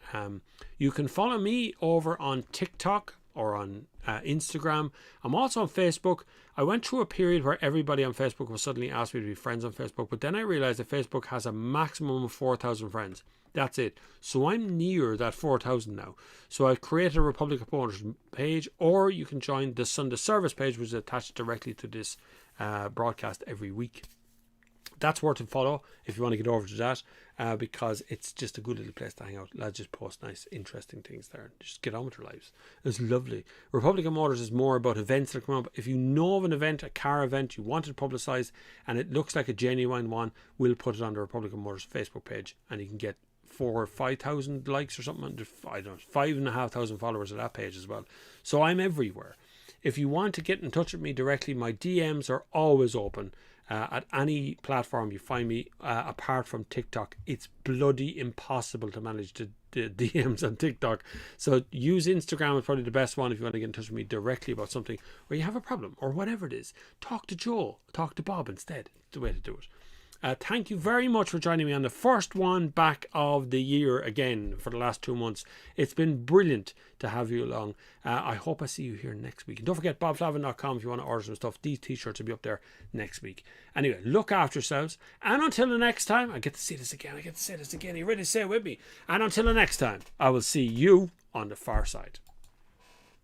S1: You can follow me over on TikTok or on Instagram. I'm also on Facebook. I went through a period where everybody on Facebook was suddenly asked me to be friends on Facebook, but then I realized that Facebook has a maximum of 4,000 friends. That's it. So I'm near that 4,000 now. So I've created a Republic of Motors page, or you can join the Sunday Service page, which is attached directly to this broadcast every week. That's worth a follow if you want to get over to that, because it's just a good little place to hang out. Lads just post nice, interesting things there. Just get on with their lives. It's lovely. Republic of Motors is more about events that come up. If you know of an event, a car event, you want it publicised, and it looks like a genuine one, we'll put it on the Republic of Motors Facebook page, and you can get 4,000 or 5,000 likes or something. I don't know, 5,500 followers on that page as well. So I'm everywhere. If you want to get in touch with me directly, my DMs are always open. At any platform you find me, apart from TikTok. It's bloody impossible to manage the DMs on TikTok. So use Instagram is probably the best one if you want to get in touch with me directly about something, or you have a problem, or whatever it is. Talk to Joe, talk to Bob instead. It's the way to do it. Thank you very much for joining me on the first one back of the year again for the last 2 months. It's been brilliant to have you along. I hope I see you here next week. And don't forget bobflavin.com if you want to order some stuff. These t-shirts will be up there next week. Anyway, look after yourselves. And until the next time, I get to say this again. Are you ready to say it with me? And until the next time, I will see you on the far side.